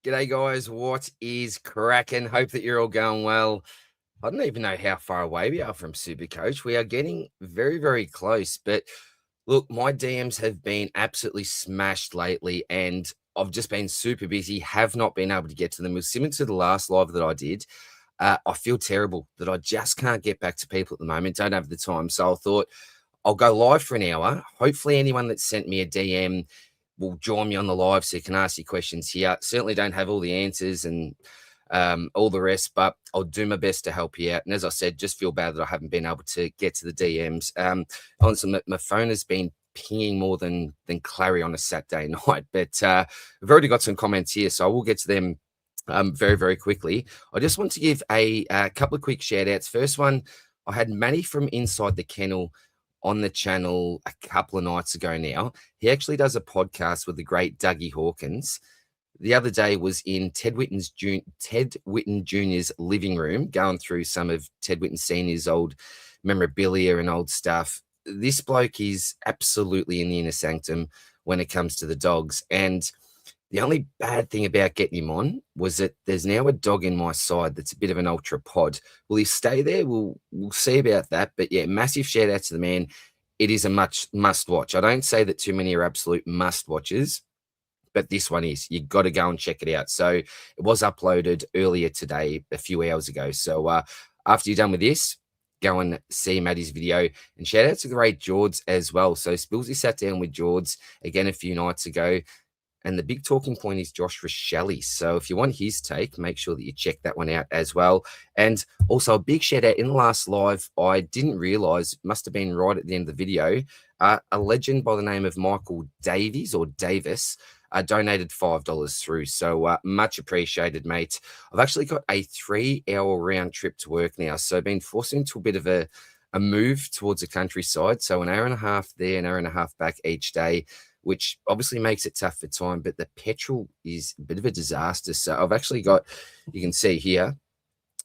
G'day, guys. What is cracking? Hope that you're all going well. I don't even know how far away we are from Supercoach. We are getting very, very close. But look, my DMs have been absolutely smashed lately, and I've just been super busy, have not been able to get to them. It was similar to the last live that I did. I feel terrible that I just can't get back to people at the moment, don't have the time. So I thought I'll go live for an hour. Hopefully, anyone that sent me a DM will join me on the live so you can ask your questions here. Certainly don't have all the answers and all the rest, but I'll do my best to help you out. And as I said, just feel bad that I haven't been able to get to the DMs. Honestly, my phone has been pinging more than Clary on a Saturday night, but we've already got some comments here, so I will get to them very, very quickly. I just want to give a couple of quick shout outs. First one, I had Manny from Inside the Kennel on the channel a couple of nights ago now. He actually does a podcast with the great Dougie Hawkins. The other day was in Ted Whitten Jr.'s living room, going through some of Ted Whitten Sr.'s old memorabilia and old stuff. This bloke is absolutely in the inner sanctum when it comes to the dogs. And the only bad thing about getting him on was that there's now a dog in my side that's a bit of an ultra pod. Will he stay there? We'll see about that. But yeah, massive shout out to the man. It is a must watch. I don't say that too many are absolute must watches, but this one is. You got to go and check it out. So it was uploaded earlier today, a few hours ago. So after you're done with this, go and see Maddie's video. And shout out to the great George as well. So Spillsy sat down with George again a few nights ago. And the big talking point is Josh Rochelle. So if you want his take, make sure that you check that one out as well. And also a big shout out in the last live, I didn't realize, must have been right at the end of the video, a legend by the name of Michael Davies or Davis donated $5 through. So much appreciated, mate. I've actually got a 3-hour round trip to work now. So I've been forced into a bit of a move towards the countryside. So an hour and a half there, an hour and a half back each day, which obviously makes it tough for time, but the petrol is a bit of a disaster. So I've actually got, you can see here,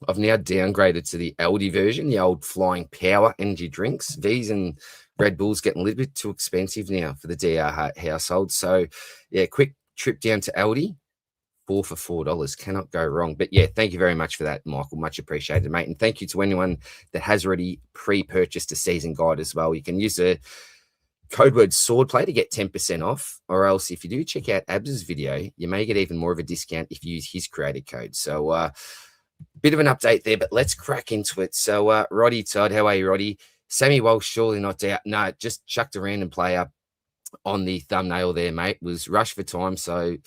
I've now downgraded to the Aldi version, the old Flying Power energy drinks. These and Red Bull's getting a little bit too expensive now for the DR household. So yeah, quick trip down to Aldi, 4 for $4. Cannot go wrong. But yeah, thank you very much for that, Michael. Much appreciated, mate. And thank you to anyone that has already pre-purchased a season guide as well. You can use the code word swordplay to get 10% off, or else if you do check out Abs's video, you may get even more of a discount if you use his creator code. So bit of an update there, but let's crack into it. So Roddy Todd, how are you, Roddy? Sammy Walsh surely not out. No, just chucked a random player on the thumbnail there, mate. Was rushed for time, so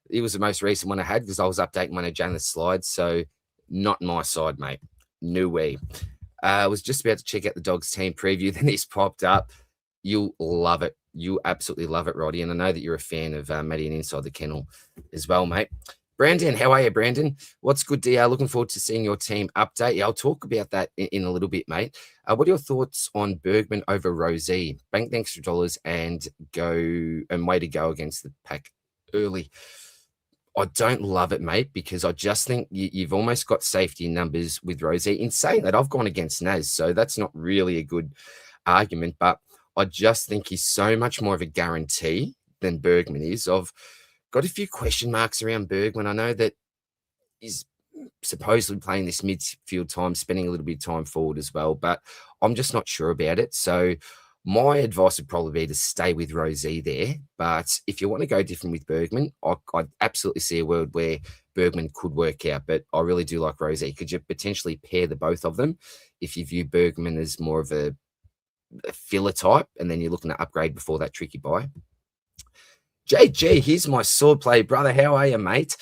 it was the most recent one I had because I was updating one of Janeth's slides. So not my side, mate. No way. I was just about to check out the Dogs team preview, then this popped up. You'll love it. You absolutely love it, Roddy. And I know that you're a fan of Maddie and Inside the Kennel as well, mate. Brandon, how are you, Brandon? What's good, DR? Looking forward to seeing your team update. Yeah, I'll talk about that in a little bit, mate. What are your thoughts on Bergman over Rosie? Bank the extra dollars and way to go against the pack early. I don't love it, mate, because I just think you've almost got safety numbers with Rosie. In saying that, I've gone against Naz, so that's not really a good argument, but I just think he's so much more of a guarantee than Bergman is. I've got a few question marks around Bergman. I know that he's supposedly playing this midfield time, spending a little bit of time forward as well, but I'm just not sure about it. So my advice would probably be to stay with Rosie there. But if you want to go different with Bergman, I'd absolutely see a world where Bergman could work out. But I really do like Rosie. Could you potentially pair the both of them if you view Bergman as more of a filler type, and then you're looking to upgrade before that tricky buy? JG, here's my swordplay brother. How are you, mate?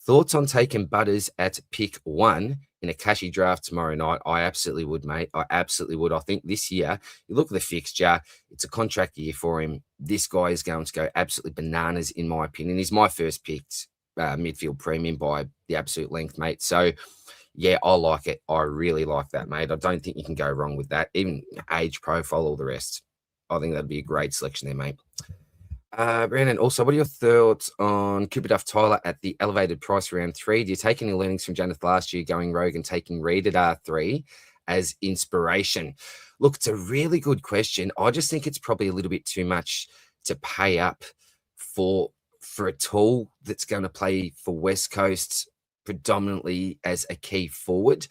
Thoughts on taking Butters at pick 1 in a cashy draft tomorrow night? I absolutely would, mate. I absolutely would. I think this year, you look at the fixture, it's a contract year for him. This guy is going to go absolutely bananas, in my opinion. He's my first picked midfield premium by the absolute length, mate. So yeah, I like it. I really like that, mate. I don't think you can go wrong with that. Even age profile, all the rest. I think that'd be a great selection there, mate. Brandon, also, what are your thoughts on Cooper Duff Tyler at the elevated price round 3? Do you take any learnings from Janeth last year going rogue and taking Reed at R3 as inspiration? Look, it's a really good question. I just think it's probably a little bit too much to pay up for for a tool that's going to play for West Coast predominantly as a key forward.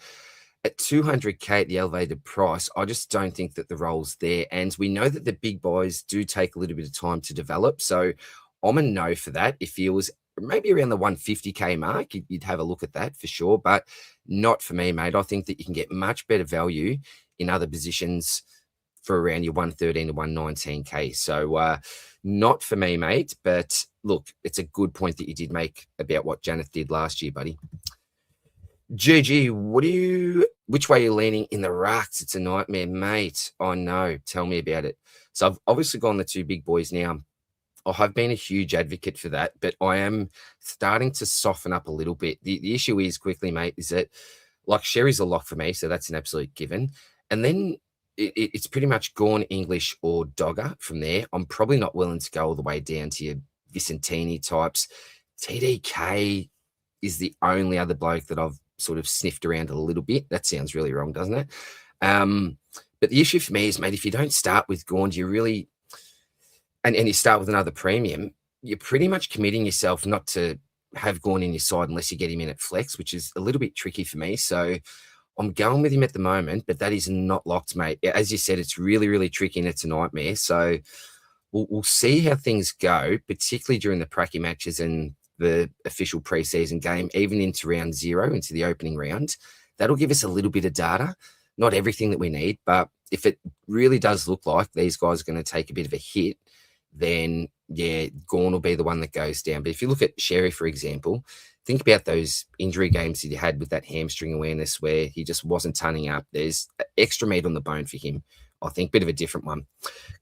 At 200K at the elevated price, I just don't think that the role's there. And we know that the big boys do take a little bit of time to develop. So I'm a no for that. If he was maybe around the 150K mark, you'd have a look at that for sure. But not for me, mate. I think that you can get much better value in other positions for around your 113 to 119K. So not for me, mate. But look, it's a good point that you did make about what Janeth did last year, buddy. GG, which way are you leaning in the Rucks? It's a nightmare, mate. Oh no, tell me about it. So I've obviously gone the two big boys now. I have been a huge advocate for that, but I am starting to soften up a little bit. The issue is quickly, mate, is that like Sherry's a lock for me, so that's an absolute given. And then it's pretty much Gorn, English, or Dogger from there. I'm probably not willing to go all the way down to your Vicentini types. TDK is the only other bloke that I've sort of sniffed around a little bit. That sounds really wrong, doesn't it? But the issue for me is, mate, if you don't start with Gorn, you really, and you start with another premium, you're pretty much committing yourself not to have Gorn in your side unless you get him in at flex, which is a little bit tricky for me. So I'm going with him at the moment, but that is not locked, mate. As you said, it's really, really tricky and it's a nightmare. So we'll see how things go, particularly during the pracky matches and the official preseason game, even into round 0, into the opening round. That'll give us a little bit of data, not everything that we need, but if it really does look like these guys are going to take a bit of a hit, then yeah, Gorn will be the one that goes down. But if you look at Sherry, for example, think about those injury games that he had with that hamstring awareness where he just wasn't turning up. There's extra meat on the bone for him. I think bit of a different one.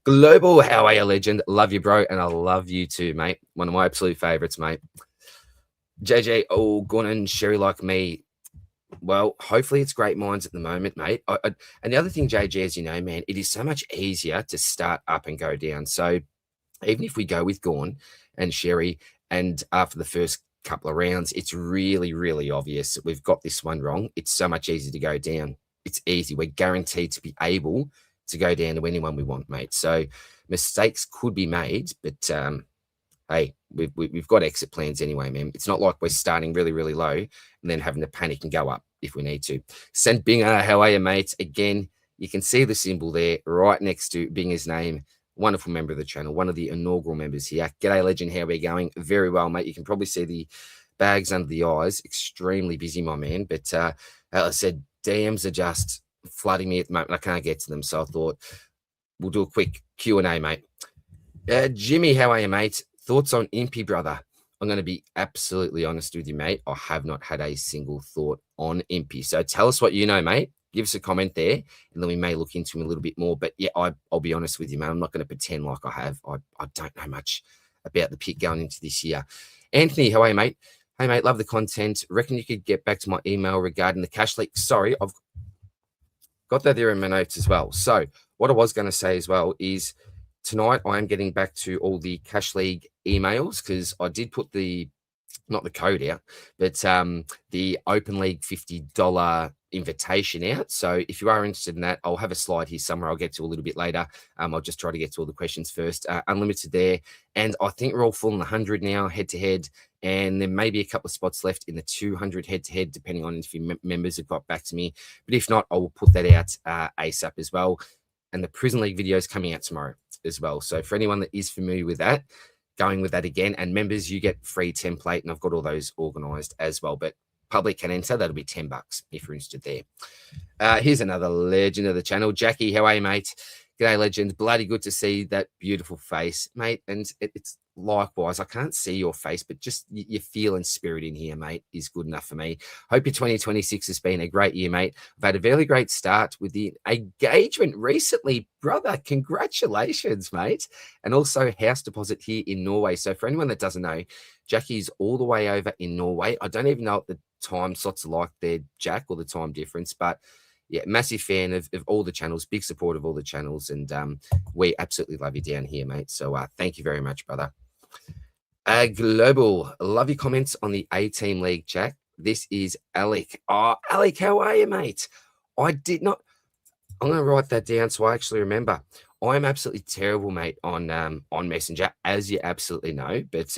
Global, how are you, legend? Love you, bro, and I love you too, mate. One of my absolute favorites, mate. JJ, oh, Gorn and Sherry like me. Well, hopefully it's great minds at the moment, mate. And the other thing, JJ, as you know, man, it is so much easier to start up and go down. So even if we go with Gorn and Sherry, and after the first couple of rounds, it's really, really obvious that we've got this one wrong. It's so much easier to go down. It's easy. We're guaranteed to be able to go down to anyone we want, mate. So mistakes could be made, but hey, we've got exit plans anyway, man. It's not like we're starting really, really low and then having to panic and go up if we need to. Send Binger, how are you, mate? Again, you can see the symbol there right next to Binger's name. Wonderful member of the channel, one of the inaugural members here. G'day, legend. How are we going? Very well, mate. You can probably see the bags under the eyes. Extremely busy, my man. But as I said, DMs are just flooding me at the moment. I can't get to them, so I thought we'll do a quick Q&A, mate. Jimmy, how are you, mate? Thoughts on Impy, brother? I'm going to be absolutely honest with you, mate. I have not had a single thought on Impy. So tell us what you know, mate. Give us a comment there, and then we may look into him a little bit more. But yeah, I'll be honest with you, man. I'm not going to pretend like I have. I don't know much about the pick going into this year. Anthony, how are you, mate? Hey, mate, love the content. Reckon you could get back to my email regarding the cash leak? Sorry, I've got that there in my notes as well. So what I was going to say as well is tonight I am getting back to all the Cash League emails because I did put not the code out, but the Open League $50 invitation out. So if you are interested in that, I'll have a slide here somewhere I'll get to a little bit later. I'll just try to get to all the questions first. Unlimited there. And I think we're all full in the 100 now, head-to-head. And there may be a couple of spots left in the 200 head-to-head, depending on if your members have got back to me. But if not, I will put that out ASAP as well. And the Prison League video is coming out tomorrow as well. So for anyone that is familiar with that, going with that again, and members, you get free template, and I've got all those organized as well. But public can enter, that'll be $10 if you're interested there. Here's another legend of the channel. Jackie, how are you, mate? G'day, legend. Bloody good to see that beautiful face, mate. And it's likewise. I can't see your face, but just your feel and spirit in here, mate, is good enough for me. Hope your 2026 has been a great year, mate. I've had a very great start with the engagement recently, brother. Congratulations, mate. And also house deposit here in Norway. So for anyone that doesn't know, Jackie's all the way over in Norway. I don't even know what the time slots are like there, Jack, or the time difference, but yeah, massive fan of all the channels, big support of all the channels, and we absolutely love you down here, mate. So thank you very much, brother. Global, love your comments on the A-Team League, Jack. This is Alec. Oh, Alec, how are you, mate? I'm going to write that down so I actually remember. I'm absolutely terrible, mate, on Messenger, as you absolutely know. But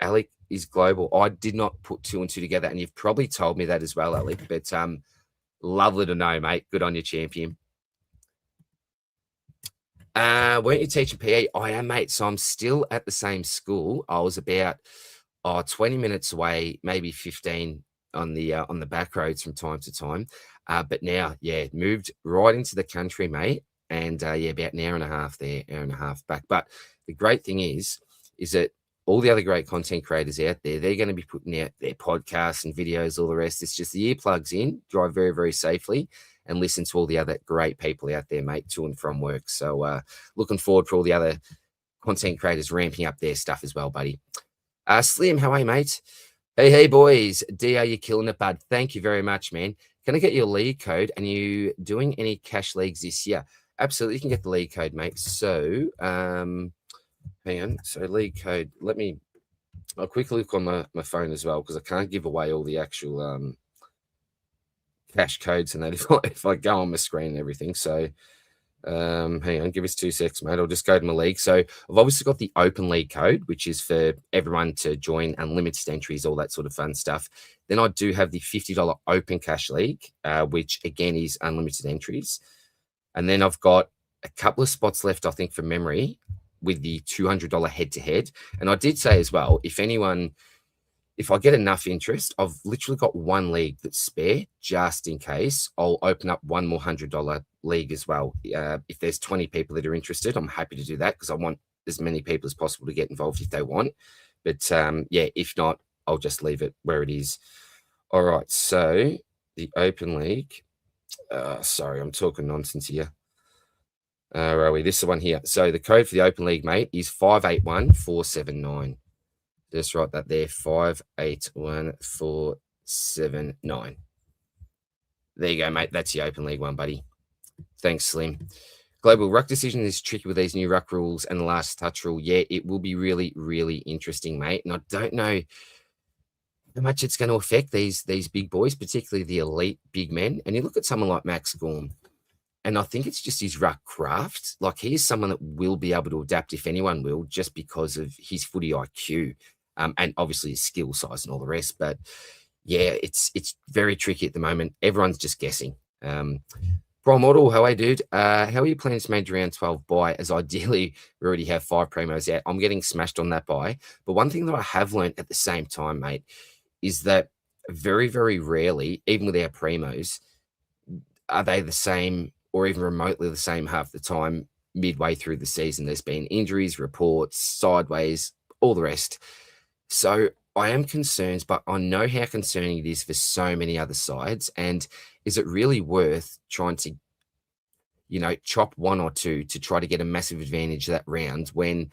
Alec is global. I did not put two and two together, and you've probably told me that as well, Alec. But lovely to know, mate. Good on you, champion. Weren't you teaching PE? I am, mate. So I'm still at the same school. I was about 20 minutes away, maybe 15 on the back roads from time to time. But now, yeah, moved right into the country, mate. And yeah, about an hour and a half there, hour and a half back. But the great thing is that all the other great content creators out there, they're going to be putting out their podcasts and videos, all the rest. It's just the earplugs in, drive very, very safely, and listen to all the other great people out there, mate, to and from work. So looking forward for all the other content creators ramping up their stuff as well, buddy. Slim, how are you, mate? Hey, boys. D, are you killing it, bud? Thank you very much, man. Can I get your league code? And you doing any cash leagues this year? Absolutely, you can get the league code, mate. So, hang on. So, league code. I'll quickly look on my phone as well because I can't give away all the actual cash codes and that if I go on my screen and everything. So, hang on, give us 2 seconds, mate. I'll just go to my league. So I've obviously got the open league code, which is for everyone to join, unlimited entries, all that sort of fun stuff. Then I do have the $50 open cash league, which again is unlimited entries. And then I've got a couple of spots left, I think, from memory with the $200 head to head. And I did say as well, if I get enough interest, I've literally got one league that's spare just in case. I'll open up one more $100 league as well. If there's 20 people that are interested, I'm happy to do that because I want as many people as possible to get involved if they want. But yeah, if not, I'll just leave it where it is. All right. So the open league. Sorry, I'm talking nonsense here. Where are we? This is the one here. So the code for the open league, mate, is 581479. Just write that there, 581479. There you go, mate. That's the open league one, buddy. Thanks, Slim. Global ruck decision is tricky with these new ruck rules and the last touch rule. Yeah, it will be really, really interesting, mate. And I don't know how much it's going to affect these big boys, particularly the elite big men. And you look at someone like Max Gorm, and I think it's just his ruck craft. Like, he is someone that will be able to adapt, if anyone will, just because of his footy IQ. And obviously his skill size and all the rest. But yeah, it's very tricky at the moment. Everyone's just guessing. Prime Model, how are you, dude? How are you planning to manage round 12 buy? As ideally, we already have 5 promos out. I'm getting smashed on that buy. But one thing that I have learned at the same time, mate, is that very, very rarely, even with our promos, are they the same or even remotely the same half the time midway through the season. There's been injuries, reports, sideways, all the rest. So I am concerned, but I know how concerning it is for so many other sides. And is it really worth trying to, chop one or two to try to get a massive advantage that round when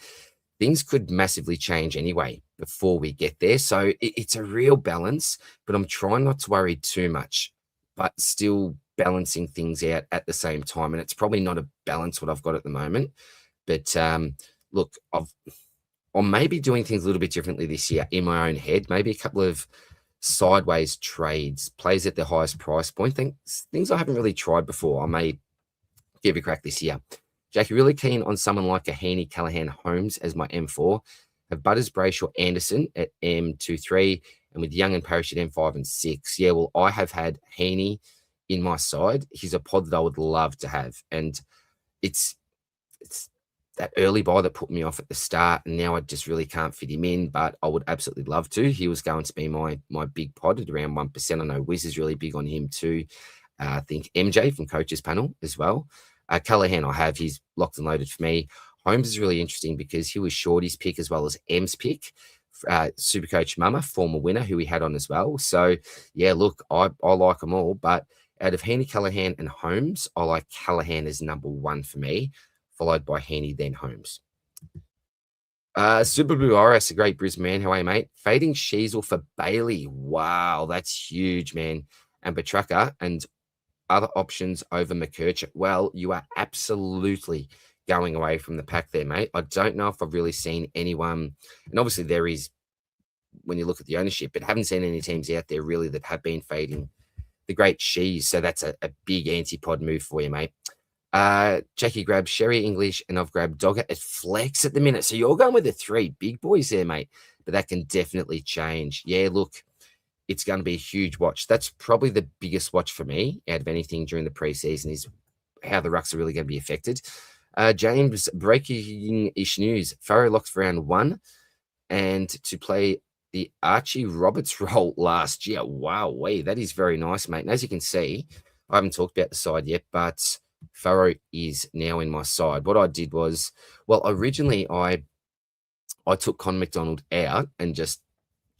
things could massively change anyway before we get there? So it's a real balance, but I'm trying not to worry too much, but still balancing things out at the same time. And it's probably not a balance what I've got at the moment. But look, I'm maybe doing things a little bit differently this year in my own head. Maybe a couple of sideways trades, plays at the highest price point, things I haven't really tried before. I may give a crack this year. Jackie, really keen on someone like a Heaney, Callaghan, Holmes as my M4. Have Butters, Brayshaw, Anderson at M23, and with Young and Parrish at M5 and 6. Yeah, well, I have had Heaney in my side. He's a pod that I would love to have. And it's that early buy that put me off at the start, and now I just really can't fit him in, but I would absolutely love to. He was going to be my big pod at around 1%. I know Wiz is really big on him too. I think MJ from Coach's Panel as well. Callaghan he's locked and loaded for me. Holmes is really interesting because he was Shorty's pick as well as M's pick. Supercoach Mama, former winner, who we had on as well. So, yeah, look, I like them all, but out of Heaney, Callaghan and Holmes, I like Callaghan as number 1 for me, followed by Heaney, then Holmes. Super Blue RS, a great Brisbane man. How are you, mate? Fading Sheasel for Bailey. Wow, that's huge, man. And Petrarca and other options over McKercher. Well, you are absolutely going away from the pack there, mate. I don't know if I've really seen anyone, and obviously there is when you look at the ownership, but haven't seen any teams out there really that have been fading the great Shees. So that's a big anti-pod move for you, mate. Jackie grabbed Sherry English, and I've grabbed Dogger at flex at the minute. So you're going with the 3 big boys there, mate. But that can definitely change. Yeah, look, it's going to be a huge watch. That's probably the biggest watch for me out of anything during the preseason is how the Rucks are really going to be affected. James, breaking-ish news. Farrow locked for round 1 and to play the Archie Roberts role last year. Wow, that is very nice, mate. And as you can see, I haven't talked about the side yet, but Farrow is now in my side. What I did was, well, originally I took Con McDonald out and just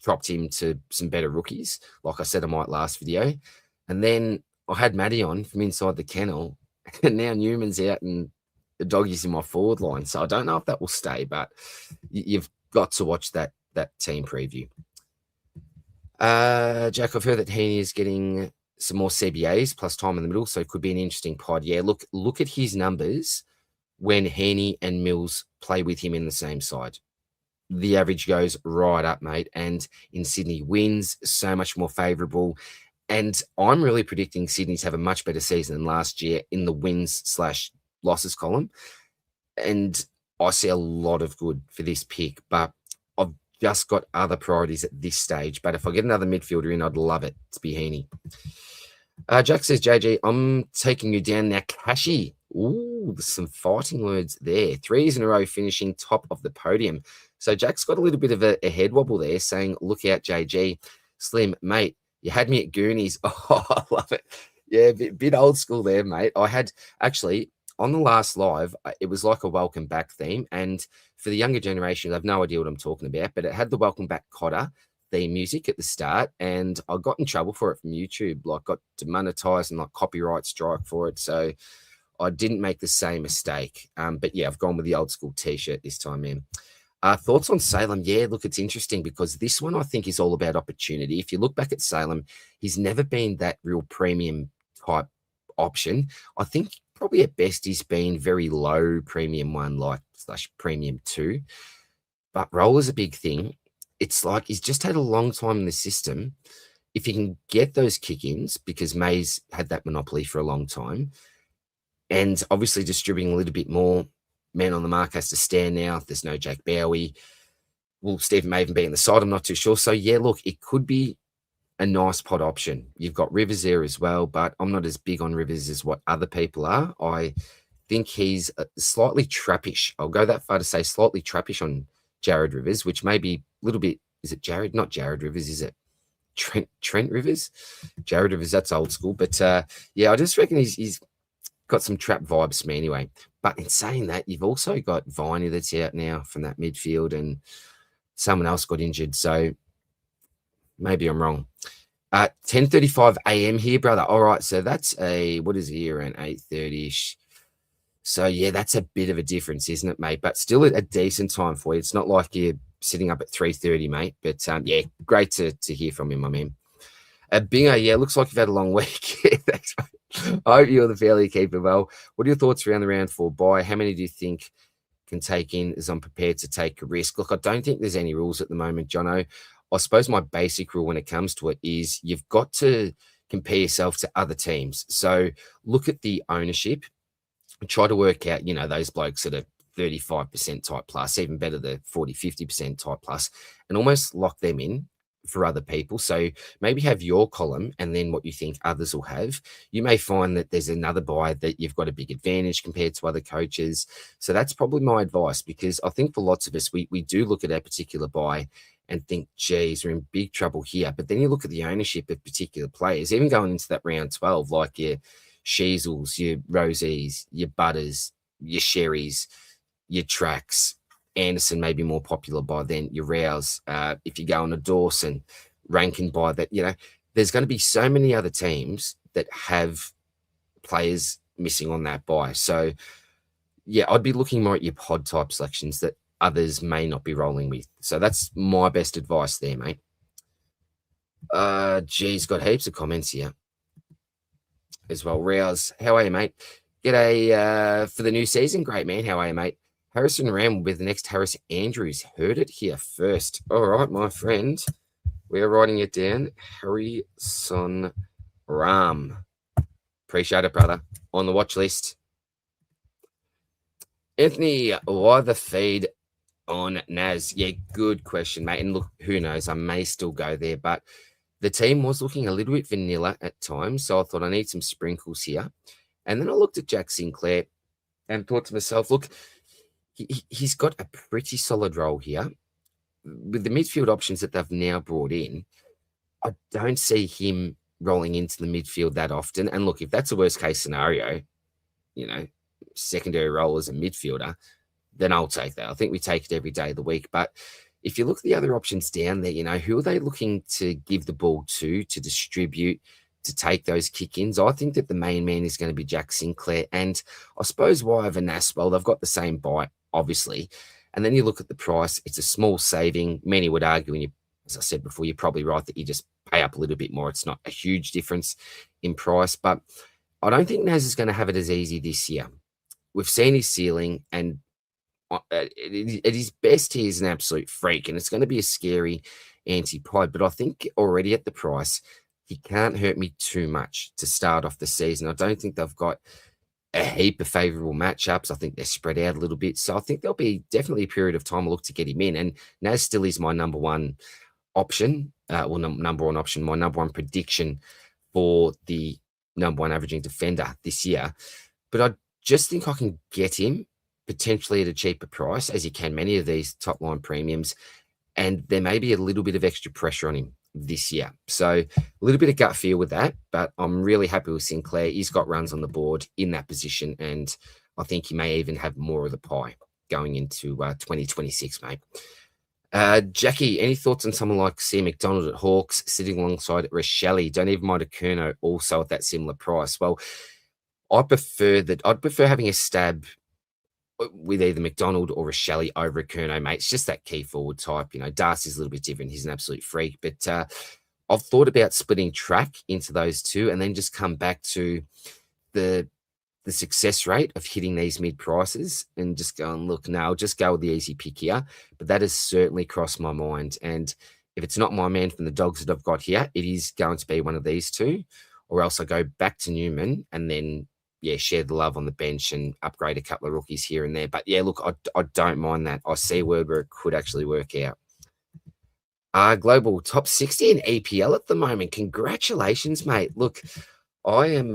dropped him to some better rookies, like I said I might last video. And then I had Matty on from inside the kennel, and now Newman's out and the doggy's in my forward line. So I don't know if that will stay, but you've got to watch that team preview. Jack, I've heard that Heaney is getting some more CBAs plus time in the middle, so it could be an interesting pod. Yeah, look at his numbers when Heaney and Mills play with him in the same side. The average goes right up, mate. And in Sydney, wins so much more favourable. And I'm really predicting Sydney to have a much better season than last year in the wins/losses column. And I see a lot of good for this pick, but I've just got other priorities at this stage. But if I get another midfielder in, I'd love it to be Heaney. Jack says, JG, I'm taking you down now. Kashi. Ooh, some fighting words there. 3 years in a row finishing top of the podium. So Jack's got a little bit of a head wobble there saying, look out, JG. Slim, mate, you had me at Goonies. Oh, I love it. Yeah, bit old school there, mate. I had actually on the last live, it was like a welcome back theme. And for the younger generation, they have no idea what I'm talking about, but it had the welcome back Cotter theme music at the start. And I got in trouble for it from YouTube, like got demonetized and like copyright strike for it. So I didn't make the same mistake. But yeah, I've gone with the old school t-shirt this time, man. Thoughts on Salem? Yeah, look, it's interesting because this one I think is all about opportunity. If you look back at Salem, he's never been that real premium type option. I think probably at best he's been very low premium 1 like / premium 2. But role is a big thing. It's like he's just had a long time in the system. If you can get those kick-ins, because May's had that monopoly for a long time, and obviously distributing a little bit more, man on the mark has to stand now. There's no Jake Bowie. Will Stephen may even be in the side? I'm not too sure. So, yeah, look, it could be a nice pod option. You've got Rivers there as well, but I'm not as big on Rivers as what other people are. I think he's slightly trappish. I'll go that far to say slightly trappish on Jared Rivers, which may be a little bit, is it Jared? Not Jared Rivers, is it? Trent Rivers? Jared Rivers, that's old school. But, yeah, I just reckon he's got some trap vibes to me anyway. But in saying that, you've also got Viney that's out now from that midfield, and someone else got injured. So maybe I'm wrong. 10:35 a.m. here, brother. All right, so that's what is it here, around 8:30ish. So, yeah, that's a bit of a difference, isn't it, mate? But still a decent time for you. It's not like you're sitting up at 3:30, mate. But, yeah, great to hear from you, my man. Bingo, yeah, looks like you've had a long week. Thanks, mate. I hope you're the fairly keeper well. What are your thoughts around the round 4 bye? How many do you think can take in as I'm prepared to take a risk? Look, I don't think there's any rules at the moment, Jono. I suppose my basic rule when it comes to it is you've got to compare yourself to other teams. So look at the ownership and try to work out, those blokes that are 35% type plus, even better, the 40, 50% type plus, and almost lock them in for other people. So maybe have your column and then what you think others will have. You may find that there's another buy that you've got a big advantage compared to other coaches. So that's probably my advice, because I think for lots of us, we do look at our particular buy and think, geez, we're in big trouble here. But then you look at the ownership of particular players, even going into that round 12, like your Sheezels, your Rosies, your Butters, your Sherrys, your Tracks. Anderson may be more popular by then, your Rouse. If you go on a Dawson, Rankin by that, there's going to be so many other teams that have players missing on that buy. So, yeah, I'd be looking more at your pod type selections that others may not be rolling with. So that's my best advice there, mate. Geez, got heaps of comments here as well. Rouse, how are you, mate? G'day for the new season. Great, man. How are you, mate? Harrison Ram will be the next Harris Andrews. Heard it here first. All right, my friend. We are writing it down. Harrison Ram. Appreciate it, brother. On the watch list. Anthony, why the feed on Naz? Yeah, good question, mate. And look, who knows? I may still go there, but the team was looking a little bit vanilla at times. So I thought I need some sprinkles here. And then I looked at Jack Sinclair and thought to myself, look, he's got a pretty solid role here. With the midfield options that they've now brought in, I don't see him rolling into the midfield that often. And look, if that's a worst case scenario, you know, secondary role as a midfielder, then I'll take that. I think we take it every day of the week. But if you look at the other options down there, who are they looking to give the ball to distribute, to take those kick-ins? I think that the main man is going to be Jack Sinclair. And I suppose why over Naspel, they've got the same bite, obviously. And then you look at the price, it's a small saving. Many would argue, and as I said before, you're probably right that you just pay up a little bit more. It's not a huge difference in price, but I don't think Naz is going to have it as easy this year. We've seen his ceiling, and at his best, he is an absolute freak, and it's going to be a scary anti-pod. But I think already at the price, he can't hurt me too much to start off the season. I don't think they've got a heap of favourable matchups. I think they're spread out a little bit. So I think there'll be definitely a period of time I'll look to get him in. And Naz still is my number one option. Number one option, my number one prediction for the number one averaging defender this year. But I just think I can get him potentially at a cheaper price, as you can many of these top line premiums. And there may be a little bit of extra pressure on him this year. So a little bit of gut feel with that, but I'm really happy with Sinclair. He's got runs on the board in that position, and I think he may even have more of the pie going into 2026, mate. Jackie, any thoughts on someone like Sam McDonald at Hawks sitting alongside Rochelle? Don't even mind a Kerno also at that similar price. Well, I'd prefer having a stab with either McDonald or Rochelle over a Kerno, mate. It's just that key forward type. Darcy's a little bit different. He's an absolute freak. But I've thought about splitting track into those two and then just come back to the success rate of hitting these mid prices and just going, look, no, I'll just go with the easy pick here. But that has certainly crossed my mind. And if it's not my man from the Dogs that I've got here, it is going to be one of these two, or else I go back to Newman and then, share the love on the bench and upgrade a couple of rookies here and there. But look, I don't mind that. I see where it could actually work out. Global top 60 in EPL at the moment. Congratulations, mate. Look, I am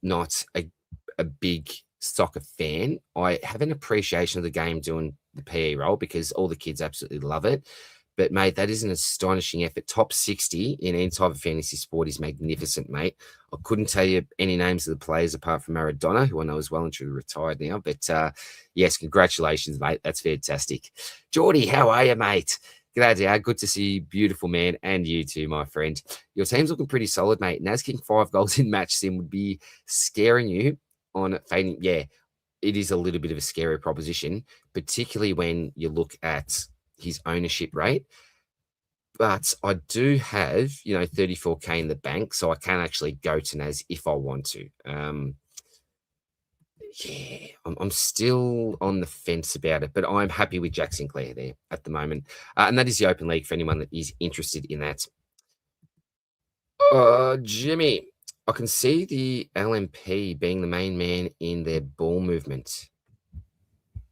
not a big soccer fan. I have an appreciation of the game doing the PE role because all the kids absolutely love it. But, mate, that is an astonishing effort. Top 60 in any type of fantasy sport is magnificent, mate. I couldn't tell you any names of the players apart from Maradona, who I know is well and truly retired now. But, yes, congratulations, mate. That's fantastic. Geordie, how are you, mate? G'day, Dad. Good to see you, beautiful man, and you too, my friend. Your team's looking pretty solid, mate. Naz kicking 5 goals in match sim would be scaring you on fading. Yeah, it is a little bit of a scary proposition, particularly when you look at his ownership rate. But I do have, 34K in the bank, so I can actually go to Naz if I want to. I'm still on the fence about it, but I'm happy with Jack Sinclair there at the moment. And that is the Open League for anyone that is interested in that. Jimmy, I can see the LMP being the main man in their ball movement.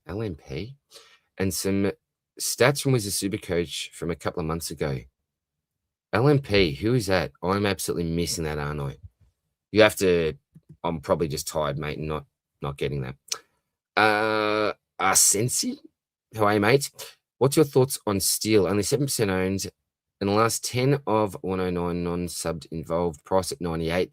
LMP? And some stats from Wizard Supercoach from a couple of months ago. LMP, who is that? I'm absolutely missing that, aren't I? You have to. I'm probably just tired, mate, and not getting that. Arsensi, how are you, mate? What's your thoughts on Steele? Only 7% owned. In the last 10 of 109 non-subbed involved, price at 98.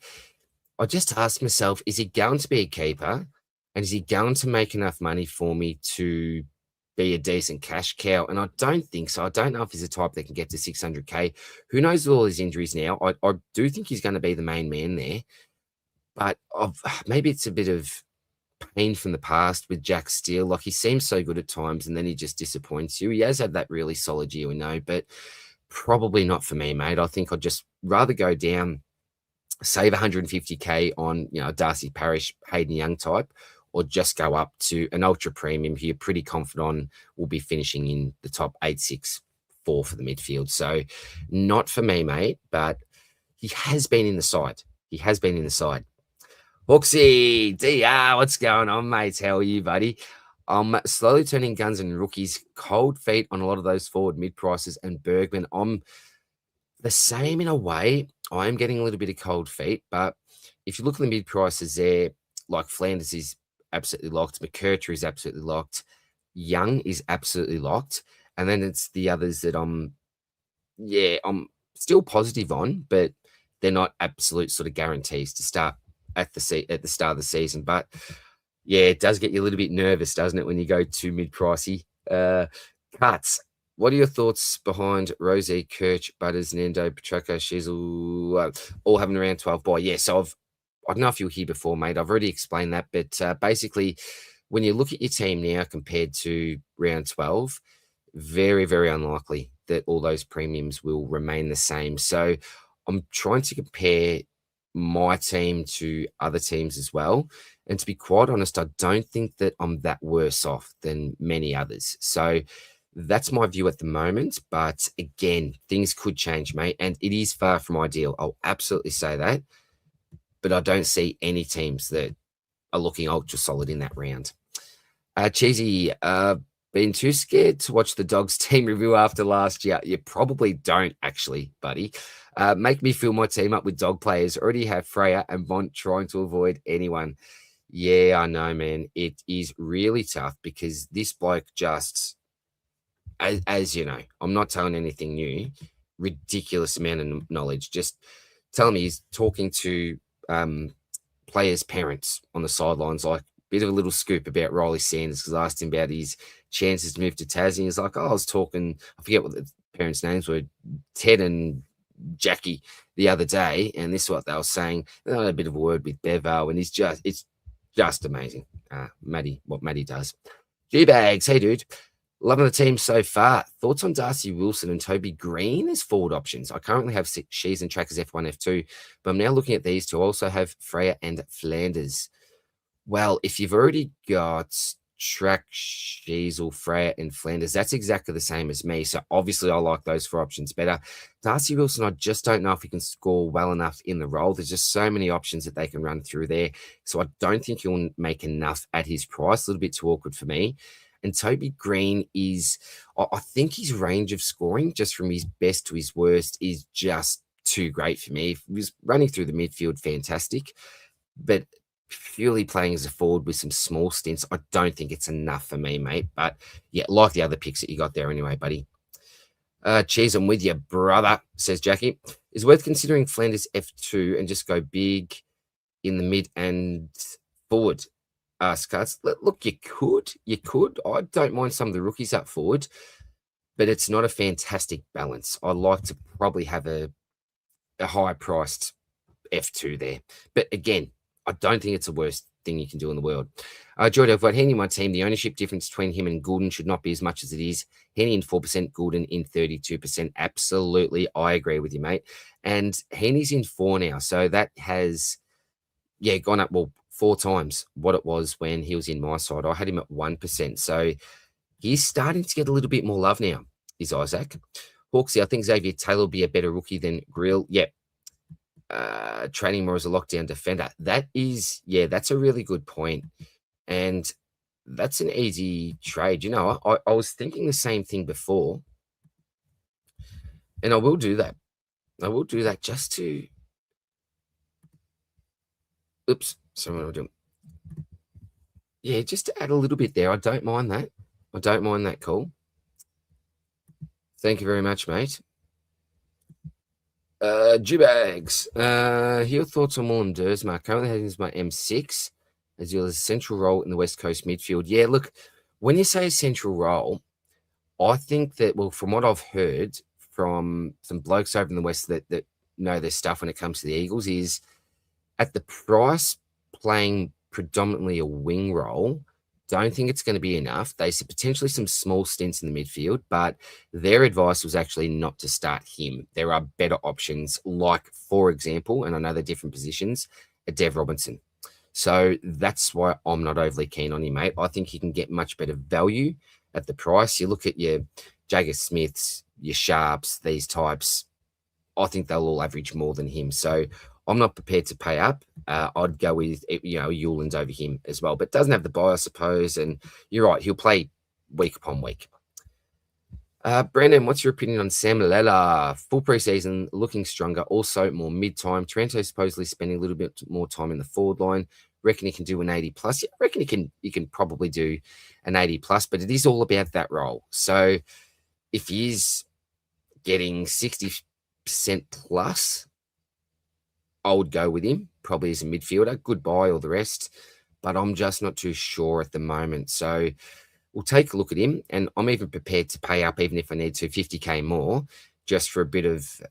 I just asked myself, is he going to be a keeper? And is he going to make enough money for me to be a decent cash cow? And I don't think so. I don't know if he's a type that can get to 600K. Who knows with all his injuries now? I do think he's going to be the main man there. But maybe it's a bit of pain from the past with Jack Steele. Like, he seems so good at times and then he just disappoints you. He has had that really solid year, we know, but probably not for me, mate. I think I'd just rather go down, save 150K on, Darcy Parish, Hayden Young type, or just go up to an ultra premium who you're pretty confident on will be finishing in the top 8-6-4 for the midfield. So not for me, mate, but he has been in the side. Hawksy, DR, what's going on, mate? How are you, buddy? I'm slowly turning guns and rookies cold feet on a lot of those forward mid prices and Bergman. I'm the same in a way. I am getting a little bit of cold feet, but if you look at the mid prices there, like Flanders is absolutely locked, McKercher is absolutely locked, Young is absolutely locked, and then it's the others that I'm still positive on, but they're not absolute sort of guarantees to start at the start of the season. But yeah, it does get you a little bit nervous, doesn't it, when you go too mid pricey? Cuts. What are your thoughts behind Rosie, Kirch, Butters, Nando, Petraka, Shizzle, all having around 12 by? Yeah, so I don't know if you were here before, mate. I've already explained that, but basically, when you look at your team now compared to round 12, very, very unlikely that all those premiums will remain the same. So I'm trying to compare my team to other teams as well. And to be quite honest, I don't think that I'm that worse off than many others. So that's my view at the moment. But again, things could change, mate. And it is far from ideal. I'll absolutely say that. But I don't see any teams that are looking ultra solid in that round. Cheesy, been too scared to watch the Dogs team review after last year? You probably don't, actually, buddy. Make me fill my team up with dog players. Already have Freya and Bont trying to avoid anyone. Yeah, I know, man. It is really tough because this bloke just, as you know, I'm not telling anything new, ridiculous amount of knowledge. Just tell me he's talking to players' parents on the sidelines, like bit of a little scoop about Riley Sanders because I asked him about his chances to move to Tassie. He's like, I was talking, I forget what the parents' names were, Ted and Jackie the other day, and this is what they were saying. They had a bit of a word with Bevo, and it's just amazing. Maddie, what Maddie does. G-Bags, hey dude. Loving the team so far. Thoughts on Darcy Wilson and Toby Green as forward options? I currently have Shees and Trackers F1, F2, but I'm now looking at these two. I also have Freya and Flanders. Well, if you've already got Track, Sheasel, Freya, and Flanders, that's exactly the same as me. So obviously I like those four options better. Darcy Wilson, I just don't know if he can score well enough in the role. There's just so many options that they can run through there. So I don't think he'll make enough at his price. A little bit too awkward for me. And Toby Green is, I think his range of scoring, just from his best to his worst, is just too great for me. If he was running through the midfield, fantastic. But purely playing as a forward with some small stints, I don't think it's enough for me, mate. But yeah, like the other picks that you got there anyway, buddy. Cheers, I'm with you, brother, says Jackie. Is worth considering Flanders F2 and just go big in the mid and forward. Scuds. Look, you could. I don't mind some of the rookies up forward, but it's not a fantastic balance. I like to probably have a high priced F2 there. But again, I don't think it's the worst thing you can do in the world. Jordan, I've got Henny in my team. The ownership difference between him and Goulden should not be as much as it is. Henny in 4%, Goulden in 32%. Absolutely. I agree with you, mate. And Henny's in 4 now. So that has, gone up, 4 times what it was when he was in my side. I had him at 1%. So he's starting to get a little bit more love now, is Isaac. Hawksy, I think Xavier Taylor will be a better rookie than Grill. Yep. Training more as a lockdown defender. That's a really good point. And that's an easy trade. You know, I was thinking the same thing before. And I will do that. Just to... Oops. Sorry, what am I doing? Yeah, just to add a little bit there. I don't mind that call. Thank you very much, mate. G-Bags. Your thoughts on Mullen Dersma? Currently having my M6 as well as a central role in the West Coast midfield. Yeah, look, when you say a central role, I think that, from what I've heard from some blokes over in the West that know their stuff when it comes to the Eagles, is at the price playing predominantly a wing role, don't think it's going to be enough. They said potentially some small stints in the midfield, but their advice was actually not to start him. There are better options, like, for example, and I know they're different positions, a Dev Robinson. So that's why I'm not overly keen on him, mate. I think he can get much better value at the price. You look at your Jagger Smiths, your Sharps, these types, I think they'll all average more than him. So I'm not prepared to pay up. I'd go with, Hewlands over him as well, but doesn't have the buy, I suppose. And you're right, he'll play week upon week. Brandon, what's your opinion on Sam Lella? Full preseason, looking stronger, also more mid-time. Trento supposedly spending a little bit more time in the forward line. Reckon he can do an 80 plus. Yeah, I reckon he can probably do an 80 plus, but it is all about that role. So if he is getting 60% plus, I would go with him, probably as a midfielder. Goodbye, all the rest. But I'm just not too sure at the moment. So we'll take a look at him, and I'm even prepared to pay up, even if I need to, 50K more, just for a bit of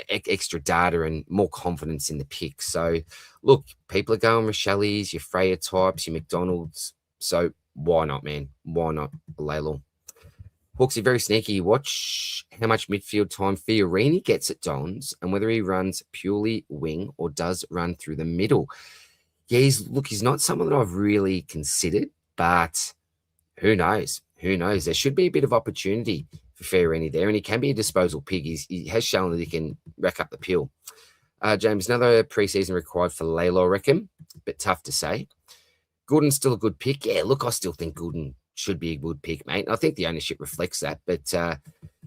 extra data and more confidence in the pick. So, look, people are going Rochelle's, your Freya types, your McDonald's. So why not, man? Why not Layla? Hawksy, very sneaky. Watch how much midfield time Fiorini gets at Dons and whether he runs purely wing or does run through the middle. Yeah, he's not someone that I've really considered, but who knows? Who knows? There should be a bit of opportunity for Fiorini there, and he can be a disposal pig. He has shown that he can rack up the pill. James, another preseason required for Layla, I reckon, but tough to say. Gooden's still a good pick. Yeah, look, I still think Gooden should be a good pick, mate. I think the ownership reflects that. But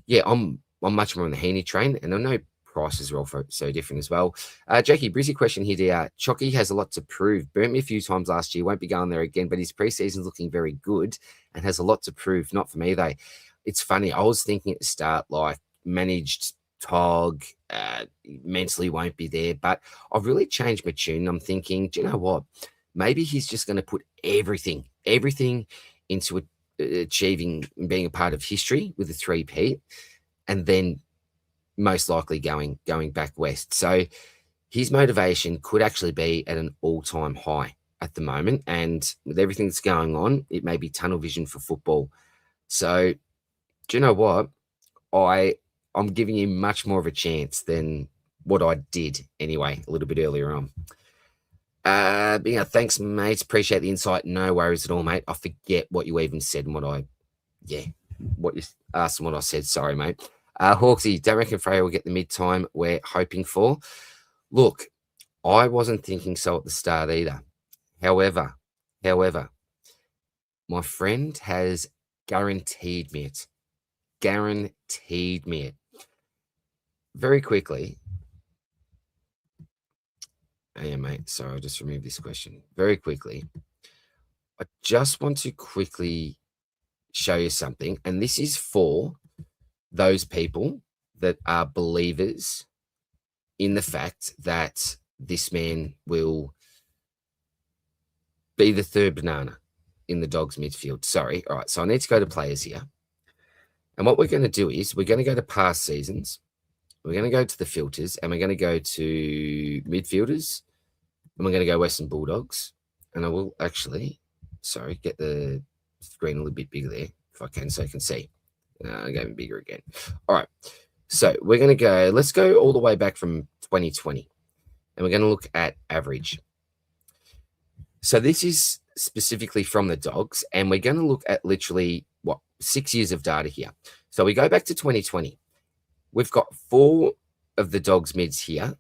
yeah, I'm much more on the Heaney train, and I know prices are all so different as well. Jackie, Brizzy question here, dear. Chocky has a lot to prove. Burnt me a few times last year. Won't be going there again, but his preseason's looking very good and has a lot to prove. Not for me, though. It's funny. I was thinking at the start, like, managed Tog, mentally won't be there, but I've really changed my tune. I'm thinking, do you know what? Maybe he's just going to put everything into achieving being a part of history with a 3-peat, and then most likely going back west. So his motivation could actually be at an all-time high at the moment, and with everything that's going on, it may be tunnel vision for football. So do you know what? I'm giving him much more of a chance than what I did anyway a little bit earlier on. Thanks, mate. Appreciate the insight. No worries at all, mate. I forget what you even said and what you asked and what I said. Sorry, mate. Hawksy, don't reckon Freya will get the mid-time we're hoping for. Look, I wasn't thinking so at the start either. However, my friend has guaranteed me it. Guaranteed me it. Very quickly. Yeah, mate. Sorry, I'll just remove this question very quickly. I just want to quickly show you something, and this is for those people that are believers in the fact that this man will be the third banana in the Dogs midfield. Sorry. All right, so I need to go to players here. And what we're going to do is we're going to go to past seasons. We're going to go to the filters, and we're going to go to midfielders, and we're going to go Western Bulldogs. And I will actually, get the screen a little bit bigger there if I can, so I can see. I'm going bigger again. All right. So we're going to go, let's go all the way back from 2020, and we're going to look at average. So this is specifically from the Dogs, and we're going to look at literally, 6 years of data here. So we go back to 2020. We've got 4 of the Dogs mids here,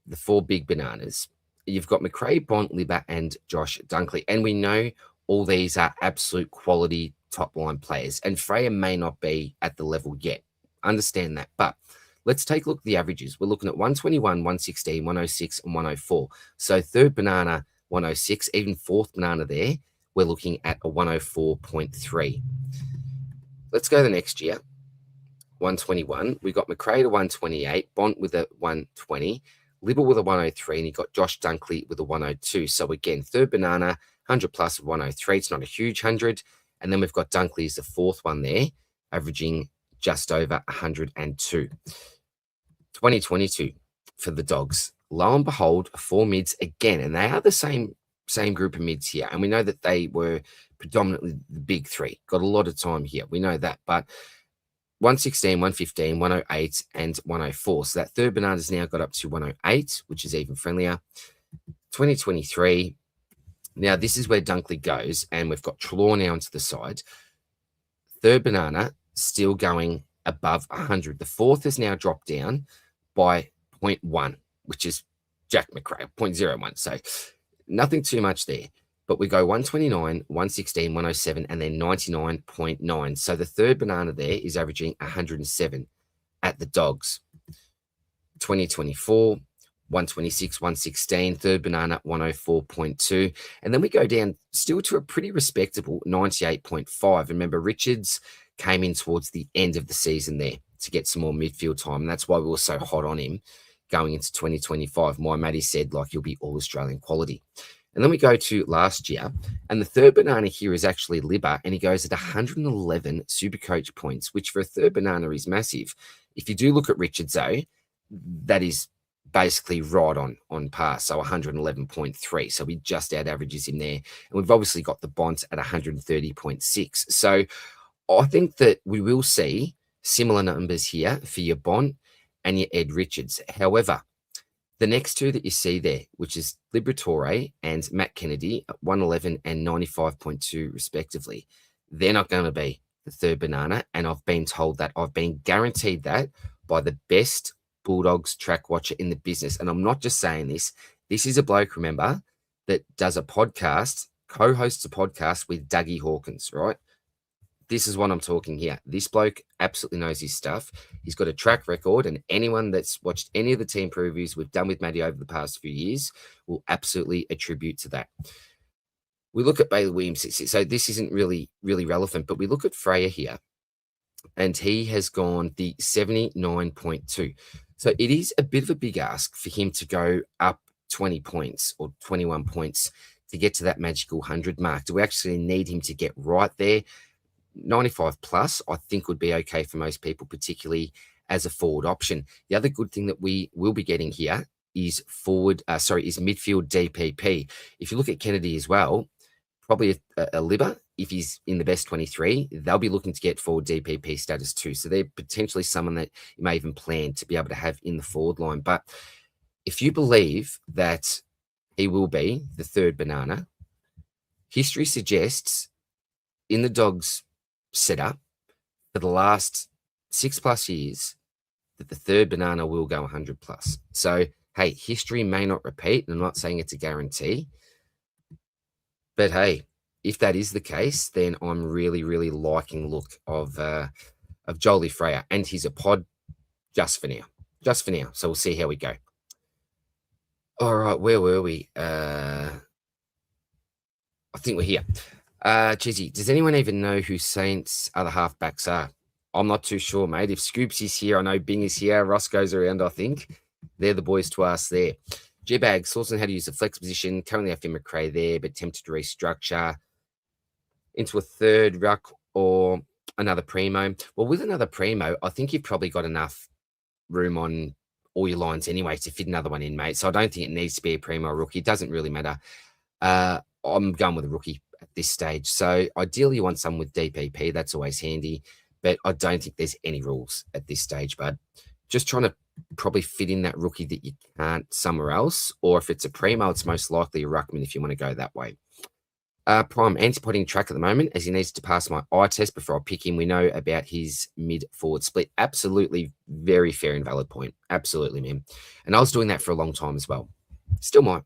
the 4 big bananas. You've got McRae, Bont, Libba, and Josh Dunkley. And we know all these are absolute quality top-line players. And Freya may not be at the level yet. Understand that. But let's take a look at the averages. We're looking at 121, 116, 106, and 104. So third banana, 106. Even fourth banana there, we're looking at a 104.3. Let's go the next year. 121. We got McRae to 128, Bont with a 120, Libba with a 103, and you got Josh Dunkley with a 102. So again, third banana, 100 plus of 103. It's not a huge 100. And then we've got Dunkley as the fourth one there, averaging just over 102. 2022 for the Dogs. Lo and behold, 4 mids again, and they are the same group of mids here. And we know that they were predominantly the big 3. Got a lot of time here. We know that, but 116, 115, 108, and 104. So that third banana's now got up to 108, which is even friendlier. 2023. Now, this is where Dunkley goes, and we've got Trelaw now onto the side. Third banana still going above 100. The fourth has now dropped down by 0.1, which is Jack McRae, 0.01. So nothing too much there. But we go 129, 116, 107, and then 99.9. So the third banana there is averaging 107 at the Dogs. 2024, 126, 116, third banana, 104.2. And then we go down still to a pretty respectable 98.5. Remember, Richards came in towards the end of the season there to get some more midfield time. And that's why we were so hot on him going into 2025. My Matty said, like, he'll be all Australian quality. And then we go to last year, and the third banana here is actually Libba, and he goes at 111 Supercoach points, which for a third banana is massive. If you do look at Richards, though, that is basically right on par, so 111.3. So we just out averages him there. And we've obviously got the Bont at 130.6. So I think that we will see similar numbers here for your Bont and your Ed Richards. However, the next two that you see there, which is Liberatore and Matt Kennedy at 111 and 95.2 respectively, they're not going to be the third banana. And I've been told that, I've been guaranteed that by the best Bulldogs track watcher in the business. And I'm not just saying this. This is a bloke, remember, that does a podcast, co-hosts a podcast with Dougie Hawkins, right? This is what I'm talking here. This bloke absolutely knows his stuff. He's got a track record, and anyone that's watched any of the team previews we've done with Matty over the past few years will absolutely attribute to that. We look at Bailey Williams, so this isn't really relevant, but we look at Freya here, and he has gone the 79.2. So it is a bit of a big ask for him to go up 20 points or 21 points to get to that magical 100 mark. Do we actually need him to get right there? 95 plus, I think, would be okay for most people, particularly as a forward option. The other good thing that we will be getting here is midfield DPP. If you look at Kennedy as well, probably a Libba, if he's in the best 23, they'll be looking to get forward DPP status too. So they're potentially someone that you may even plan to be able to have in the forward line. But if you believe that he will be the third banana, history suggests in the Dogs setup for the last 6+ years that the third banana will go 100 plus. So, hey, history may not repeat. I'm not saying it's a guarantee. But hey, if that is the case, then I'm really liking the look of Jolie Freya, and he's a pod just for now. So we'll see how we go. All right, where were we? I think we're here. Chizzy, does anyone even know who Saints' other halfbacks are? I'm not too sure, mate. If Scoops is here, I know Bing is here. Ross goes around, I think. They're the boys to ask there. G-Bag, sourcing how to use the flex position. Currently have Finn McRae there, but tempted to restructure into a third ruck or another primo. Well, with another primo, I think you've probably got enough room on all your lines anyway to fit another one in, mate. So I don't think it needs to be a primo or rookie. It doesn't really matter. I'm going with a rookie at this stage. So ideally you want someone with DPP. That's always handy. But I don't think there's any rules at this stage, bud. Just trying to probably fit in that rookie that you can't somewhere else. Or if it's a primo, it's most likely a ruckman if you want to go that way. Prime anti-potting track at the moment, as he needs to pass my eye test before I pick him. We know about his mid-forward split. Absolutely very fair and valid point. Absolutely, man. And I was doing that for a long time as well. Still might.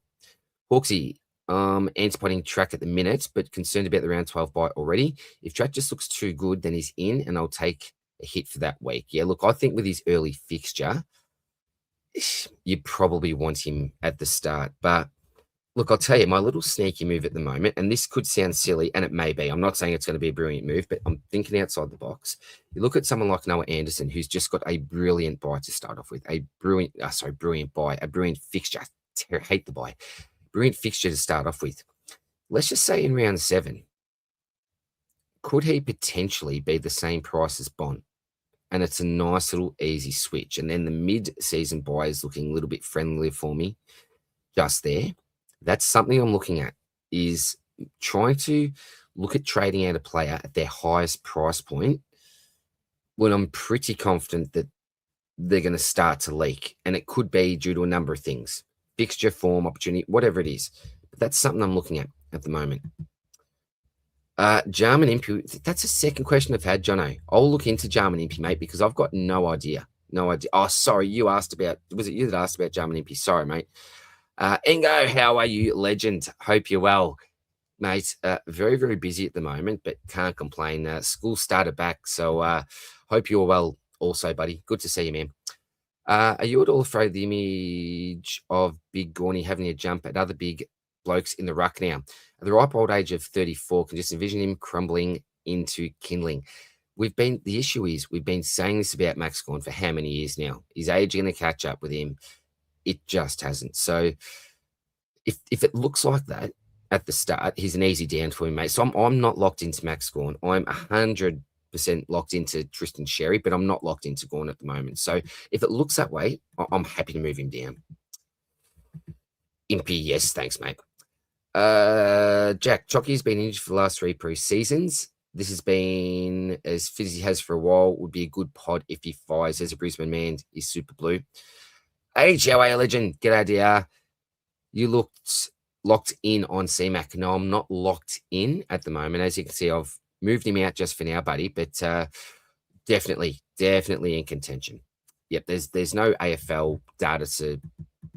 Hawksy, anti-potting track at the minute, but concerned about the round 12 bye already. If track just looks too good, then he's in, and I'll take a hit for that week. Yeah, look, I think with his early fixture, you probably want him at the start. But look, I'll tell you, my little sneaky move at the moment, and this could sound silly, and it may be. I'm not saying it's going to be a brilliant move, but I'm thinking outside the box. You look at someone like Noah Anderson, who's just got a brilliant buy to start off with. A brilliant fixture. I hate the buy. Brilliant fixture to start off with. Let's just say in round 7, could he potentially be the same price as Bond? And it's a nice little easy switch. And then the mid-season buy is looking a little bit friendlier for me just there. That's something I'm looking at, is trying to look at trading out a player at their highest price point when I'm pretty confident that they're going to start to leak. And it could be due to a number of things. Fixture, form, opportunity, whatever it is. But that's something I'm looking at the moment. Jarman Impey, that's a second question I've had, Jono. I'll look into Jarman Impey, mate, because I've got no idea. No idea. Oh, sorry, you asked about, was it you that asked about Jarman Impey? Sorry, mate. Ingo, how are you, legend? Hope you're well, mate. Very, very busy at the moment, but can't complain. School started back, so hope you're well also, buddy. Good to see you, man. Are you at all afraid of the image of Big Gorney having a jump at other big blokes in the ruck now? At the ripe old age of 34, can just envision him crumbling into kindling. The issue is, we've been saying this about Max Gorn for how many years now? His age going to catch up with him. It just hasn't. So if it looks like that at the start, he's an easy down for me, mate. So I'm not locked into Max Gorn. I'm 100% locked into Tristan Sherry, but I'm not locked into Gorn at the moment. So if it looks that way, I'm happy to move him down. Impy, yes, thanks, mate. Jack, Chocky's been injured for the last 3 pre-seasons. This has been as fit as he has for a while. Would be a good pod if he fires. As a Brisbane man, he's super blue. Hey, GOA legend, g'day, DR. You looked locked in on CMAC. No, I'm not locked in at the moment. As you can see, I've moved him out just for now, buddy, but definitely in contention. Yep, there's no AFL data to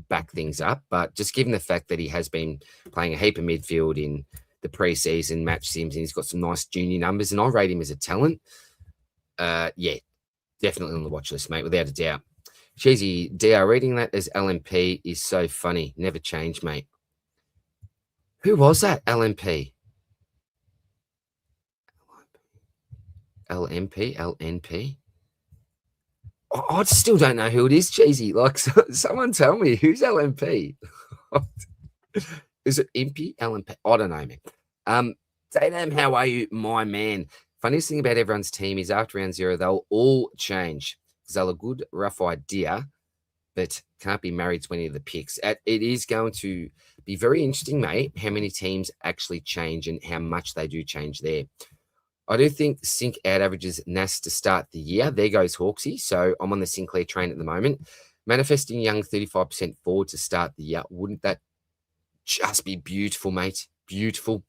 back things up, but just given the fact that he has been playing a heap of midfield in the preseason match sims, and he's got some nice junior numbers, and I rate him as a talent. Yeah, definitely on the watch list, mate, without a doubt. Cheesy, DR, reading that as LMP is so funny. Never change, mate. Who was that, LMP? LNP? I still don't know who it is, Cheesy. Like, someone tell me, who's LMP? Is it Impy? LMP? I don't know, man. Tatum, how are you, my man? Funniest thing about everyone's team is after round 0, they'll all change. Because they're a good, rough idea, but can't be married to any of the picks. It is going to be very interesting, mate, how many teams actually change and how much they do change there. I do think Sink out averages Nas to start the year. There goes Hawksy. So I'm on the Sinclair train at the moment. Manifesting Young 35% forward to start the year. Wouldn't that just be beautiful, mate? Beautiful.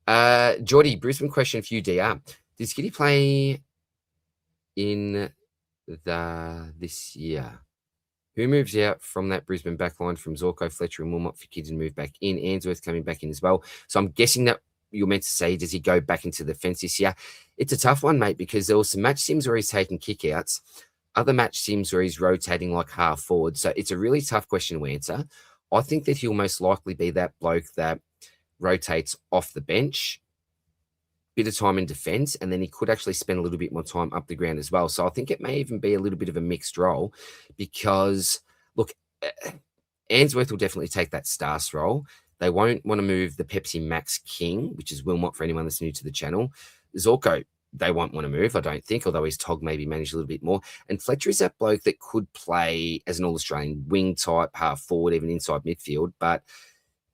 Geordie, Brisbane question for you, DR. Did Skitty play in this year? Who moves out from that Brisbane backline from Zorko, Fletcher, and Wilmot for kids and move back in? Ainsworth coming back in as well. So I'm guessing that you're meant to say, does he go back into the fence this year? It's a tough one, mate, because there were some match sims where he's taking kickouts, other match sims where he's rotating like half forward. So it's a really tough question to answer. I think that he'll most likely be that bloke that rotates off the bench, bit of time in defense, and then he could actually spend a little bit more time up the ground as well. So I think it may even be a little bit of a mixed role because, look, Ainsworth will definitely take that Stars role. They won't want to move the Pepsi Max King, which is Wilmot for anyone that's new to the channel. Zorko, they won't want to move, I don't think, although his Tog maybe managed a little bit more. And Fletcher is that bloke that could play as an All-Australian wing type, half forward, even inside midfield, but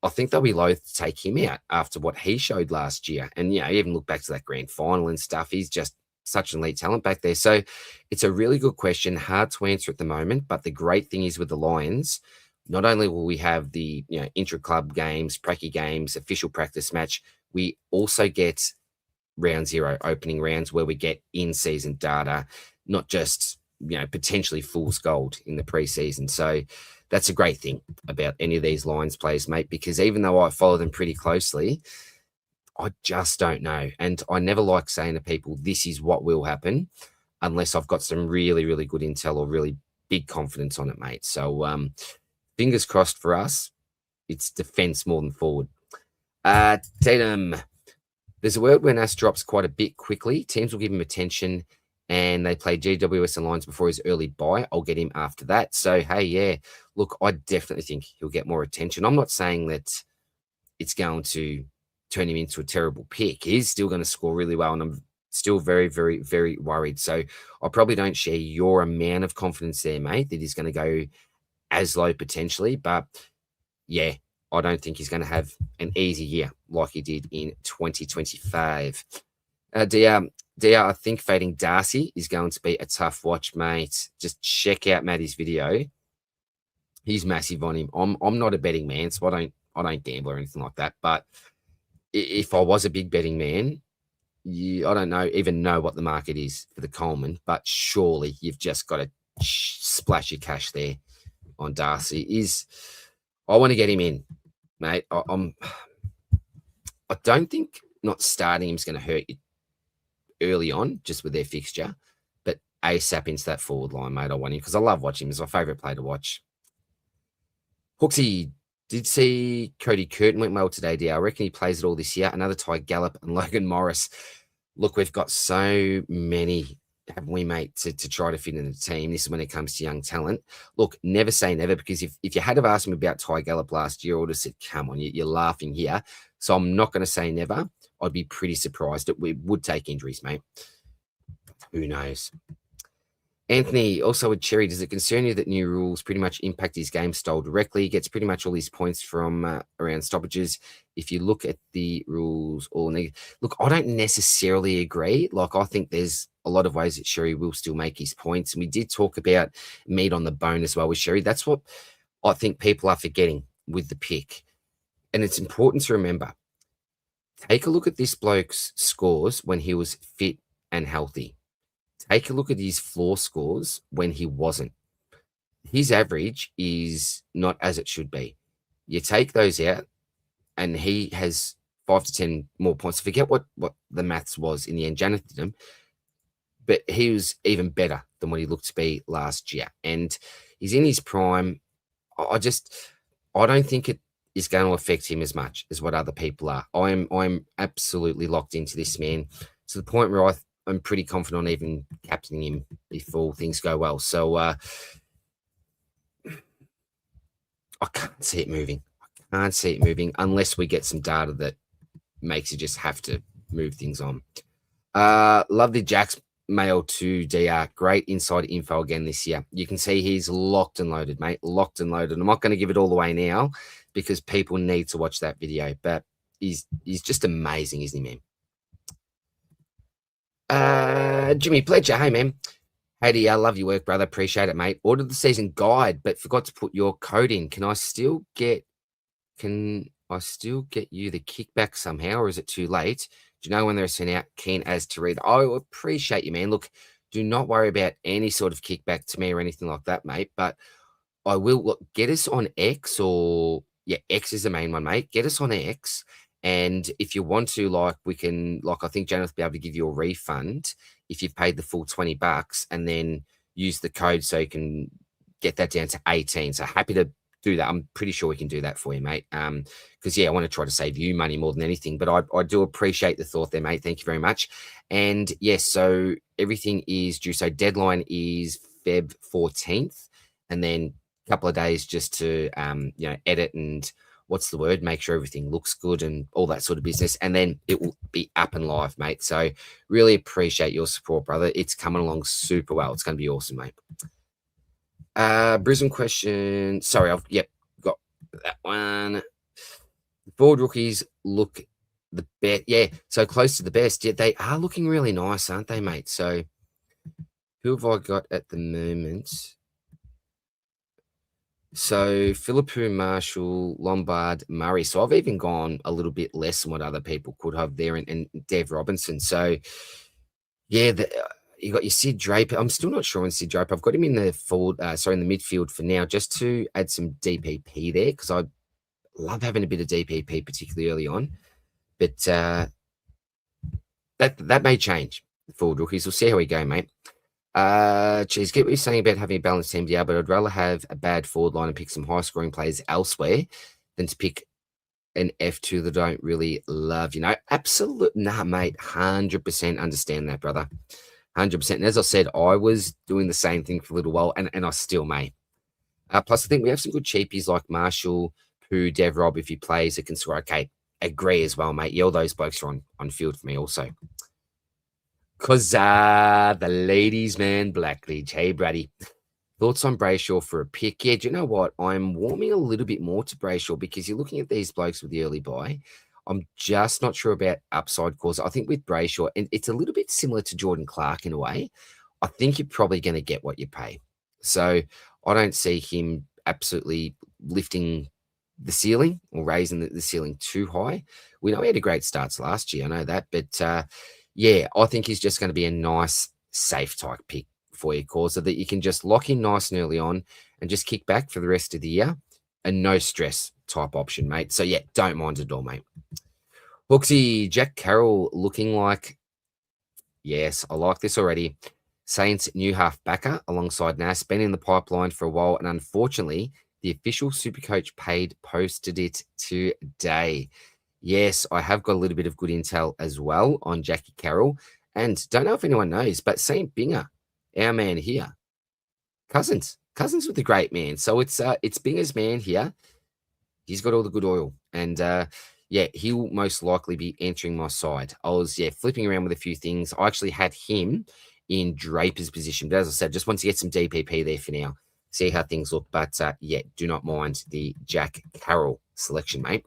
I think they'll be loath to take him out after what he showed last year. And, you know, even look back to that grand final and stuff. He's just such an elite talent back there. So it's a really good question, hard to answer at the moment. But the great thing is with the Lions, not only will we have the, you know, intra-club games, pracky games, official practice match, we also get round 0 opening rounds where we get in-season data, not just, you know, potentially fool's gold in the preseason. So that's a great thing about any of these Lions players, mate, because even though I follow them pretty closely, I just don't know. And I never like saying to people, this is what will happen, unless I've got some really, really good intel or really big confidence on it, mate. So fingers crossed for us. It's defense more than forward. Tatum, there's a world where Nas drops quite a bit quickly. Teams will give him attention and they play GWS and Lions before his early buy. I'll get him after that. So, hey, yeah, look, I definitely think he'll get more attention. I'm not saying that it's going to turn him into a terrible pick. He's still going to score really well, and I'm still very, very, very worried. So I probably don't share your amount of confidence there, mate, that he's going to go as low potentially. But, yeah, I don't think he's going to have an easy year like he did in 2025. DR, I think fading Darcy is going to be a tough watch, mate. Just check out Maddie's video. He's massive on him. I'm not a betting man, so I don't gamble or anything like that. But if I was a big betting man, I don't even know what the market is for the Coleman, but surely you've just got to splash your cash there on Darcy. I want to get him in, mate. I don't think not starting him is going to hurt you early on, just with their fixture. But ASAP into that forward line, mate. I want him because I love watching him. He's my favourite player to watch. Hooksy, did see Cody Curtin went well today, dear. I reckon he plays it all this year. Another Ty Gallup and Logan Morris. Look, we've got so many, haven't we, mate, to try to fit in the team. This is when it comes to young talent. Look, never say never, because if you had have asked me about Ty Gallup last year, I would have said, come on, you're laughing here. So I'm not going to say never. I'd be pretty surprised that we would take injuries, mate. Who knows? Anthony, also with Cherry, does it concern you that new rules pretty much impact his game style directly? He gets pretty much all his points from around stoppages. If you look at the rules, look, I don't necessarily agree. Like, I think there's a lot of ways that Sherry will still make his points. And we did talk about meat on the bone as well with Sherry. That's what I think people are forgetting with the pick. And it's important to remember. Take a look at this bloke's scores when he was fit and healthy. Take a look at his floor scores when he wasn't. His average is not as it should be. You take those out, and he has 5 to 10 more points. Forget what the maths was in the end. Janet did him, but he was even better than what he looked to be last year. And he's in his prime. I don't think it is going to affect him as much as what other people are. I'm absolutely locked into this man to the point where I'm pretty confident on even captaining him before things go well. So I can't see it moving. I can't see it moving unless we get some data that makes you just have to move things on. Lovely Jack's mail to DR. Great inside info again this year. You can see he's locked and loaded, mate. Locked and loaded. I'm not going to give it all away now because people need to watch that video. But he's just amazing, isn't he, man? Jimmy Pledger, hey man. Hey, I love your work, brother. Appreciate it, mate. Ordered the season guide, but forgot to put your code in. Can I still get you the kickback somehow, or is it too late? Do you know when they're sent out? Keen as to read. I appreciate you, man. Look, do not worry about any sort of kickback to me or anything like that, mate. But I will get us on X, or X is the main one, mate. Get us on X. And if you want to, we can, I think Janet will be able to give you a refund if you've paid the full $20 and then use the code so you can get that down to 18. So happy to do that. I'm pretty sure we can do that for you, mate. Because, I want to try to save you money more than anything. But I do appreciate the thought there, mate. Thank you very much. And, yes, so everything is due. So deadline is Feb 14th. And then a couple of days just to, edit and make sure everything looks good and all that sort of business. And then it will be up and live, mate. So really appreciate your support, brother. It's coming along super well. It's going to be awesome, mate. Brisbane question. Sorry, I've got that one. Forward rookies look the best. Yeah, so close to the best. Yeah, they are looking really nice, aren't they, mate? So who have I got at the moment? So Philippou, Marshall, Lombard, Murray. So I've even gone a little bit less than what other people could have there, and Dev Robinson. So you got your Sid Draper. I'm still not sure on Sid Draper. I've got him in the in the midfield for now, just to add some DPP there, because I love having a bit of DPP, particularly early on. But that may change. Forward rookies. We'll see how we go, mate. Get what you're saying about having a balanced team, but I'd rather have a bad forward line and pick some high scoring players elsewhere than to pick an F2 that I don't really love. Absolutely, mate. 100% understand that, brother. 100%. And as I said, I was doing the same thing for a little while, and I still may. Plus, I think we have some good cheapies like Marshall, Pooh, Dev Rob, if he plays, it can score. Okay, agree as well, mate. All those blokes are on field for me also. The ladies, man, Blackledge. Hey, Brady. Thoughts on Brayshaw for a pick? Yeah, do you know what? I'm warming a little bit more to Brayshaw because you're looking at these blokes with the early buy. I'm just not sure about upside cause. I think with Brayshaw, and it's a little bit similar to Jordan Clark in a way, I think you're probably going to get what you pay. So I don't see him absolutely lifting the ceiling or raising the ceiling too high. We know he had a great starts last year. I know that. But, I think he's just going to be a nice, safe type pick for you, cause so that you can just lock in nice and early on and just kick back for the rest of the year. a no stress type option, mate. So yeah, don't mind it at all, mate. Hooksy, Jack Carroll looking like, yes, I like this already. Saints new half backer alongside Nas, been in the pipeline for a while, and unfortunately, the official Supercoach paid posted it today. Yes, I have got a little bit of good intel as well on Jackie Carroll, and don't know if anyone knows, but Saint Binger, our man here, cousins with the great man. So it's Binger's man here. He's got all the good oil, and yeah, he'll most likely be entering my side. I was flipping around with a few things. I actually had him in Draper's position, but as I said, just want to get some DPP there for now. See how things look, but yeah, do not mind the Jack Carroll selection, mate.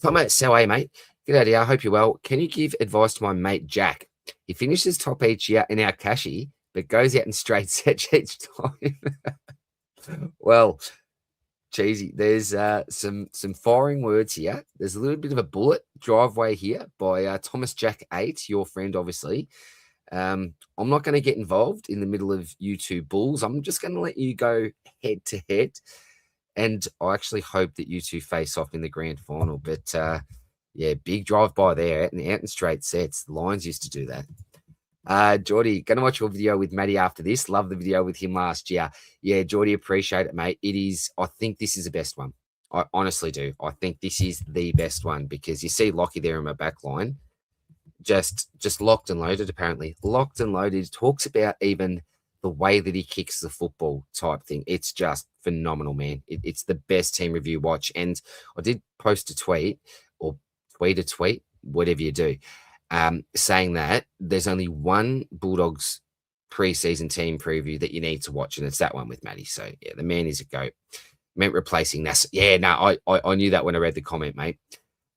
Hi, mate. Sowie, mate. Good idea. I hope you're well. Can you give advice to my mate Jack? He finishes top each year in our cashy, but goes out in straight sets each time. Well, cheesy. There's some firing words here. There's a little bit of a bullet driveway here by Thomas Jack 8, your friend, obviously. I'm not going to get involved in the middle of you two bulls. I'm just going to let you go head to head. And I actually hope that you two face off in the grand final. But yeah, big drive by there out in straight sets. The Lions used to do that. Geordie, going to watch your video with Matty after this. Love the video with him last year. Yeah, Geordie, appreciate it, mate. It is, I think this is the best one. I honestly do. I think this is the best one because you see Lockie there in my back line. Just locked and loaded, apparently. Locked and loaded. Talks about even the way that he kicks the football type thing. It's just phenomenal, man. It's the best team review watch. And I did post a tweet or tweet a tweet, whatever you do, saying that there's only one Bulldogs preseason team preview that you need to watch, and it's that one with Matty. So yeah, the man is a goat. Meant replacing Nas. Yeah, no, I knew that when I read the comment, mate.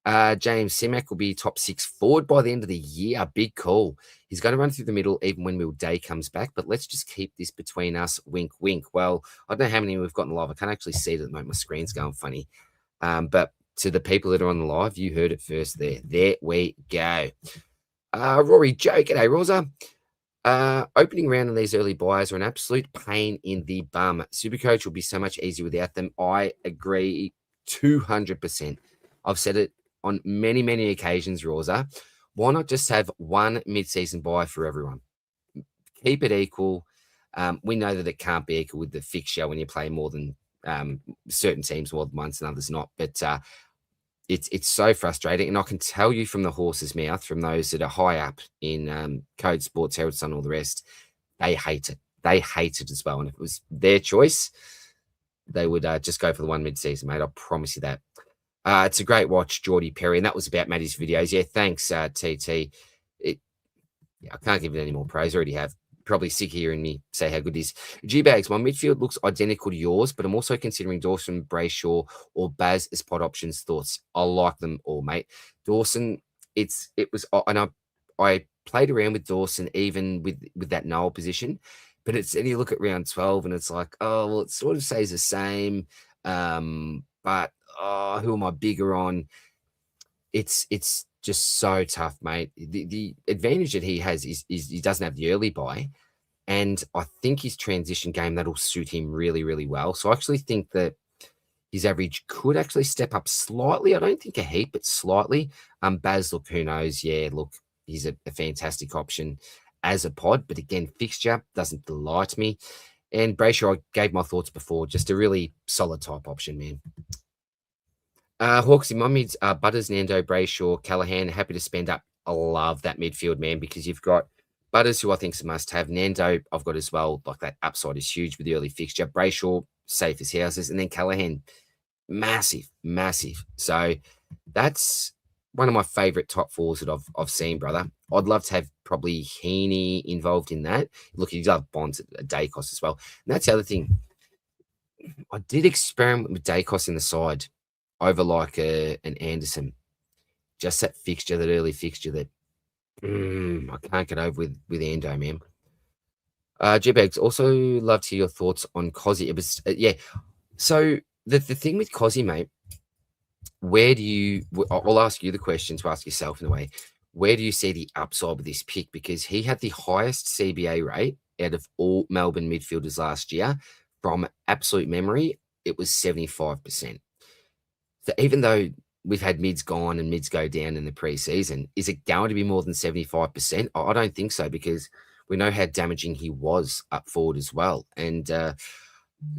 James Simak will be top 6 forward by the end of the year. Big call. He's going to run through the middle even when Will Day comes back, but let's just keep this between us. Wink, wink. Well, I don't know how many we've got in the live. I can't actually see it at the moment. My screen's going funny. But to the people that are on the live, you heard it first there. There we go. Rory Joe, g'day, Rosa. Opening round in these early buys are an absolute pain in the bum. Supercoach will be so much easier without them. I agree 200%. I've said it on many, many occasions, Rosa. Why not just have one mid-season buy for everyone? Keep it equal. We know that it can't be equal with the fixture when you play more than certain teams more than once and others not. But it's so frustrating. And I can tell you from the horse's mouth, from those that are high up in Code Sports, Herald Sun, all the rest, they hate it. They hate it as well. And if it was their choice, they would just go for the one mid-season, mate. I promise you that. It's a great watch, Geordie Perry, and that was about Matty's videos. Yeah, thanks, TT. I can't give it any more praise. I already have. Probably sick of hearing me say how good it is. G-Bags, my midfield looks identical to yours, but I'm also considering Dawson, Brayshaw, or Baz as pod options. Thoughts? I like them all, mate. Dawson, it was, and I played around with Dawson even with that Noel position, but then you look at round 12 and it's like, oh, well, it sort of stays the same, but who am I bigger on? It's just so tough, mate. The advantage that he has is he doesn't have the early buy, and I think his transition game that'll suit him really, really well. So I actually think that his average could actually step up slightly. I don't think a heap, but slightly. Baz, look, who knows? Yeah, look, he's a fantastic option as a pod, but again, fixture doesn't delight me. And Brayshaw, I gave my thoughts before, just a really solid type option, man. Hawksy, my mids are Butters, Nando, Brayshaw, Callahan. Happy to spend up. I love that midfield, man, because you've got Butters, who I think is a must-have. Nando, I've got as well. Like, that upside is huge with the early fixture. Brayshaw, safe as houses. And then Callahan, massive, massive. So that's one of my favourite top fours that I've seen, brother. I'd love to have probably Heaney involved in that. Look, he's got Bonds at Dacos as well. And that's the other thing. I did experiment with Dacos in the side over like an Anderson. Just that fixture, that early fixture that I can't get over with Ando, man. G-Bags, also love to hear your thoughts on Cozzy. It was, yeah. So the thing with Cozzy, mate, I'll ask you the question to ask yourself in a way. Where do you see the upside with this pick? Because he had the highest CBA rate out of all Melbourne midfielders last year. From absolute memory, it was 75%. So even though we've had mids gone and mids go down in the preseason, is it going to be more than 75%? I don't think so, because we know how damaging he was up forward as well. And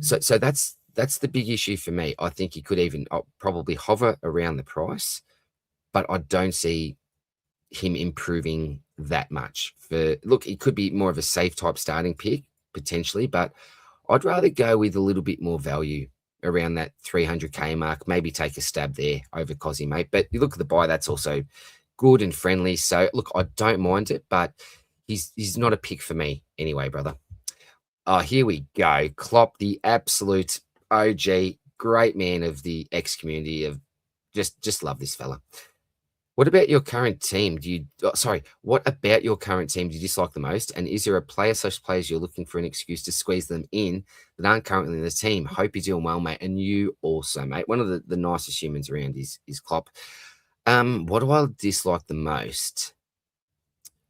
so that's the big issue for me. I think he could even probably hover around the price, but I don't see him improving that much. Look, he could be more of a safe type starting pick potentially, but I'd rather go with a little bit more value around that 300k mark. Maybe take a stab there over Cozzy, mate. But you look at the buy, that's also good and friendly. So look, I don't mind it, but he's not a pick for me anyway, brother. Oh, here we go. Klopp, the absolute OG, great man of the X community. Of just love this fella. What about your current team? What about your current team do you dislike the most? And is there a player/players you're looking for an excuse to squeeze them in that aren't currently in the team? Hope you're doing well, mate. And you also, mate. One of the nicest humans around is Klopp. What do I dislike the most?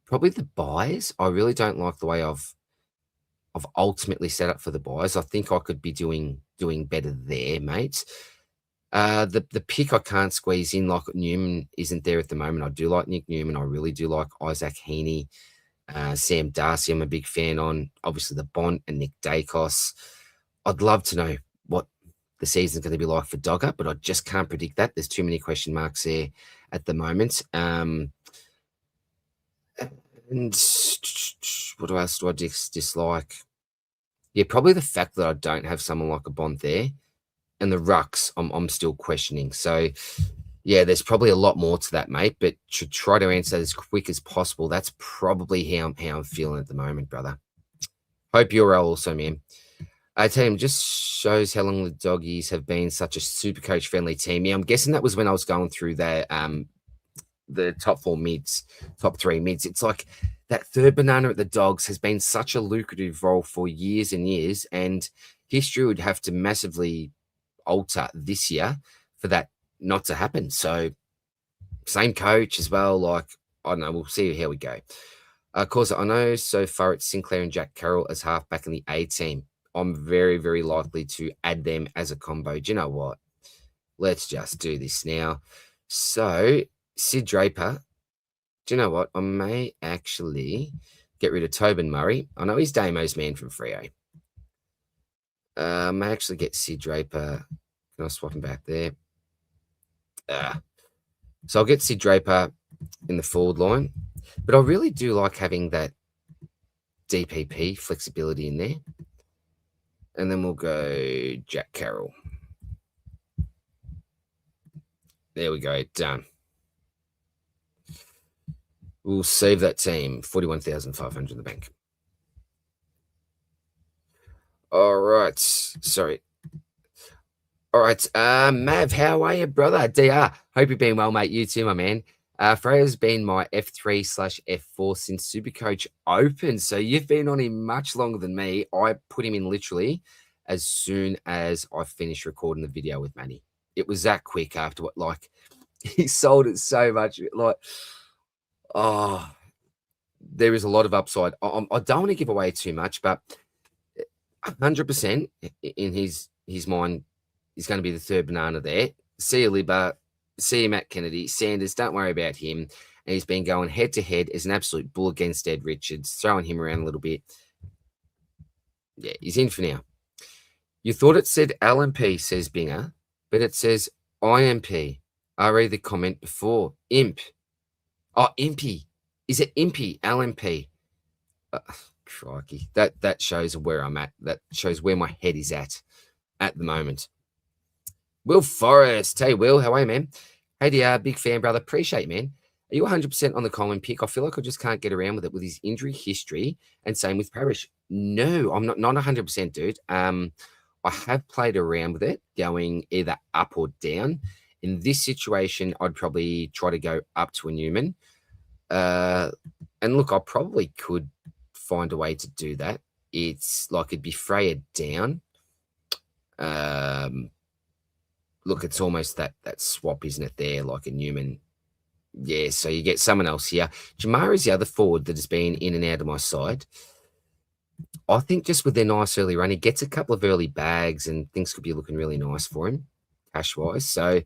Probably the buys. I really don't like the way I've ultimately set up for the buys. I think I could be doing better there, mate. The pick I can't squeeze in, like Newman isn't there at the moment. I do like Nick Newman. I really do like Isaac Heaney. Sam Darcy, I'm a big fan on. Obviously, the Bont and Nick Dacos. I'd love to know what the season's going to be like for Dogger, but I just can't predict that. There's too many question marks there at the moment. And what else do I dislike? Yeah, probably the fact that I don't have someone like a Bond there. And the rucks, I'm still questioning. So, yeah, there's probably a lot more to that, mate. But to try to answer that as quick as possible, that's probably how I'm feeling at the moment, brother. Hope you're well also, man. I tell you, just shows how long the Doggies have been such a Supercoach friendly team. Yeah, I'm guessing that was when I was going through the top three mids. It's like that third banana at the Dogs has been such a lucrative role for years and years, and history would have to massively alter this year for that not to happen. So same coach as well. Like, I don't know, we'll see how we go. Of course, I know so far it's Sinclair and Jack Carroll as halfback in the A team. I'm very, very likely to add them as a combo. Do you know what? Let's just do this now. So Sid Draper, do you know what? I may actually get rid of Tobin Murray. I know he's Damo's man from Freo. I may actually get Sid Draper. Can I swap him back there? So I'll get Sid Draper in the forward line. But I really do like having that DPP flexibility in there. And then we'll go Jack Carroll. There we go. Done. We'll save that team. 41,500 in the bank. All right. Sorry. All right. Mav, how are you, brother? DR. Hope you're being well, mate. You too, my man. Freya's been my F3/F4 since Supercoach opened. So you've been on him much longer than me. I put him in literally as soon as I finished recording the video with Manny. It was that quick after what, like, he sold it so much. Like, oh, there is a lot of upside. I don't want to give away too much, but 100% in his mind, he's going to be the third banana there. See you, Libba. See you, Matt Kennedy. Sanders, don't worry about him. And he's been going head-to-head as an absolute bull against Ed Richards, throwing him around a little bit. Yeah, he's in for now. You thought it said LMP, says Binger, but it says IMP. I read the comment before. Imp. Oh, Impy. Is it Impy? LMP. Crikey. That shows where I'm at. That shows where my head is at the moment. Will Forrest. Hey, Will. How are you, man? Hey, DR. Big fan, brother. Appreciate you, man. Are you 100% on the Coleman pick? I feel like I just can't get around with it with his injury history, and same with Parrish. No, I'm not 100%, dude. I have played around with it, going either up or down. In this situation, I'd probably try to go up to a Newman. And look, I probably could find a way to do that. It's like it'd be Freya down. Look, it's almost that swap, isn't it, there, like a Newman. Yeah, so you get someone else here. Jamar is the other forward that has been in and out of my side. I think just with their nice early run, he gets a couple of early bags and things could be looking really nice for him cash-wise. So,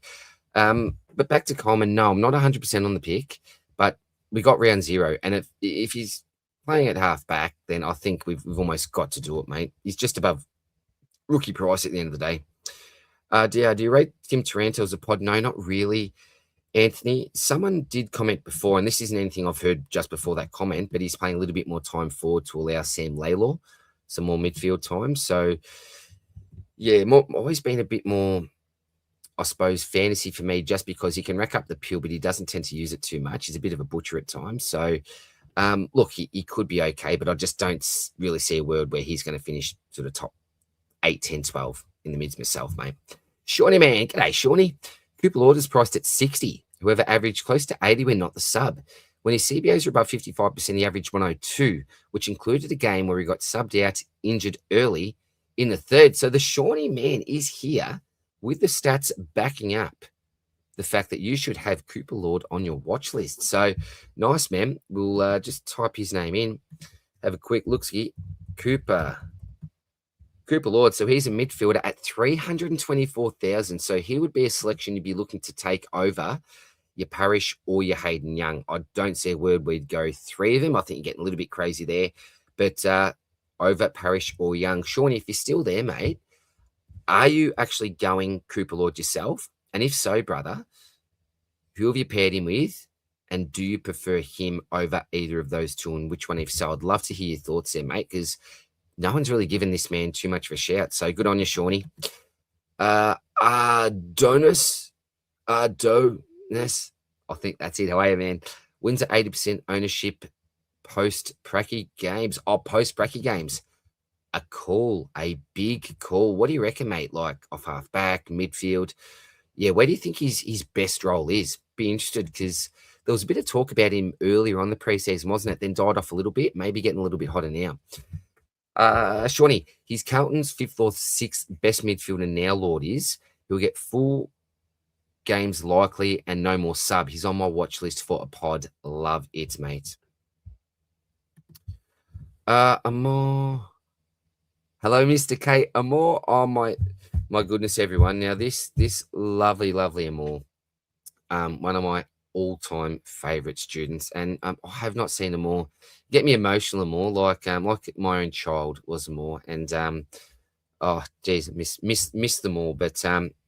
but back to Coleman, no, I'm not 100% on the pick, but we got round 0, and if he's playing at half back, then I think we've almost got to do it, mate. He's just above rookie price at the end of the day. Do you rate Tim Taranto as a pod? No, not really. Anthony, someone did comment before, and this isn't anything I've heard just before that comment, but he's playing a little bit more time forward to allow Sam Laylor some more midfield time. So, yeah, always been a bit more, I suppose, fantasy for me, just because he can rack up the pill, but he doesn't tend to use it too much. He's a bit of a butcher at times. So, look, he could be okay, but I just don't really see a world where he's going to finish sort of top 8, 10, 12 in the mids myself, mate. Shawnee, man. G'day, Shawnee. Cooper Lord priced at 60. Whoever averaged close to 80 when not the sub. When his CBOs were above 55%, he averaged 102, which included a game where he got subbed out, injured early in the third. So the Shawnee man is here with the stats backing up the fact that you should have Cooper Lord on your watch list. So nice, man. We'll just type his name in, have a quick look-see. Cooper Lord. So he's a midfielder at 324,000. So he would be a selection you'd be looking to take over your Parrish or your Hayden Young. I don't see a word we'd go 3 of them. I think you're getting a little bit crazy there. But over Parrish or Young. Shawnee, if you're still there, mate, are you actually going Cooper Lord yourself? And if so, brother, who have you paired him with? And do you prefer him over either of those two? And which one, if so? I'd love to hear your thoughts there, mate, because no one's really given this man too much of a shout. So good on you, Shawnee. Adonis. I think that's it. Away, man. Wins at 80% ownership post-Pracky games. Post-Pracky games. A big call. What do you reckon, mate? Like off half back, midfield? Yeah, where do you think his best role is? Be interested, because there was a bit of talk about him earlier on the preseason, wasn't it? Then died off a little bit, maybe getting a little bit hotter now. Shawnee, he's Carlton's 5th or 6th best midfielder now, Lord is. He'll get full games likely and no more sub. He's on my watch list for a pod. Love it, mate. Amor. Hello, Mr. K. Amor. Oh, my goodness, everyone. Now, this lovely Amor, one of my all-time favorite students, and I have not seen Amor get me emotional Amor, like my own child was Amor, and oh geez, miss them all, but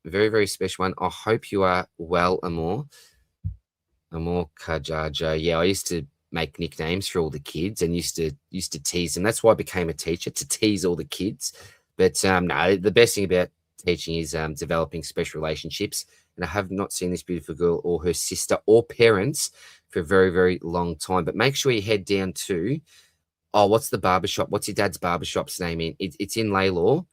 very, very special one. I hope you are well, Amor Kajaja. Yeah, I used to make nicknames for all the kids and used to tease them. That's why I became a teacher, to tease all the kids. But no, the best thing about teaching is developing special relationships. And I have not seen this beautiful girl or her sister or parents for a very, very long time. But make sure you head down to, what's the barbershop? What's your dad's barbershop's name in? It's in Laylaw,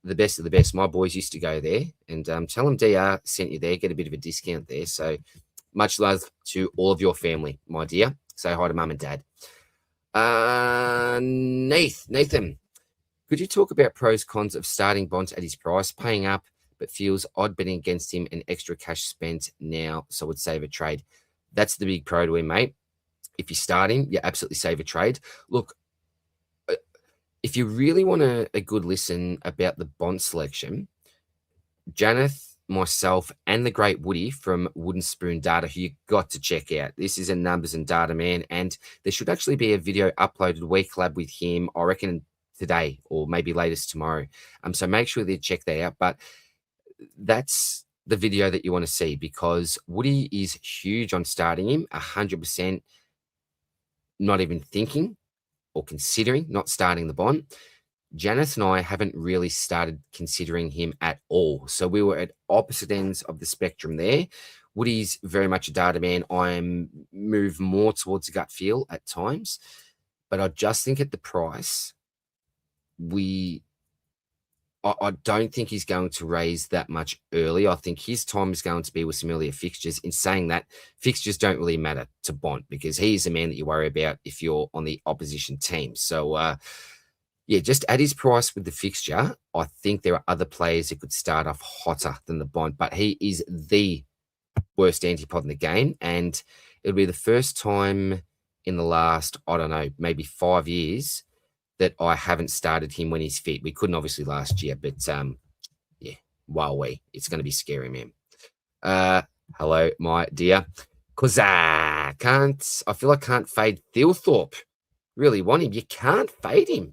the best of the best. My boys used to go there, and tell them DR sent you there. Get a bit of a discount there. So much love to all of your family, my dear. Say hi to mum and dad. Nathan, could you talk about pros, cons of starting Bont at his price, paying up, but feels odd betting against him and extra cash spent now, so would save a trade? That's the big pro to him, mate. If you're starting, you absolutely save a trade. Look, if you really want a good listen about the Bont selection, Janeth, myself, and the great Woody from Wooden Spoon Data, who you got to check out. This is a numbers and data man, and there should actually be a video uploaded. We collab with him, I reckon, today or maybe latest tomorrow. So make sure that you check that out. But that's the video that you want to see, because Woody is huge on starting him, 100%, not even thinking or considering not starting the Bont. Janice and I haven't really started considering him at all. So we were at opposite ends of the spectrum there. Woody's very much a data man. I'm move more towards a gut feel at times, but I just think at the price, I don't think he's going to raise that much early. I think his time is going to be with some earlier fixtures. In saying that, fixtures don't really matter to Bont, because he's the man that you worry about if you're on the opposition team. So, yeah, just at his price with the fixture, I think there are other players who could start off hotter than the Bont, but he is the worst antipod in the game, and it'll be the first time in the last, I don't know, maybe 5 years that I haven't started him when he's fit. We couldn't obviously last year, but yeah, it's going to be scary, man. Hello, my dear. Cause I feel I can't fade Thilthorpe. Really want him. You can't fade him.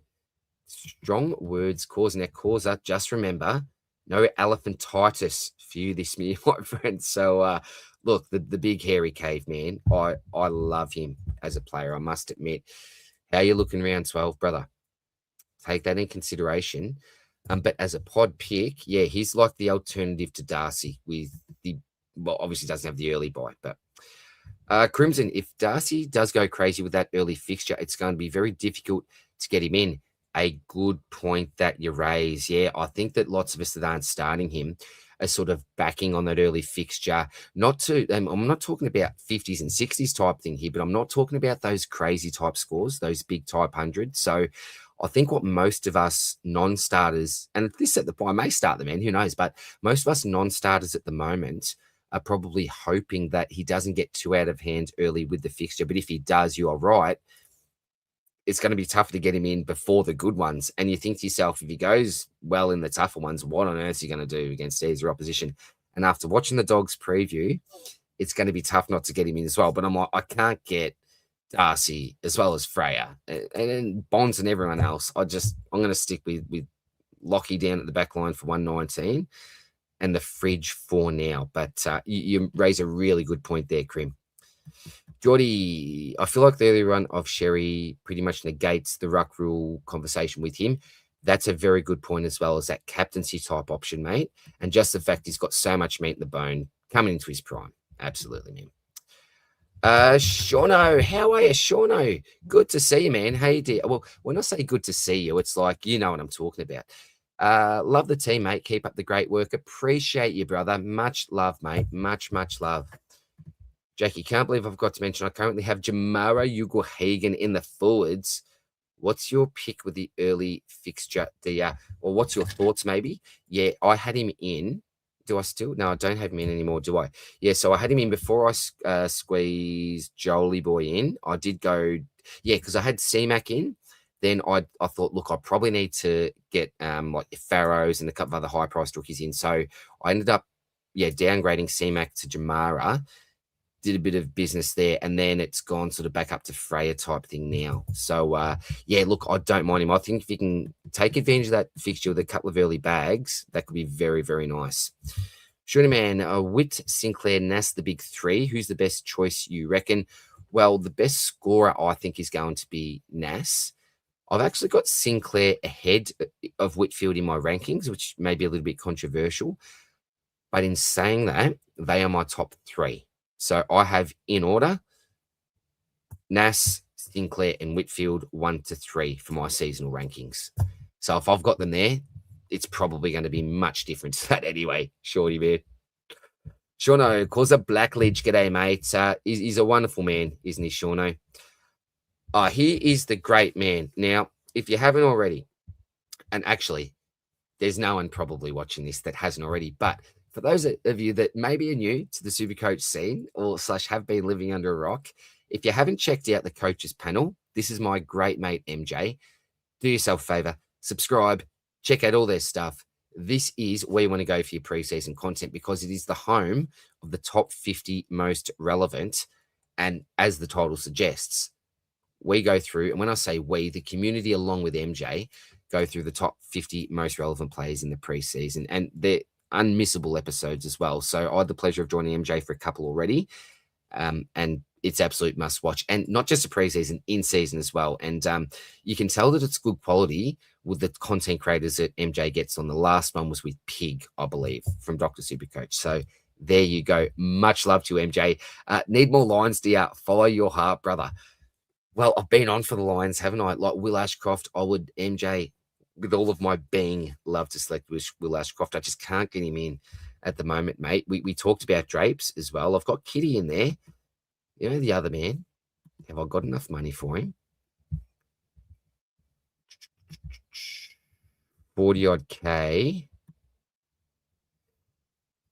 Strong words, cause. Now, causer, just remember, no elephantitis for you this year, my friend. So, look, the big hairy caveman, I love him as a player, I must admit. How you looking round 12, brother? Take that in consideration. But as a pod pick, yeah, he's like the alternative to Darcy with the, well, obviously doesn't have the early buy, but Crimson, if Darcy does go crazy with that early fixture, it's going to be very difficult to get him in. A good point that you raise. Yeah, I think that lots of us that aren't starting him are sort of backing on that early fixture. Not to, I'm not talking about 50s and 60s type thing here, but I'm not talking about those crazy type scores, those big type hundreds. So I think what most of us non-starters, and this at the point, I may start them in, who knows, but most of us non-starters at the moment are probably hoping that he doesn't get too out of hand early with the fixture. But if he does, you are right. It's going to be tough to get him in before the good ones. And you think to yourself, if he goes well in the tougher ones, what on earth is he going to do against easier opposition? And after watching the Dogs preview, it's going to be tough not to get him in as well. But I'm like, I can't get Darcy as well as Freya and Bonds and everyone else. I'm going to stick with Lockie down at the back line for 119 and the fridge for now. But you raise a really good point there, Krim. Geordie, I feel like the early run of Sherry pretty much negates the ruck rule conversation with him. That's a very good point as well as that captaincy type option, mate. And just the fact he's got so much meat in the bone coming into his prime. Absolutely, man. Shauno, how are you, Shauno? Good to see you, man. Hey, dear. Well, when I say good to see you, it's like, you know what I'm talking about. Love the team, mate. Keep up the great work. Appreciate you, brother. Much love, mate. Much love. Jackie, can't believe I've got to mention I currently have Jamara Ugle-Hagan in the forwards. What's your pick with the early fixture? Or what's your thoughts, maybe? Yeah, I had him in. Do I still? No, I don't have him in anymore, do I? Yeah, so I had him in before I squeezed Jolie Boy in. I did go, yeah, because I had C-Mac in. Then I thought, look, I probably need to get like Pharaohs and a couple of other high-priced rookies in. So I ended up, downgrading C-Mac to Jamara. Did a bit of business there, and then it's gone sort of back up to Freya type thing now. So, look, I don't mind him. I think if you can take advantage of that fixture with a couple of early bags, that could be very, very nice. Shooter man, Witt, Sinclair, Nas, the big three. Who's the best choice, you reckon? Well, the best scorer, I think, is going to be Nas. I've actually got Sinclair ahead of Whitfield in my rankings, which may be a little bit controversial. But in saying that, they are my top three. So I have in order Nas, Sinclair, and Whitfield 1 to 3 for my seasonal rankings. So if I've got them there, it's probably going to be much different to that anyway. Shorty bear. Shauno, calls a Blackledge. G'day, mate. He's a wonderful man, isn't he, Shauno? He is the great man. Now, if you haven't already, and actually, there's no one probably watching this that hasn't already, but for those of you that maybe are new to the Supercoach scene or / have been living under a rock, if you haven't checked out the coaches panel, this is my great mate, MJ. Do yourself a favor, subscribe, check out all their stuff. This is where you want to go for your preseason content because it is the home of the top 50 most relevant. And as the title suggests, we go through, and when I say we, the community along with MJ go through the top 50 most relevant players in the preseason. And they're unmissable episodes as well. So I had the pleasure of joining MJ for a couple already. And it's absolute must watch. And not just a preseason, in season as well. And you can tell that it's good quality with the content creators that MJ gets on. The last one was with Pig, I believe, from Dr. Supercoach. So there you go. Much love to MJ. Need more lines, dear. Follow your heart, brother. Well, I've been on for the Lions, haven't I? Like Will Ashcroft, I would, MJ, with all of my being, love to select Will Ashcroft. I just can't get him in at the moment, mate. We talked about Drapes as well. I've got Kitty in there. You know, the other man. Have I got enough money for him? 40-odd K.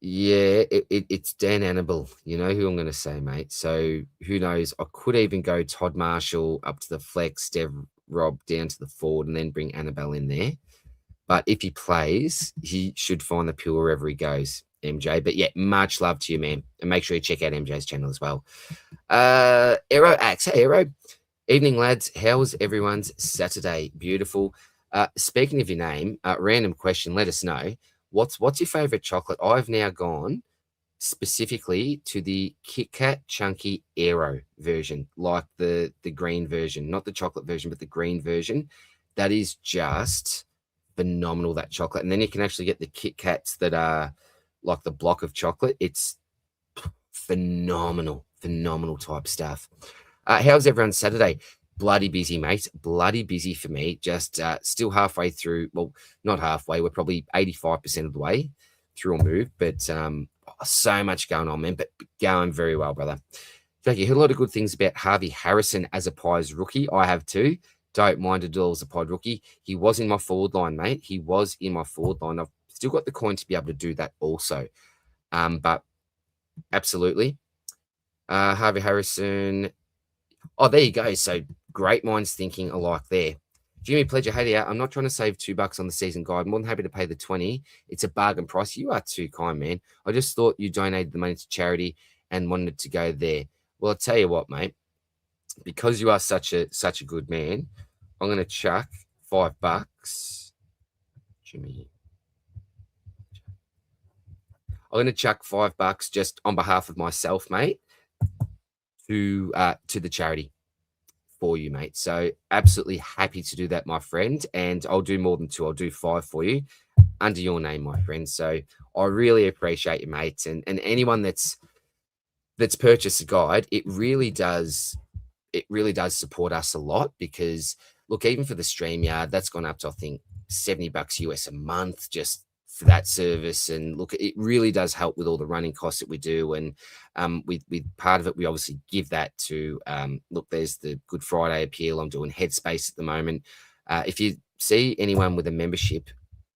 Yeah, it's Dan Annable. You know who I'm going to say, mate. So who knows? I could even go Todd Marshall up to the flex, Dev Rob down to the forward and then bring Annabelle in there. But if he plays, he should find the pill wherever he goes, MJ. But yeah, much love to you, man. And make sure you check out MJ's channel as well. Aero Axe. Hey, Aero. Evening, lads. How was everyone's Saturday? Beautiful. Speaking of your name, random question. Let us know. What's your favorite chocolate? I've now gone specifically to the Kit Kat Chunky Aero version, like the green version, not the chocolate version, but the green version. That is just phenomenal, that chocolate. And then you can actually get the Kit Kats that are like the block of chocolate. It's phenomenal type stuff. How's everyone's Saturday? Bloody busy, mate. Bloody busy for me. Just still halfway through. Well, not halfway. We're probably 85% of the way through a move, but so much going on, man. But going very well, brother. Jackie, heard a lot of good things about Harvey Harrison as a Pies rookie. I have too. Don't mind it all as a Pod rookie. He was in my forward line, mate. He was in my forward line. I've still got the coin to be able to do that also. But absolutely. Harvey Harrison. Oh, there you go. So great minds thinking alike there. Jimmy Pledger, hey, I'm not trying to save $2 on the season guide. More than happy to pay the 20. It's a bargain price. You are too kind, man. I just thought you donated the money to charity and wanted to go there. Well, I'll tell you what, mate. Because you are such a good man, I'm going to chuck $5. Jimmy. I'm going to chuck $5 just on behalf of myself, mate, to the charity for you, mate. So absolutely happy to do that, my friend. And I'll do more than 2. I'll do 5 for you under your name, my friend. So I really appreciate you, mate. And anyone that's purchased a guide, it really does support us a lot because look, even for the StreamYard, that's gone up to, I think, $70 US a month just for that service. And look, it really does help with all the running costs that we do. And with part of it, we obviously give that to, look, there's the Good Friday appeal. I'm doing Headspace at the moment. If you see anyone with a membership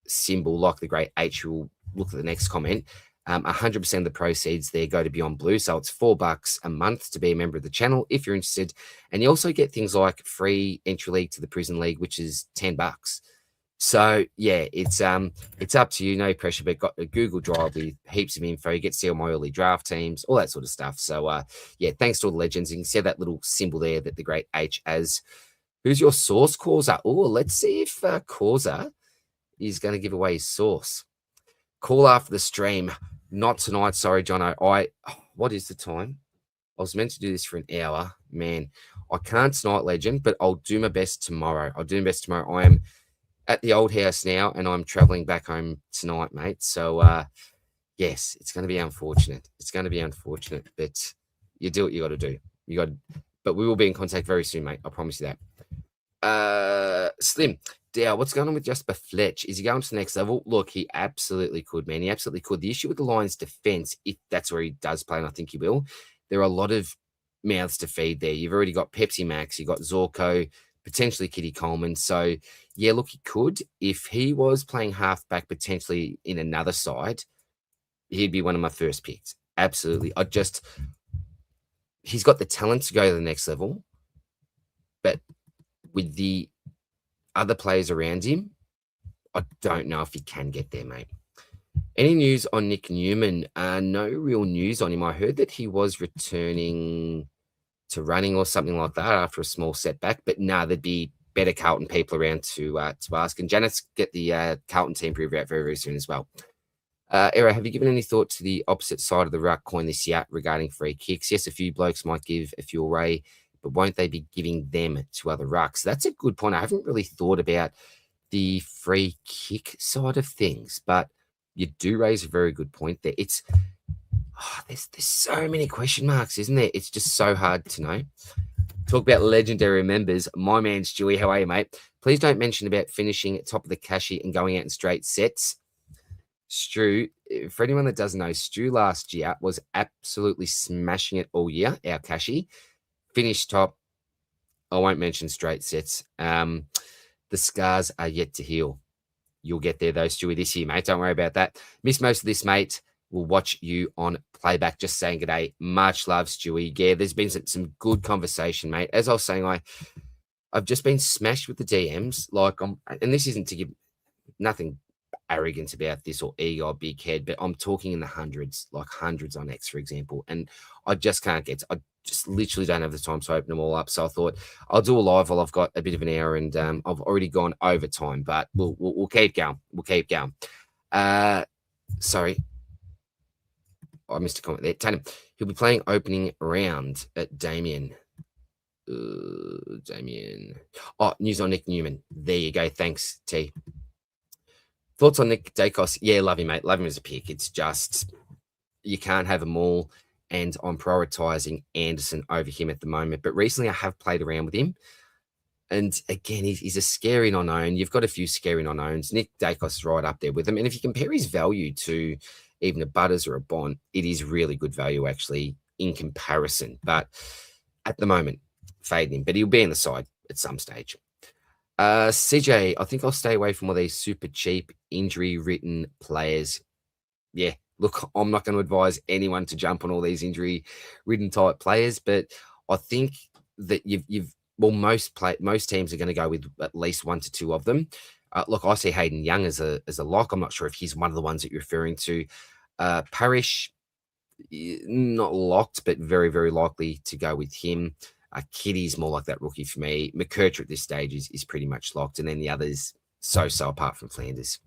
symbol like the great H, will look at the next comment. 100% of the proceeds there go to Beyond Blue. So it's $4 a month to be a member of the channel if you're interested. And you also get things like free entry league to the Prison League, which is $10. So yeah, it's up to you, no pressure, but got a Google Drive with heaps of info. You get to see all my early draft teams, all that sort of stuff. So yeah, thanks to all the legends. You can see that little symbol there that the great H has. Who's your source, Causa? Oh, let's see if Causa is going to give away his source. Call after the stream. Not tonight, sorry, Jono. What is the time? I was meant to do this for an hour. Man, I can't tonight, legend, but I'll do my best tomorrow. I am at the old house now, and I'm traveling back home tonight, mate. So, yes, it's going to be unfortunate. But you do what you got to do. But we will be in contact very soon, mate. I promise you that. Slim, Dow, what's going on with Jasper Fletch? Is he going to the next level? Look, he absolutely could, man. He absolutely could. The issue with the Lions' defense, if that's where he does play, and I think he will, there are a lot of mouths to feed there. You've already got Pepsi Max, you've got Zorko, potentially Kitty Coleman. So, yeah, look, he could. If he was playing halfback potentially in another side, he'd be one of my first picks. Absolutely. He's got the talent to go to the next level, but with the other players around him, I don't know if he can get there, mate. Any news on Nick Newman? No real news on him. I heard that he was returning to running or something like that after a small setback, but there'd be better Carlton people around to ask. And Janet's get the Carlton team preview out very, very soon as well. Era, have you given any thought to the opposite side of the Ruck coin this year regarding free kicks? Yes, a few blokes might give a few away, but won't they be giving them to other Rucks? That's a good point. I haven't really thought about the free kick side of things, but you do raise a very good point there. It's there's so many question marks, isn't there? It's just so hard to know. Talk about legendary members. My man, Stewie, how are you, mate? Please don't mention about finishing at top of the cashy and going out in straight sets. Stu, for anyone that doesn't know, Stu last year was absolutely smashing it all year, our cashy. Finished top. I won't mention straight sets. The scars are yet to heal. You'll get there, though, Stewie, this year, mate. Don't worry about that. Missed most of this, mate. We'll watch you on playback. Just saying good day. Much love, Stewie. Yeah, there's been some good conversation, mate. As I was saying, I've just been smashed with the DMs. Like, and this isn't to give nothing arrogance about this or ego or big head, but I'm talking in the hundreds, like hundreds on X, for example. And I just can't I just literally don't have the time to open them all up. So I thought I'll do a live while I've got a bit of an hour, and I've already gone over time, but we'll keep going. We'll keep going. Sorry, I missed a comment there. Tatum, he'll be playing opening round at Damien. Damien. Oh, news on Nick Newman. There you go. Thanks, T. Thoughts on Nick Dacos? Yeah, love him, mate. Love him as a pick. It's just you can't have them all, and I'm prioritizing Anderson over him at the moment. But recently, I have played around with him, and again, he's a scary non-own. You've got a few scary non-owns. Nick Dacos is right up there with him, and if you compare his value to even a Butters or a Bond, it is really good value actually in comparison. But at the moment, fading him, but he'll be in the side at some stage. CJ, I think I'll stay away from all these super cheap injury-ridden players. Yeah, look, I'm not going to advise anyone to jump on all these injury-ridden type players, but I think that most teams are going to go with at least 1 to 2 of them. Look, I see Hayden Young as a lock. I'm not sure if he's one of the ones that you're referring to. Parrish, not locked, but very, very likely to go with him. Kitty's more like that rookie for me. McKercher at this stage is pretty much locked. And then the others, so apart from Flanders.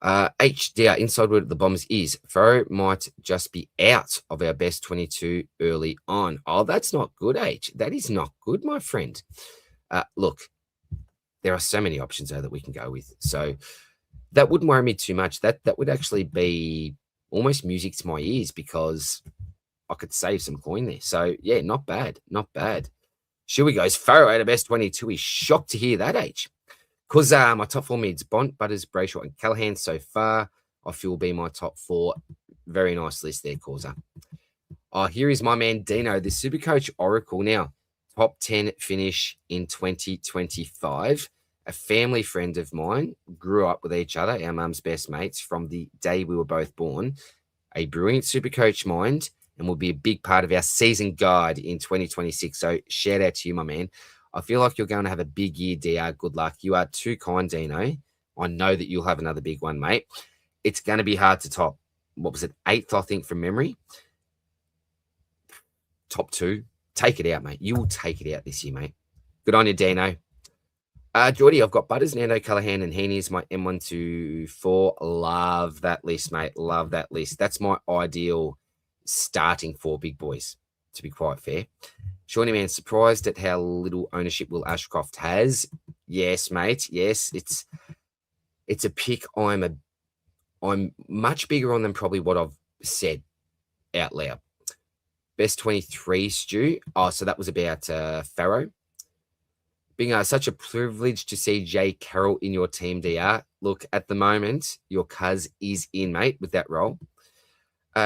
HDR, inside word of the Bombers is Farrow might just be out of our best 22 early on. Oh, that's not good, H. That is not good, my friend. Look, there are so many options there that we can go with. So that wouldn't worry me too much. That would actually be almost music to my ears because I could save some coin there. So, yeah, not bad. Not bad. Shuey goes, Farrow out of best 22. He's shocked to hear that, H. Because my top 4 mids, Bont, Butters, Brayshaw, and Callahan so far, I feel will be my top 4. Very nice list there, Causa. Oh, here is my man Dino, the Supercoach Oracle now. Top 10 finish in 2025. A family friend of mine, grew up with each other, our mum's best mates, from the day we were both born. A brilliant Supercoach mind, and will be a big part of our season guide in 2026. So shout out to you, my man. I feel like you're going to have a big year, DR. Good luck. You are too kind, Dino. I know that you'll have another big one, mate. It's going to be hard to top. What was it? 8th, I think, from memory. Top 2. Take it out, mate. You will take it out this year, mate. Good on you, Dino. Geordie, I've got Butters, Nando, Callahan, and Heaney as my M124. Love that list, mate. Love that list. That's my ideal starting 4 big boys, to be quite fair. Shawnee Man, surprised at how little ownership Will Ashcroft has. Yes, mate. Yes, it's a pick. I'm much bigger on than probably what I've said out loud. Best 23, Stu. Oh, so that was about Farrow. Being such a privilege to see Jay Carroll in your team, DR. Look, at the moment, your cuz is in, mate, with that role.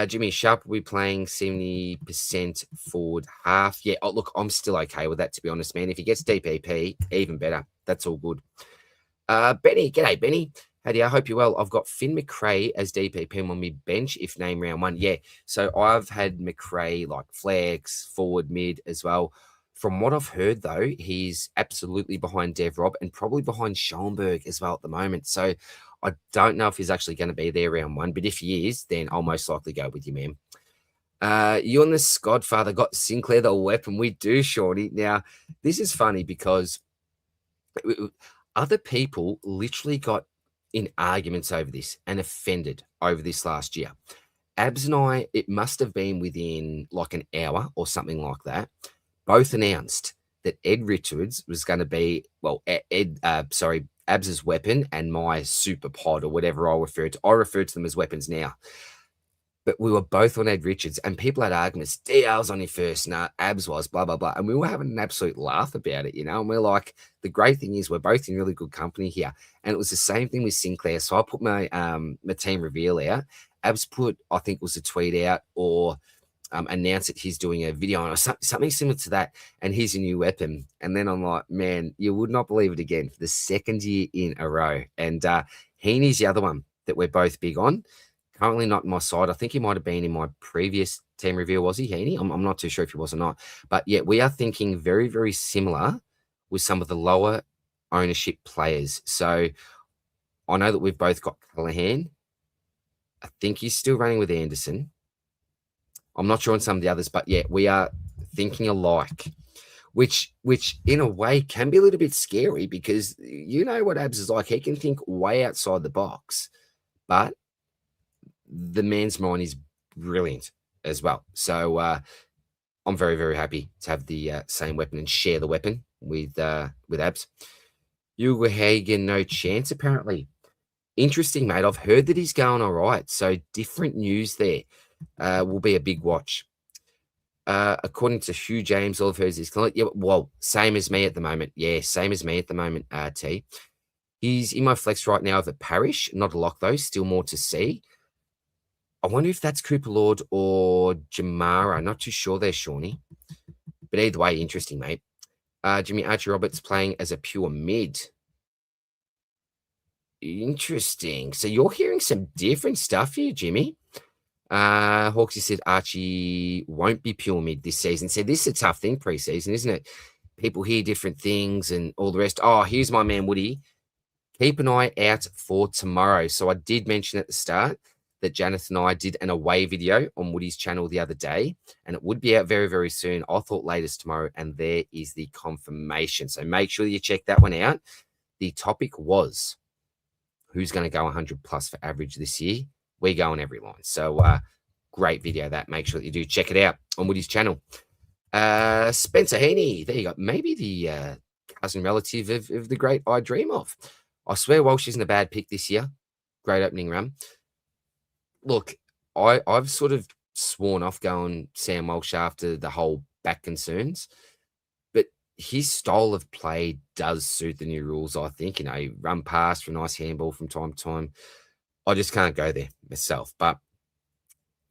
Jimmy Sharp will be playing 70% forward half. Yeah, oh, look, I'm still okay with that, to be honest, man. If he gets DPP, even better. That's all good. Benny, g'day, Benny. Howdy, I hope you're well. I've got Finn McRae as DPP on my bench if name round 1. Yeah, so I've had McRae like flex, forward, mid as well. From what I've heard, though, he's absolutely behind Dev Rob and probably behind Schoenberg as well at the moment. So I don't know if he's actually going to be there round 1, but if he is, then I'll most likely go with you, man. You and the Godfather got Sinclair the weapon. We do, Shawnee. Now, this is funny because other people literally got in arguments over this and offended over this last year. Abs and I, it must have been within like an hour or something like that, both announced that Ed Richards was going to be, well, Abs's weapon and my super pod or whatever I refer to. I refer to them as weapons now. But we were both on Ed Richards and people had arguments. DL's on your first, Abs was, blah, blah, blah. And we were having an absolute laugh about it, you know. And we're like, the great thing is we're both in really good company here. And it was the same thing with Sinclair. So I put my team reveal out. Abs put, I think it was a tweet out or announced that he's doing a video on something similar to that. And here's a new weapon. And then I'm like, man, you would not believe it again for the 2nd year in a row. And Heaney's the other one that we're both big on. Currently not on my side. I think he might have been in my previous team review. Was he, Heaney? I'm not too sure if he was or not. But yeah, we are thinking very, very similar with some of the lower ownership players. So I know that we've both got Callahan. I think he's still running with Anderson. I'm not sure on some of the others, but yeah, we are thinking alike, which in a way can be a little bit scary because you know what Abs is like. He can think way outside the box, but the man's mind is brilliant as well. So I'm very, very happy to have the same weapon and share the weapon with Abs. Hugo Hagen, no chance apparently. Interesting, mate. I've heard that he's going all right. So different news there. Will be a big watch. According to Hugh James, all I've heard is yeah, well, same as me at the moment. Yeah, same as me at the moment, T. He's in my flex right now of Parish. Not a lock, though. Still more to see. I wonder if that's Cooper Lord or Jamara. Not too sure there, Shawnee. But either way, interesting, mate. Jimmy Archie Roberts playing as a pure mid. Interesting. So you're hearing some different stuff here, Jimmy. Hawksy said Archie won't be pure mid this season. Said this is a tough thing pre-season, isn't it? People hear different things and all the rest. Oh, here's my man Woody. Keep an eye out for tomorrow. So I did mention at the start that Janeth and I did an away video on Woody's channel the other day, and it would be out very, very soon. I thought latest tomorrow, and there is the confirmation. So make sure you check that one out. The topic was who's going to go 100 plus for average this year. We're going every line. So great video that. Make sure that you do check it out on Woody's channel. Spencer Heaney. There you go. Maybe the cousin relative of the great I dream of. I swear Walsh isn't a bad pick this year. Great opening run. Look, I've sort of sworn off going Sam Walsh after the whole back concerns. But his style of play does suit the new rules, I think. You know, run past for a nice handball from time to time. I just can't go there myself. But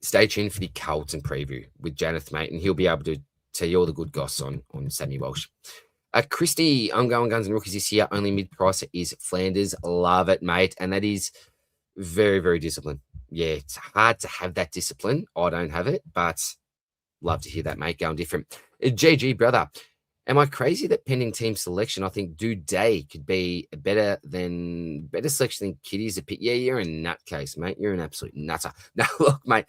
stay tuned for the Carlton preview with Janeth, mate, and he'll be able to tell you all the good goss on Sammy Walsh. Christy, I'm going Guns and Rookies this year. Only mid-pricer is Flanders. Love it, mate. And that is very, very disciplined. Yeah, it's hard to have that discipline. I don't have it, but love to hear that, mate. Going different. GG, brother. Am I crazy that pending team selection, I think Day could be better selection than Kitty's a pick? Yeah, you're a nutcase, mate. You're an absolute nutter. Now, look, mate.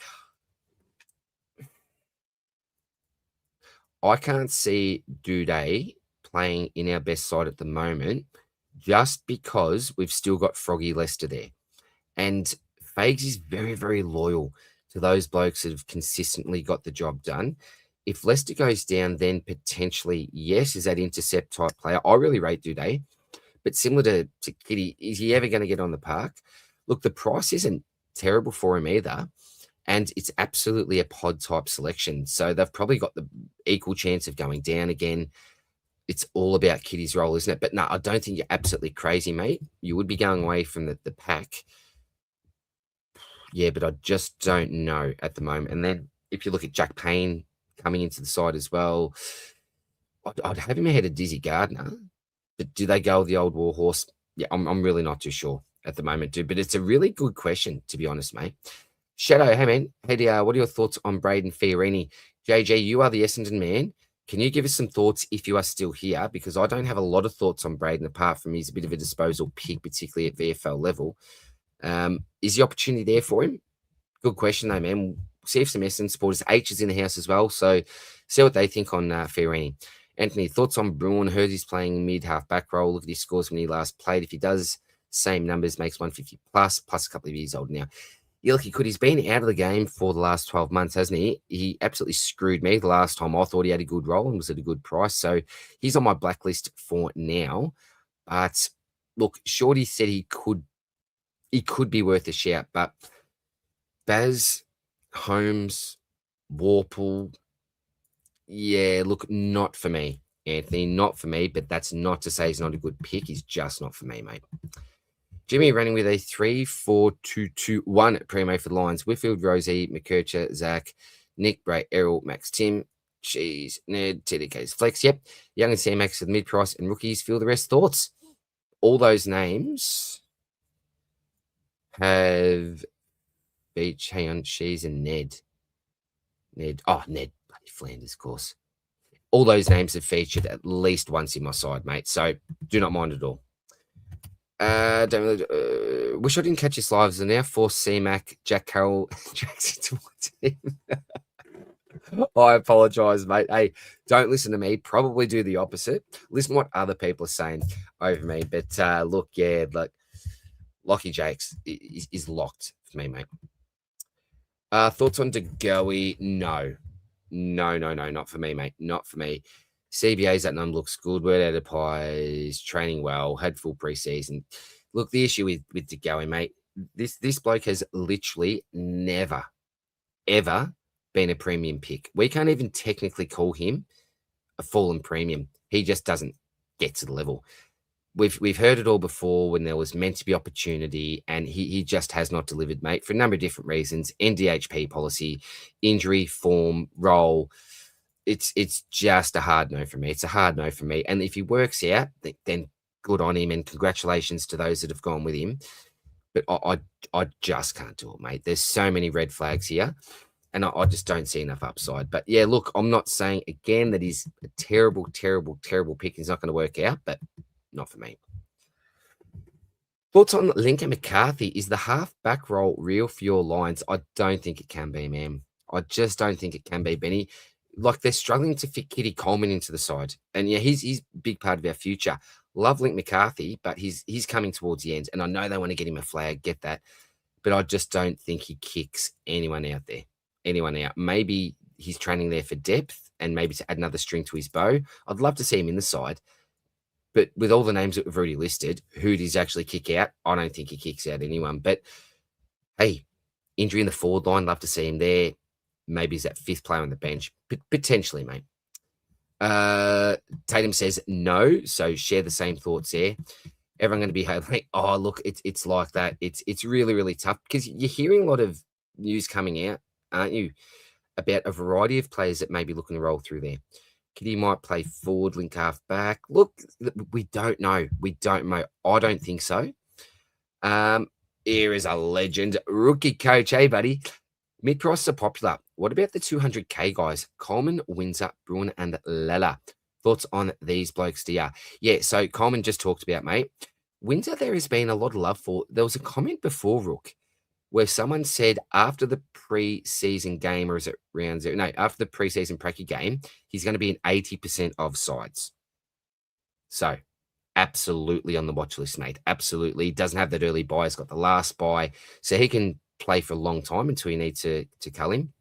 I can't see Day playing in our best side at the moment just because we've still got Froggy Lester there. And Fags is very, very loyal to those blokes that have consistently got the job done. If Lester goes down, then potentially, yes, is that intercept type player. I really rate Day, but similar to Kitty, is he ever going to get on the park? Look, the price isn't terrible for him either, and it's absolutely a pod type selection. So they've probably got the equal chance of going down again. It's all about Kitty's role, isn't it? But no, I don't think you're absolutely crazy, mate. You would be going away from the pack. Yeah, but I just don't know at the moment. And then if you look at Jack Payne coming into the side as well, I'd have him ahead of Dizzy Gardner. But do they go with the old Warhorse? Yeah, I'm really not too sure at the moment, dude. But it's a really good question, to be honest, mate. Shadow, hey, man. Hey, what are your thoughts on Braden Fiorini? JJ, you are the Essendon man. Can you give us some thoughts if you are still here? Because I don't have a lot of thoughts on Braden, apart from he's a bit of a disposal pick, particularly at VFL level. Is the opportunity there for him? Good question, though, man. See if some Essendon supporters. H is in the house as well, so see what they think on Fiorini. Anthony, thoughts on Bruin? Heard he's playing mid-half back role. Look at his scores when he last played. If he does same numbers, makes 150 plus a couple of years old now. Yeah, look, he could. He's been out of the game for the last 12 months, hasn't he? He absolutely screwed me the last time. I thought he had a good role and was at a good price. So he's on my blacklist for now. But look, Shorty said he could be worth a shout. But Baz, Holmes, Warple, yeah, look, not for me, Anthony. Not for me. But that's not to say he's not a good pick. He's just not for me, mate. Jimmy running with a 3-4-2-2-1 primo for the Lions. Whitfield, Rosie, McKercher, Zach, Nick, Bray, Errol, Max, Tim, Cheese, Ned, TDK's Flex. Yep. Young and Sam Max with mid-price and rookies. Feel the rest. Thoughts? All those names have Beach, hang on, Cheese and Ned. Ned. Oh, Ned. Bloody Flanders, of course. all those names have featured at least once in my side, mate. So do not mind at all. Wish I didn't catch his lives. And now force C-Mac, Jack Carroll, Jackson to my team. I apologize, mate. Hey, don't listen to me. Probably do the opposite. Listen to what other people are saying over me. But look, yeah, like Lockie Jakes is locked for me, mate. Thoughts on De Goey? No, not for me, mate. Not for me. CBA's that number looks good. Word out of pies, training well, had full preseason. Look, the issue with De Goey, mate, this bloke has literally never, ever been a premium pick. We can't even technically call him a fallen premium. He just doesn't get to the level. We've heard it all before when there was meant to be opportunity, and he just has not delivered, mate, for a number of different reasons. NDHP policy, injury, form, role. It's just a hard no for me. It's a hard no for me. And if he works out, then good on him, and congratulations to those that have gone with him. But I just can't do it, mate. There's so many red flags here, and I just don't see enough upside. But yeah, look, I'm not saying again that he's a terrible, terrible, terrible pick. He's not going to work out, but not for me. Thoughts on Lincoln McCarthy? Is the half back roll real for your Lions? I don't think it can be, man. I just don't think it can be, Benny. Like, they're struggling to fit Kitty Coleman into the side. And yeah, he's a big part of our future. Love Link McCarthy, but he's coming towards the end. And I know they want to get him a flag, get that. But I just don't think he kicks anyone out there. Anyone out. Maybe he's training there for depth and maybe to add another string to his bow. I'd love to see him in the side. But with all the names that we've already listed, who does actually kick out? I don't think he kicks out anyone. But hey, injury in the forward line, love to see him there. Maybe he's that fifth player on the bench. Potentially, mate. Tatum says no, so share the same thoughts there. Everyone going to be like, oh, look, it's like that. It's really, really tough because you're hearing a lot of news coming out, aren't you, about a variety of players that may be looking to roll through there. Kitty might play forward, link half back. Look, we don't know. We don't know. I don't think so. Here is a legend. Rookie coach. Hey, buddy. Mid-prices are popular. What about the 200K guys? Coleman, Windsor, Bruin, and Lella. Thoughts on these blokes, dear? Yeah, so Coleman just talked about, mate. Windsor, there has been a lot of love for. There was a comment before, Rook, where someone said after the preseason game, or is it round zero? No, after the preseason pracky game, he's going to be in 80% of sides. So, absolutely on the watch list, mate. Absolutely. He doesn't have that early buy. He's got the last buy. So he can play for a long time until you need to cull him.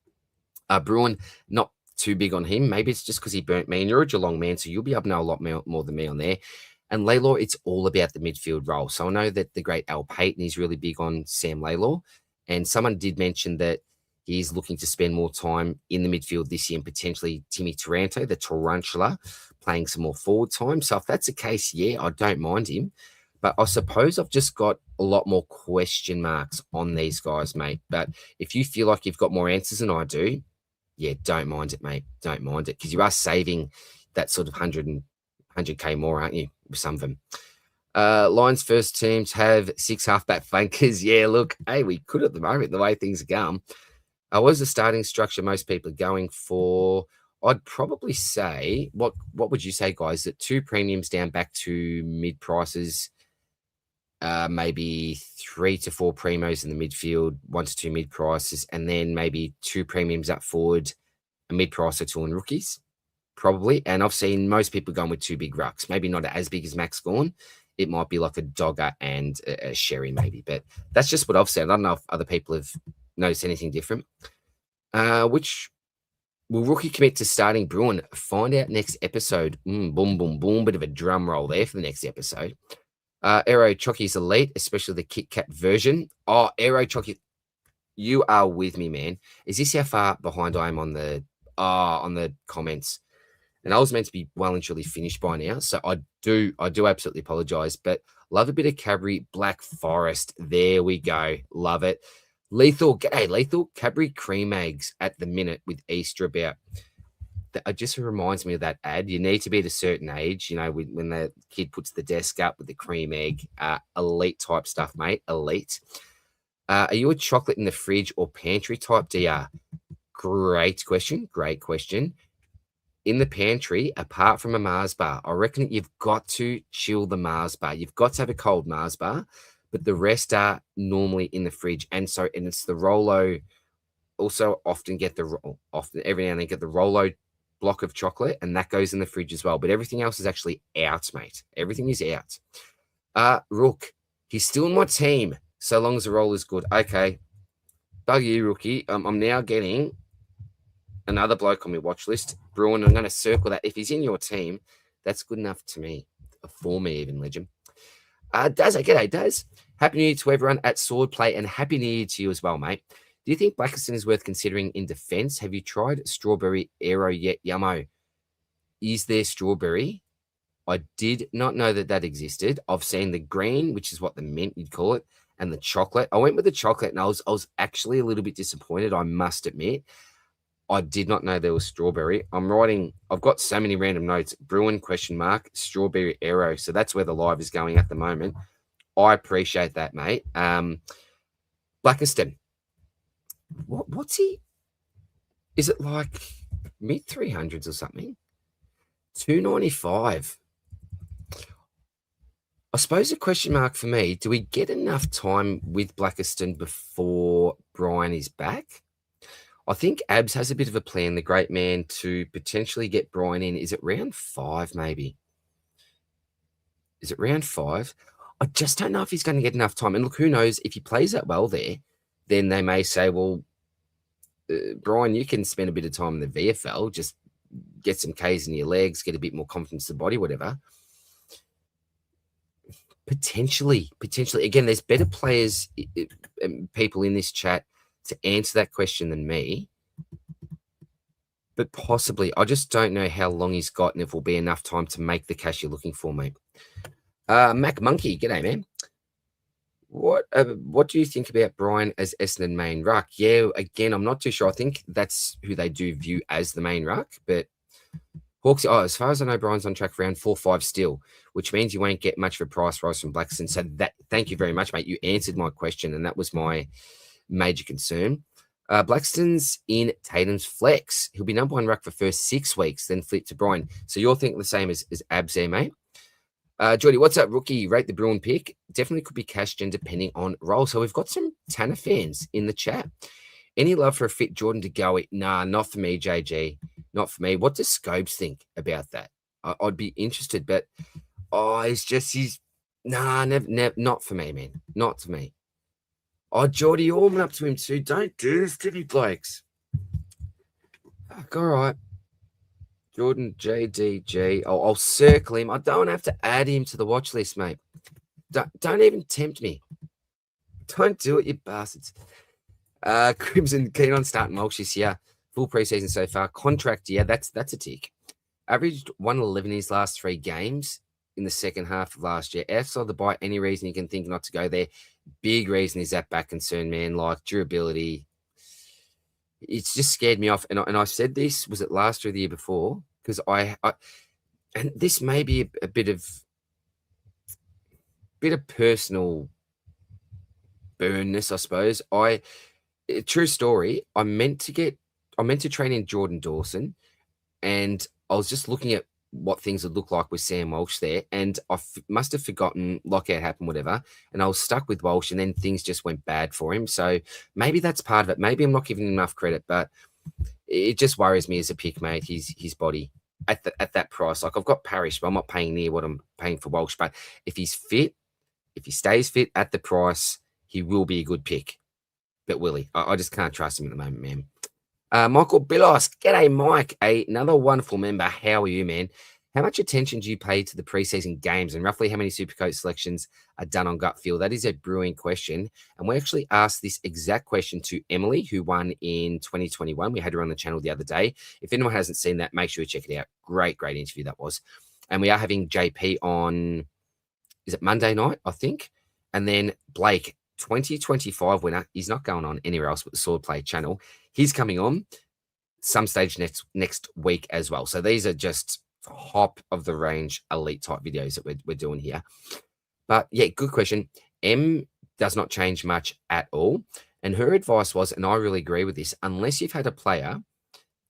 Bruin, not too big on him. Maybe it's just because he burnt me, and you're a Geelong man, so you'll be able to know a lot more than me on there. And Laylor, it's all about the midfield role. So I know that the great Al Payton is really big on Sam Laylor. And someone did mention that he's looking to spend more time in the midfield this year, and potentially Timmy Taranto, the Tarantula, playing some more forward time. So if that's the case, yeah, I don't mind him. But I suppose I've just got a lot more question marks on these guys, mate. But if you feel like you've got more answers than I do, yeah, don't mind it, mate. Don't mind it, because you are saving that sort of 100K more, aren't you, with some of them? Lions first teams have 6 halfback flankers. Yeah, look, hey, we could at the moment, the way things are going. What is the starting structure most people are going for? I'd probably say, what would you say, guys? That 2 premiums down back to mid prices, maybe 3 to 4 primos in the midfield, 1 to 2 mid prices, and then maybe 2 premiums up forward, a mid price or 2 on rookies, probably. And I've seen most people going with 2 big rucks, maybe not as big as Max Gawn. It might be like a Dogger and a Sherry, maybe, but that's just what I've said. I don't know if other people have noticed anything different. Which will rookie commit to starting Bruin? Find out next episode. Boom, boom, boom. Bit of a drum roll there for the next episode. Aero Chocky's elite, especially the Kit Kat version. Oh, Aero Chocky, you are with me, man. Is this how far behind I am on the comments? And I was meant to be well and truly finished by now, so I do absolutely apologize. But love a bit of Cadbury Black Forest. There we go. Love it. Lethal, hey, Lethal Cadbury cream eggs at the minute with Easter about. It just reminds me of that ad. You need to be at a certain age, you know, when the kid puts the desk up with the cream egg. Elite type stuff, mate. Elite. Are you a chocolate in the fridge or pantry type, DR? Great question. Great question. in the pantry, apart from a Mars bar. I reckon that you've got to chill the Mars bar. You've got to have a cold Mars bar, but the rest are normally in the fridge. And it's the Rolo. Also, often every now and then get the Rolo block of chocolate, and that goes in the fridge as well. But everything else is actually out, mate. Everything is out. Rook, he's still in my team so long as the roll is good. Okay, bug you, rookie. I'm now getting another bloke on my watch list, Bruin. I'm going to circle that. If he's in your team, that's good enough to me, for me even, legend. Daz, g'day, Daz. Happy New Year to everyone at Swordplay, and Happy New Year to you as well, mate. Do you think Blackiston is worth considering in defence? Have you tried Strawberry Aero yet, Yummo? Is there Strawberry? I did not know that existed. I've seen the green, which is what the mint you'd call it, and the chocolate. I went with the chocolate, and I was actually a little bit disappointed, I must admit. I did not know there was Strawberry. I've got so many random notes. Bruin, ? Strawberry Aero. So that's where the live is going at the moment. I appreciate that, mate. Blackiston. What's he? Is it like mid 300s or something? 295. I suppose a question mark for me, do we get enough time with Blackiston before Brian is back? I think Abs has a bit of a plan, the great man, to potentially get Brian in. Is it round 5, maybe? Is it round 5? I just don't know if he's going to get enough time. And look, who knows, if he plays that well there, then they may say, well, Brian, you can spend a bit of time in the VFL, just get some Ks in your legs, get a bit more confidence in the body, whatever. Potentially. Again, there's better players, people in this chat to answer that question than me. But possibly. I just don't know how long he's got and if will be enough time to make the cash you're looking for, mate. Mac Monkey, g'day, man. What do you think about Brian as Essendon main ruck? Yeah, again, I'm not too sure. I think that's who they do view as the main ruck. But Hawks, as far as I know, Brian's on track for round 4-5 still, which means you won't get much of a price rise from Blackiston. So thank you very much, mate. You answered my question, and that was my major concern. Blackiston's in Tatum's flex. He'll be number 1 ruck for first 6 weeks, then flip to Brian. So you're thinking the same as Abs there, mate? Jordy, what's up, rookie? Rate the Bruin pick. Definitely could be cashed in depending on role. So we've got some Tanner fans in the chat. Any love for a fit Jordan to go? Nah, not for me, JG. Not for me. What does Scopes think about that? I'd be interested, but never, not for me, man. Not for me. Jordy, you're warming up to him too. Don't do this to me, blokes. Fuck, all right. Jordan JDG. I'll circle him. I don't have to add him to the watch list, mate. Don't even tempt me. Don't do it, you bastards. Crimson keen on starting Walsh this year. Full preseason so far. Contract year, that's a tick. Averaged 111 in his last 3 games in the second half of last year. Outside the bye, any reason you can think not to go there? Big reason is that back concern, man. Like durability. It's just scared me off. And I said this, was it last or the year before? Because and this may be a bit of personal burnness, I suppose. True story. I meant to train in Jordan Dawson, and I was just looking at what things would look like with Sam Walsh there, and I must have forgotten, lockout happened, whatever, and I was stuck with Walsh, and then things just went bad for him. So maybe that's part of it. Maybe I'm not giving him enough credit, but it just worries me as a pick, mate. His body at that price. Like, I've got Parrish, but I'm not paying near what I'm paying for Walsh. But if he's fit, if he stays fit at the price, he will be a good pick. But will he? I just can't trust him at the moment, man. Michael Billos, g'day, Mike. Another wonderful member. How are you, man? How much attention do you pay to the preseason games, and roughly how many Supercoach selections are done on gut feel? That is a brewing question, and we actually asked this exact question to Emily, who won in 2021. We had her on the channel the other day. If anyone hasn't seen that, make sure you check it out. Great interview that was. And we are having JP on, is it Monday night, I think? And then Blake, 2025 winner. He's not going on anywhere else but the Swordplay channel. He's coming on some stage next week as well. So these are just top of the range elite type videos that we're doing here. But yeah, good question. M does not change much at all. And her advice was, and I really agree with this, unless you've had a player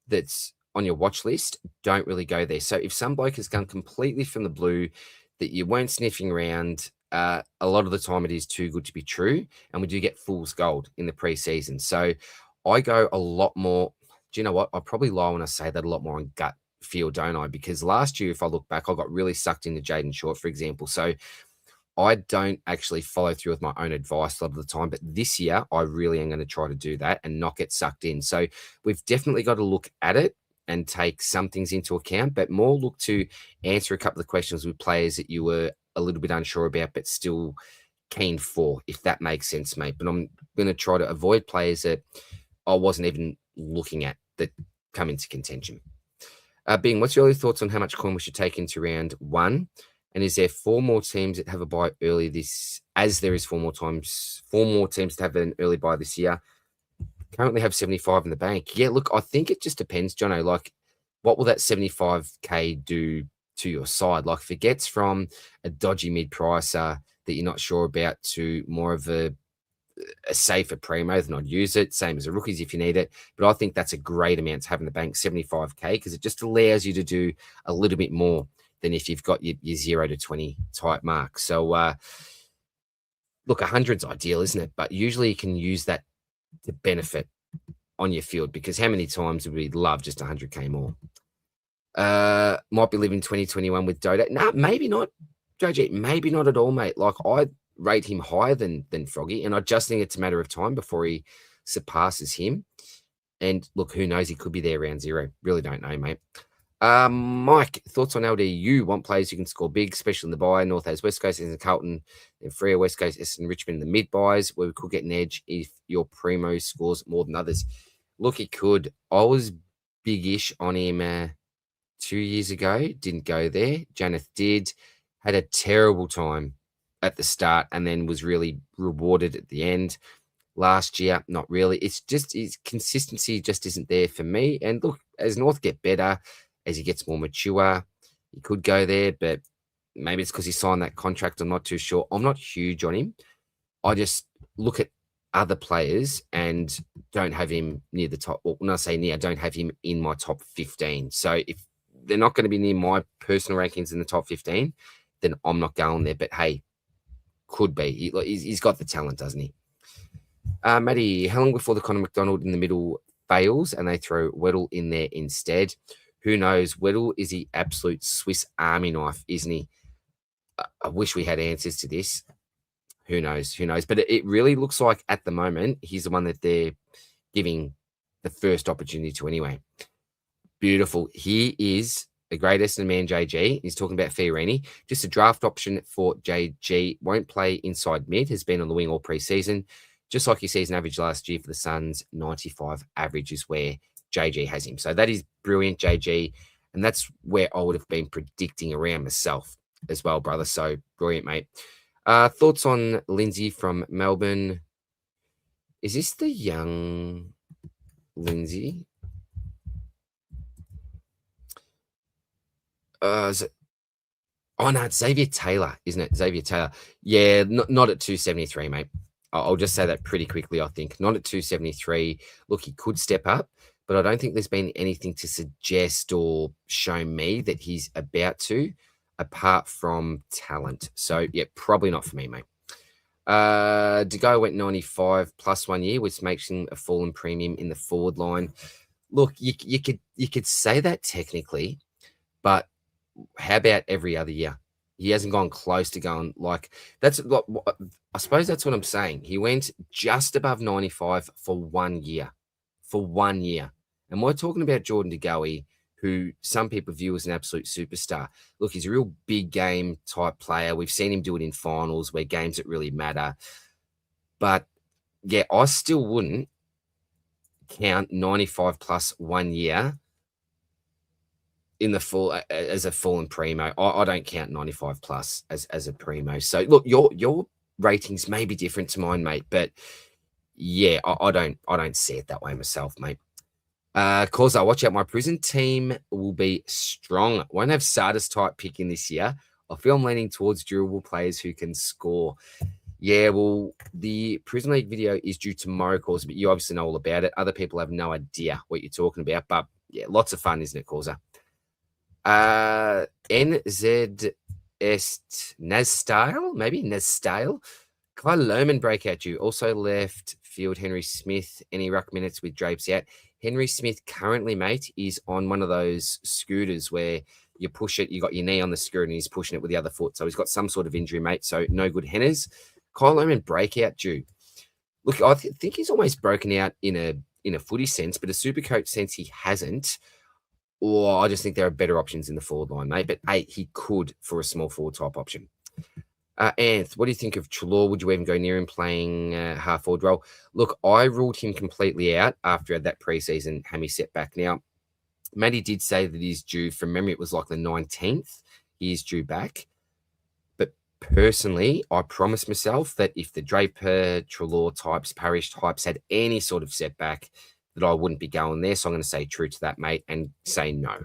that's on your watch list, don't really go there. So if some bloke has gone completely from the blue that you weren't sniffing around, a lot of the time it is too good to be true. And we do get fool's gold in the preseason. So I go a lot more. Do you know what? I probably lie when I say that a lot more on gut feel, don't I? Because last year, if I look back, I got really sucked into Jaden Short, for example. So I don't actually follow through with my own advice a lot of the time, but this year I really am going to try to do that and not get sucked in. So we've definitely got to look at it and take some things into account, but more look to answer a couple of questions with players that you were a little bit unsure about, but still keen for, if that makes sense, mate. But I'm going to try to avoid players that I wasn't even looking at that come into contention. Bing, what's your early thoughts on how much coin we should take into round one? And is there four more teams that have a buy early this, as there is four more teams to have an early buy this year? Currently have 75 in the bank. Yeah, look, I think it just depends, Jono. Like, what will that 75K do to your side? Like, if it gets from a dodgy mid-pricer that you're not sure about to more of a safer primo, then I'd use it. Same as the rookies if you need it. But I think that's a great amount to have in the bank, 75K, because it just allows you to do a little bit more than if you've got your 0 to 20 type mark. So, look, 100's ideal, isn't it? But usually you can use that to benefit on your field, because how many times would we love just 100K more? Might be living 2021 with Dota. No, maybe not, JG. Maybe not at all, mate. Like, I rate him higher than Froggy, and I just think it's a matter of time before he surpasses him. And look, who knows? He could be there round 0. Really don't know, mate. Mike, thoughts on LDU? Want players who can score big, especially in the buy. North has West Coast, and Carlton, and Freo, West Coast, Essendon, Richmond in the mid buys, where we could get an edge if your primo scores more than others. Look, he could. I was big-ish on him 2 years ago. Didn't go there. Janeth did. Had a terrible time at the start and then was really rewarded at the end. Last year, not really. It's just his consistency just isn't there for me. And look, as North get better, as he gets more mature, he could go there, but maybe it's because he signed that contract. I'm not too sure. I'm not huge on him. I just look at other players and don't have him near the top. Well, when I say near, I don't have him in my top 15. So if they're not going to be near my personal rankings in the top 15, then I'm not going there. But hey, could be. He's got the talent, doesn't he? Matty, how long before the Connor McDonald in the middle fails and they throw Weddle in there instead? Who knows? Weddle is the absolute Swiss Army knife, isn't he? I wish we had answers to this. Who knows? Who knows? But it really looks like at the moment, he's the one that they're giving the first opportunity to anyway. Beautiful. He is the greatest in man, JG. He's talking about Fiorini. Just a draft option for JG. Won't play inside mid. Has been on the wing all preseason. Just like your season average last year for the Suns, 95 average is where JG has him. So that is brilliant, JG. And that's where I would have been predicting around myself as well, brother. So brilliant, mate. Thoughts on Lindsay from Melbourne? Is this the young Lindsay? Is it? Oh, no, it's Xavier Taylor, isn't it? Xavier Taylor. Yeah, not at 273, mate. I'll just say that pretty quickly, I think. Not at 273. Look, he could step up, but I don't think there's been anything to suggest or show me that he's about to, apart from talent. So, yeah, probably not for me, mate. Dego went 95 plus 1 year, which makes him a fallen premium in the forward line. Look, you could say that technically, but how about every other year? He hasn't gone close to going like that's. I suppose that's what I'm saying. He went just above 95 for 1 year, and we're talking about Jordan De Goey, who some people view as an absolute superstar. Look, he's a real big game type player. We've seen him do it in finals where games that really matter. But yeah, I still wouldn't count 95 plus 1 year in the full as a fallen primo. I don't count 95 plus as a primo. So look, your ratings may be different to mine, mate, but yeah, I don't see it that way myself, mate. Corzo, watch out. My prison team will be strong. Won't have Sardis type picking this year. I feel I'm leaning towards durable players who can score. Yeah, well, the Prison League video is due tomorrow, Corzo, but you obviously know all about it. Other people have no idea what you're talking about, but Yeah, lots of fun, isn't it, Causa? NZ Nastyle, maybe Nastyle. Kyle Lohman breakout due. Also left field Henry Smith. Any ruck minutes with Drapes out. Henry Smith currently, mate, is on one of those scooters where you push it, you got your knee on the scooter and he's pushing it with the other foot. So he's got some sort of injury, mate. So no good Henners. Kyle Lohman breakout due. Look, I think he's almost broken out in a footy sense, but a Supercoach sense he hasn't. Or I just think there are better options in the forward line, mate. But hey, he could for a small forward type option. Anth, what do you think of Chalor? Would you even go near him playing half forward role? Look, I ruled him completely out after that preseason hammy setback. Now, Matty did say that he's due, from memory, it was like the 19th. He is due back. But personally, I promised myself that if the Draper, Chalor types, Parish types had any sort of setback, that I wouldn't be going there. So I'm going to say true to that, mate, and say no.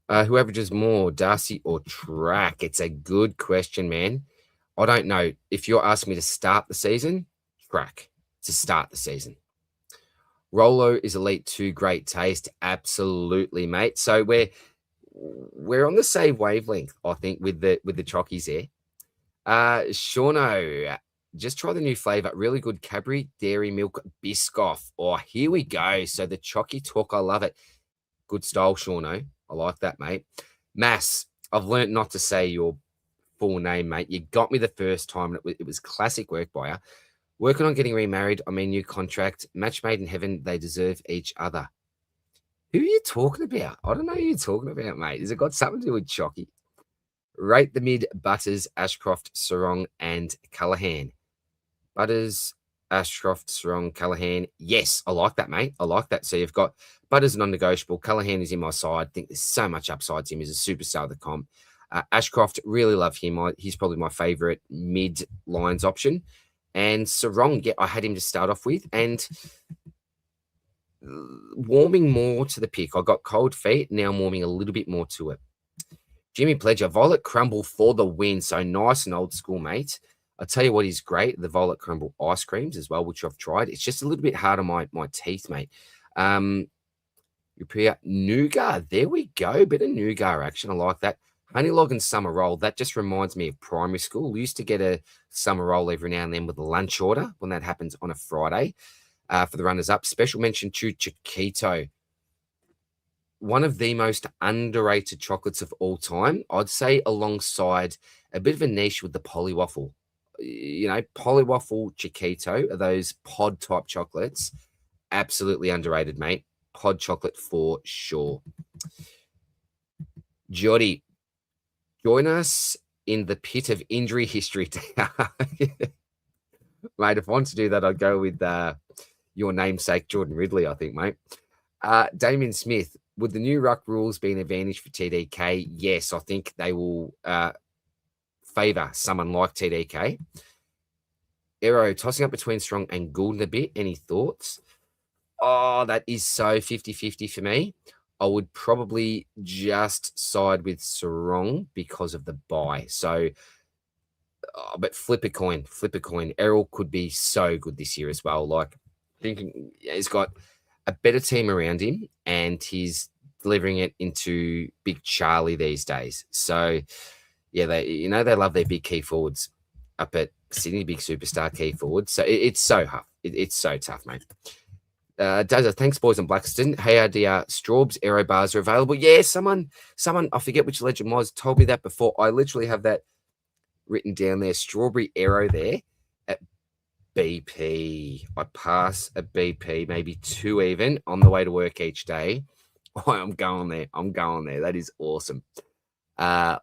Who averages more, Darcy or Track? It's a good question, man. I don't know. If you're asking me to start the season, Track to start the season. Rolo is elite 2, great taste. Absolutely, mate. So we're on the same wavelength, I think, with the chockies there. Shauno, just try the new flavor. Really good Cadbury Dairy Milk Biscoff. Oh, here we go. So the chocky talk, I love it. Good style, Shauno. I like that, mate. Mass, I've learned not to say your full name, mate. You got me the first time, and it was classic work by you. Working on getting remarried. I mean, new contract. Match made in heaven. They deserve each other. Who are you talking about? I don't know who you're talking about, mate. Has it got something to do with Chocky? Rate the mid, Butters, Ashcroft, Sarong, and Callaghan. Butters, Ashcroft, Sarong, Callaghan. Yes, I like that, mate. I like that. So you've got Butters non-negotiable. Callaghan is in my side. I think there's so much upside to him. He's a superstar of the comp. Ashcroft, really love him. He's probably my favourite mid-lines option. And Sarong, yeah, I had him to start off with. And warming more to the pick. I got cold feet. Now I'm warming a little bit more to it. Jimmy Pledger, Violet Crumble for the win. So nice and old school, mate. I'll tell you what is great, the Violet Crumble ice creams as well, which I've tried. It's just a little bit hard on my teeth, mate. Nougat, there we go. Bit of nougat action. I like that. Honey log and summer roll. That just reminds me of primary school. We used to get a summer roll every now and then with a lunch order when that happens on a Friday for the runners-up. Special mention to Chiquito. One of the most underrated chocolates of all time. I'd say alongside a bit of a niche with the Polywaffle. You know, Polywaffle Chiquito are those pod type chocolates. Absolutely underrated, mate. Pod chocolate for sure. Jody, join us in the pit of injury history. Mate, if I want to do that, I'd go with your namesake, Jordan Ridley, I think, mate. Damien Smith, would the new ruck rules be an advantage for TDK? Yes, I think they will favour someone like TDK. Arrow, tossing up between Strong and Goulden a bit. Any thoughts? Oh, that is so 50-50 for me. I would probably just side with Sarong because of the buy. So, but flip a coin. Errol could be so good this year as well. Like, thinking he's got a better team around him and he's delivering it into Big Charlie these days. So, yeah, they love their big key forwards up at Sydney, big superstar key forwards. So it's so tough. It's so tough, mate. Dozer, thanks, boys in Blackstone. Hey, our Straubs aero bars are available. Yeah, someone, I forget which legend was, told me that before. I literally have that written down there. Strawberry aero there at BP. I pass a BP, maybe 2 even, on the way to work each day. Oh, I'm going there. That is awesome.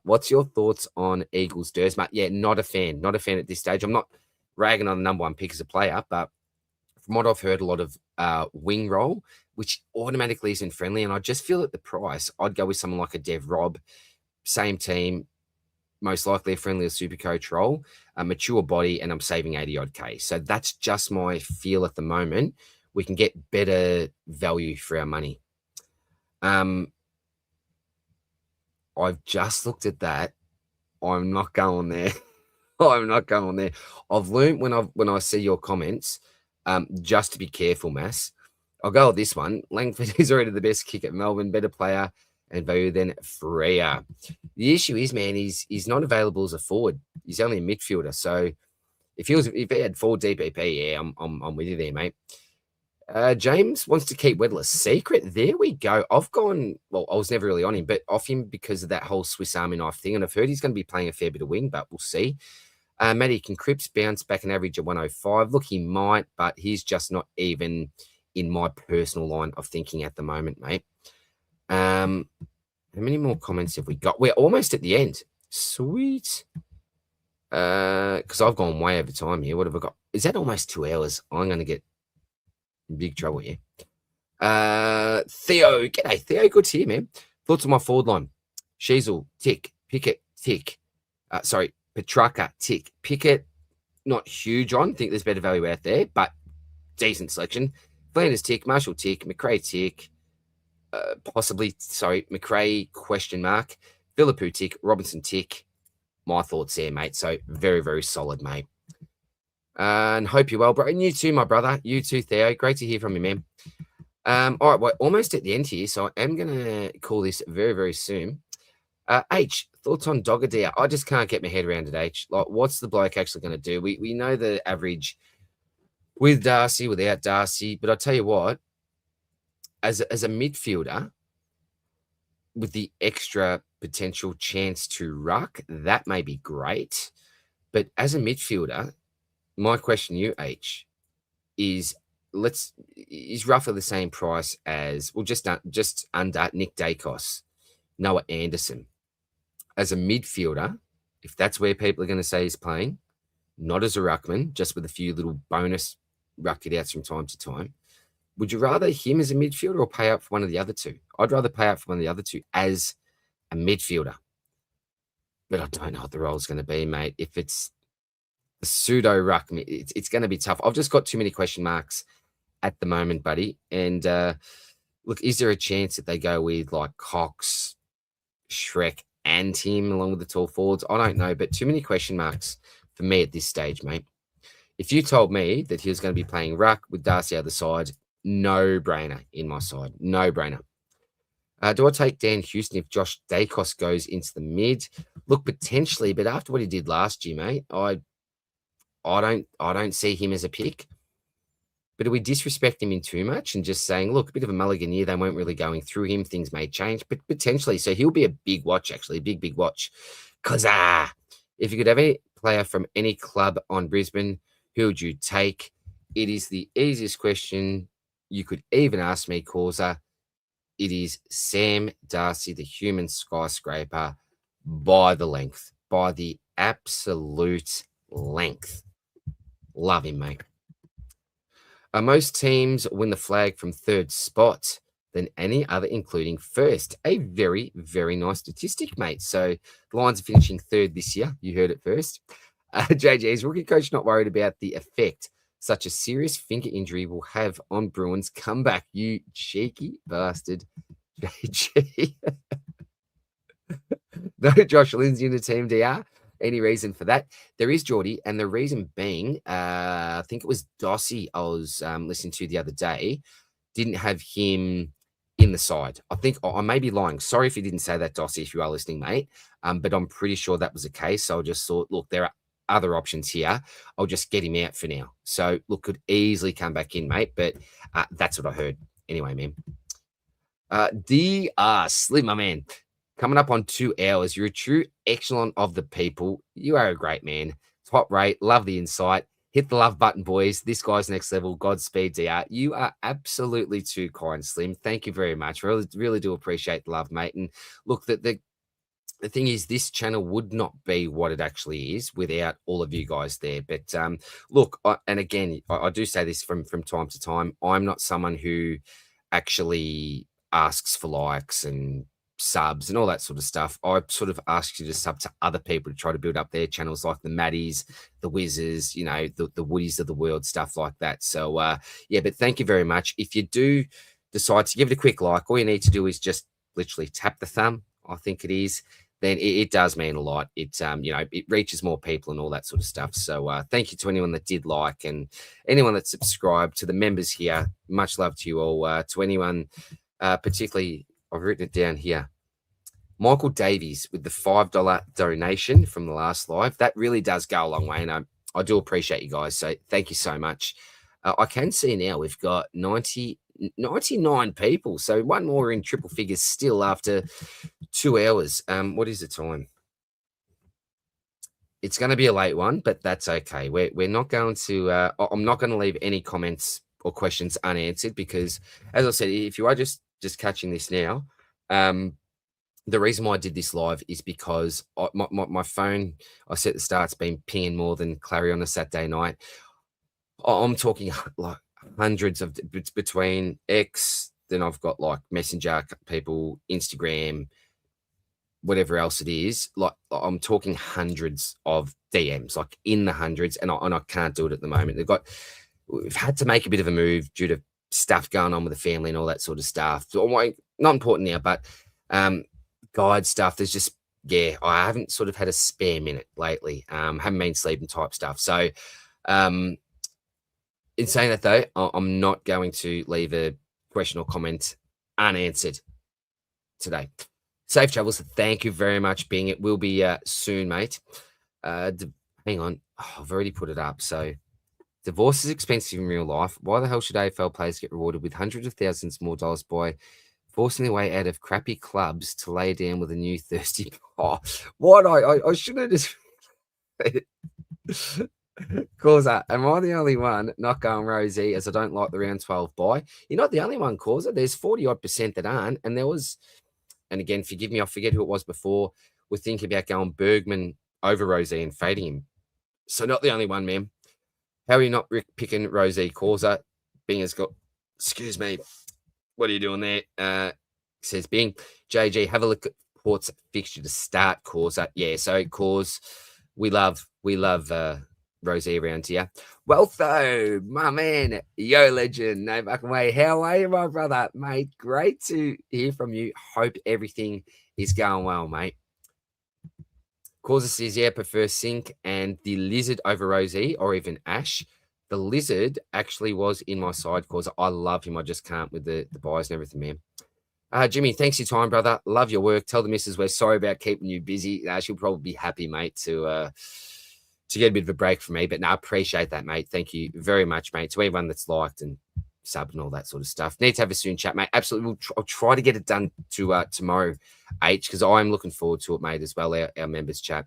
What's your thoughts on Eagles Dersma? Yeah, not a fan at this stage. I'm not ragging on the number one pick as a player, but from what I've heard, a lot of wing roll, which automatically isn't friendly. And I just feel at the price, I'd go with someone like a Dev Rob, same team, most likely a friendly or super coach role, a mature body, and I'm saving 80 odd K. So that's just my feel at the moment. We can get better value for our money. I've just looked at that. I'm not going there. I've learned when I see your comments, just to be careful, Mass. I'll go with this one. Langford is already the best kick at Melbourne, better player and value than Frea. The issue is, man, he's not available as a forward. He's only a midfielder. So if he had 4 DPP, yeah, I'm with you there, mate. James wants to keep Wedler secret. There we go. I've gone, well, I was never really on him, but off him because of that whole Swiss Army knife thing. And I've heard he's going to be playing a fair bit of wing, but we'll see. Matty, can Cripps bounce back an average of 105? Look, he might, but he's just not even in my personal line of thinking at the moment, mate. How many more comments have we got? We're almost at the end. Sweet. Because I've gone way over time here. What have I got? Is that almost 2 hours? I'm going to get in big trouble here. Theo. G'day, Theo. Good to hear, man. Thoughts on my forward line? Sheasel, tick. Pickett, tick. Petrarca, tick. Pickett, not huge on. Think there's better value out there, but decent selection. Flanders, tick. Marshall, tick. McRae, tick. McRae, question mark. Philippou, tick. Robinson, tick. My thoughts there, mate. So very, very solid, mate. And hope you're well, bro. And you too, my brother. You too, Theo. Great to hear from you, man. All right, we're almost at the end here, so I am going to call this very, very soon. H, thoughts on Doggedare? I just can't get my head around it, H. Like, what's the bloke actually going to do? We know the average with Darcy, without Darcy, but I tell you what, as a midfielder, with the extra potential chance to ruck, that may be great. But as a midfielder, my question to you, H, is roughly the same price as, well, just under Nick Dacos, Noah Anderson. As a midfielder, if that's where people are going to say he's playing, not as a ruckman, just with a few little bonus ruck it outs from time to time, would you rather him as a midfielder or pay up for one of the other two? I'd rather pay up for one of the other two as a midfielder. But I don't know what the role's going to be, mate. If it's a pseudo ruck, it's going to be tough. I've just got too many question marks at the moment, buddy. And look, is there a chance that they go with like Cox, Shrek, and him along with the tall forwards? I don't know, but too many question marks for me at this stage, mate. If you told me that he was going to be playing ruck with Darcy out the side, no brainer in my side. No brainer. Do I take Dan Houston if Josh Dacos goes into the mid? Look, potentially, but after what he did last year, mate, I don't see him as a pick. But are we disrespecting him in too much and just saying, look, a bit of a mulligan year, they weren't really going through him, things may change, but potentially. So he'll be a big watch, actually, a big, big watch. Because, if you could have any player from any club on Brisbane, who would you take? It is the easiest question you could even ask me, Causa. It is Sam Darcy, the human skyscraper, by the length, by the absolute length. Love him, mate. Most teams win the flag from third spot than any other, including first. A very, very nice statistic, mate. So the Lions are finishing third this year. You heard it first. JJ, is rookie coach not worried about the effect such a serious finger injury will have on Bruins' comeback? You cheeky bastard, JG. No Josh Lindsay in the team, DR. Any reason for that? There is, Geordie, and the reason being, I think it was Dossie I was listening to the other day, didn't have him in the side. I think I may be lying. Sorry if you didn't say that, Dossie, if you are listening, mate. But I'm pretty sure that was the case. So I just thought, look, there are other options here. I'll just get him out for now. So, look, could easily come back in, mate. But that's what I heard. Anyway, man. DR Slim, my man. Coming up on 2 hours. You're a true echelon of the people. You are a great man. Top rate. Love the insight. Hit the love button, boys. This guy's next level. Godspeed, DR. You are absolutely too kind, Slim. Thank you very much. Really, really do appreciate the love, mate. And look, the thing is, this channel would not be what it actually is without all of you guys there. But look, and again, I do say this from time to time. I'm not someone who actually asks for likes and subs and all that sort of stuff. I sort of ask you to sub to other people to try to build up their channels, like the Maddies, the Whizzes, you know, the Woodies of the world, stuff like that. So yeah, but thank you very much. If you do decide to give it a quick like, all you need to do is just literally tap the thumb, I think it is. then it does mean a lot. It it reaches more people and all that sort of stuff. So thank you to anyone that did like and anyone that subscribed, to the members here. Much love to you all. To anyone, particularly, I've written it down here. Michael Davies with the $5 donation from the last live. That really does go a long way, and I do appreciate you guys. So thank you so much. I can see now we've got 99 people. So one more in triple figures still after 2 hours. What is the time? It's going to be a late one, but that's okay. We're not going to. I'm not going to leave any comments or questions unanswered because, as I said, if you are just catching this now, the reason why I did this live is because my phone, I set the start's been pinging more than Clary on a Saturday night. I'm talking like hundreds of between X, then I've got like Messenger people, Instagram, whatever else it is. Like I'm talking hundreds of DMs, like in the hundreds, and I can't do it at the moment. We've had to make a bit of a move due to stuff going on with the family and all that sort of stuff. So not important now, but guide stuff. There's just, I haven't sort of had a spare minute lately. Haven't been sleeping type stuff. So in saying that though, I'm not going to leave a question or comment unanswered today. Safe travels. Thank you very much, Bing. It will be soon, mate. Hang on. I've already put it up. So divorce is expensive in real life. Why the hell should AFL players get rewarded with hundreds of thousands more dollars by forcing their way out of crappy clubs to lay down with a new thirsty? What? I should have just... Causer, am I the only one not going Rosie as I don't like the round 12 buy? You're not the only one, Causer. There's 40-odd% that aren't. And there was, and again, forgive me, I forget who it was before, we're thinking about going Bergman over Rosie and fading him. So not the only one, ma'am. How are you not picking Rosie, Causer? Bing has got, excuse me, what are you doing there? Says Bing. JG, have a look at Port's fixture to start, Causer. Yeah, so Cause, we love Rosie around here. Well, though, my man, yo, legend, no back away. How are you, my brother? Mate, great to hear from you. Hope everything is going well, mate. Causa says, yeah, prefer Sink and the Lizard over Rosie or even Ash. The Lizard actually was in my side, Causa. I love him. I just can't with the buys and everything, man. Jimmy, thanks for your time, brother. Love your work. Tell the missus we're sorry about keeping you busy. She'll probably be happy, mate, to get a bit of a break from me. But no, I appreciate that, mate. Thank you very much, mate. To everyone that's liked and subbed and all that sort of stuff. Need to have a soon chat, mate. Absolutely. I'll try to get it done to tomorrow, H, because I'm looking forward to it, mate, as well, our members chat.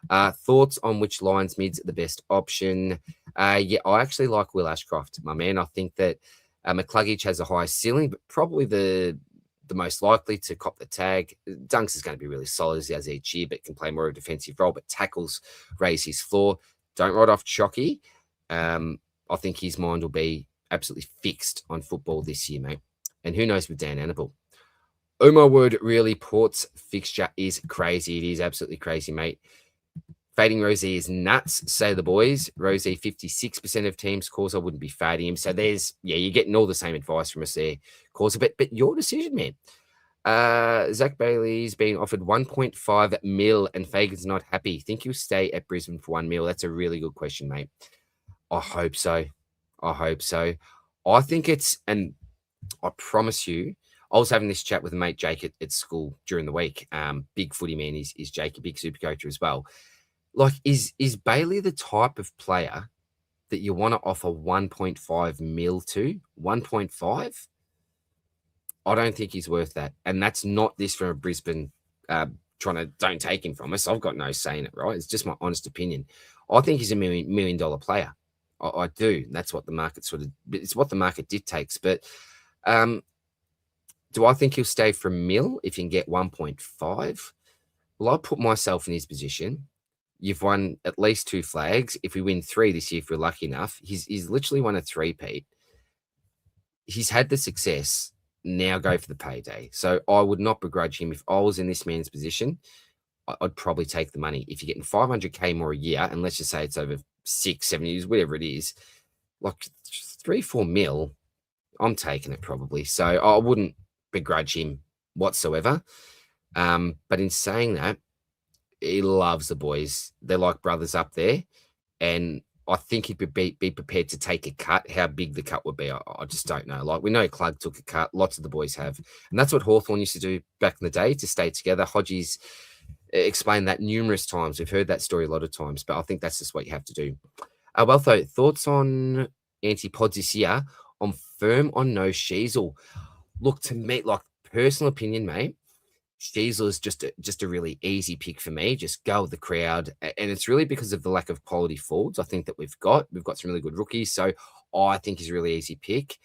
Thoughts on which Lions mids are the best option? Yeah, I actually like Will Ashcroft, my man. I think that McCluggage has a high ceiling, but probably the most likely to cop the tag. Dunks is going to be really solid as he has each year, but can play more of a defensive role, but tackles raise his floor. Don't write off Chocky. I think his mind will be absolutely fixed on football this year, mate. And who knows with Dan Annable. Oh, my word, really, Port's fixture is crazy. It is absolutely crazy, mate. Fading Rosie is nuts, say the boys. Rosie, 56% of teams, Causa wouldn't be fading him. So there's, you're getting all the same advice from us there, Causa. But your decision, man. Zach Bailey's been offered 1.5 mil and Fagan's not happy. Think he'll stay at Brisbane for 1 mil? That's a really good question, mate. I hope so. I think it's, and I promise you, I was having this chat with a mate, Jake, at school during the week. Big footy man is Jake, a big super coach as well. Like, is Bailey the type of player that you want to offer 1.5 mil to? 1.5? I don't think he's worth that. And that's not this from a Brisbane trying to don't take him from us. I've got no say in it, right? It's just my honest opinion. I think he's a million dollar player. I do. That's what the market it's what the market dictates. But do I think he'll stay for a mil if you can get 1.5? Well, I put myself in his position. You've won at least 2 flags. If we win 3 this year, if we're lucky enough, he's literally won a 3-peat. He's had the success. Now go for the payday. So I would not begrudge him. If I was in this man's position, I'd probably take the money. If you're getting 500K more a year, and let's just say it's over 6-7 years, whatever it is, like 3-4 mil, I'm taking it probably. So I wouldn't begrudge him whatsoever. But in saying that, he loves the boys. They're like brothers up there, and I think he'd be prepared to take a cut. How big the cut would be, I just don't know. Like, we know Clug took a cut, lots of the boys have, and that's what Hawthorn used to do back in the day to stay together. Hodgie's explained that numerous times. We've heard that story a lot of times, but I think that's just what you have to do. Well, though, thoughts on anti-pods this year? I'm firm on no Sheasel. Look, to me, like, personal opinion, mate, Sheasel is just a really easy pick for me. Just go with the crowd, and it's really because of the lack of quality forwards. I think that we've got some really good rookies, so I think he's a really easy pick.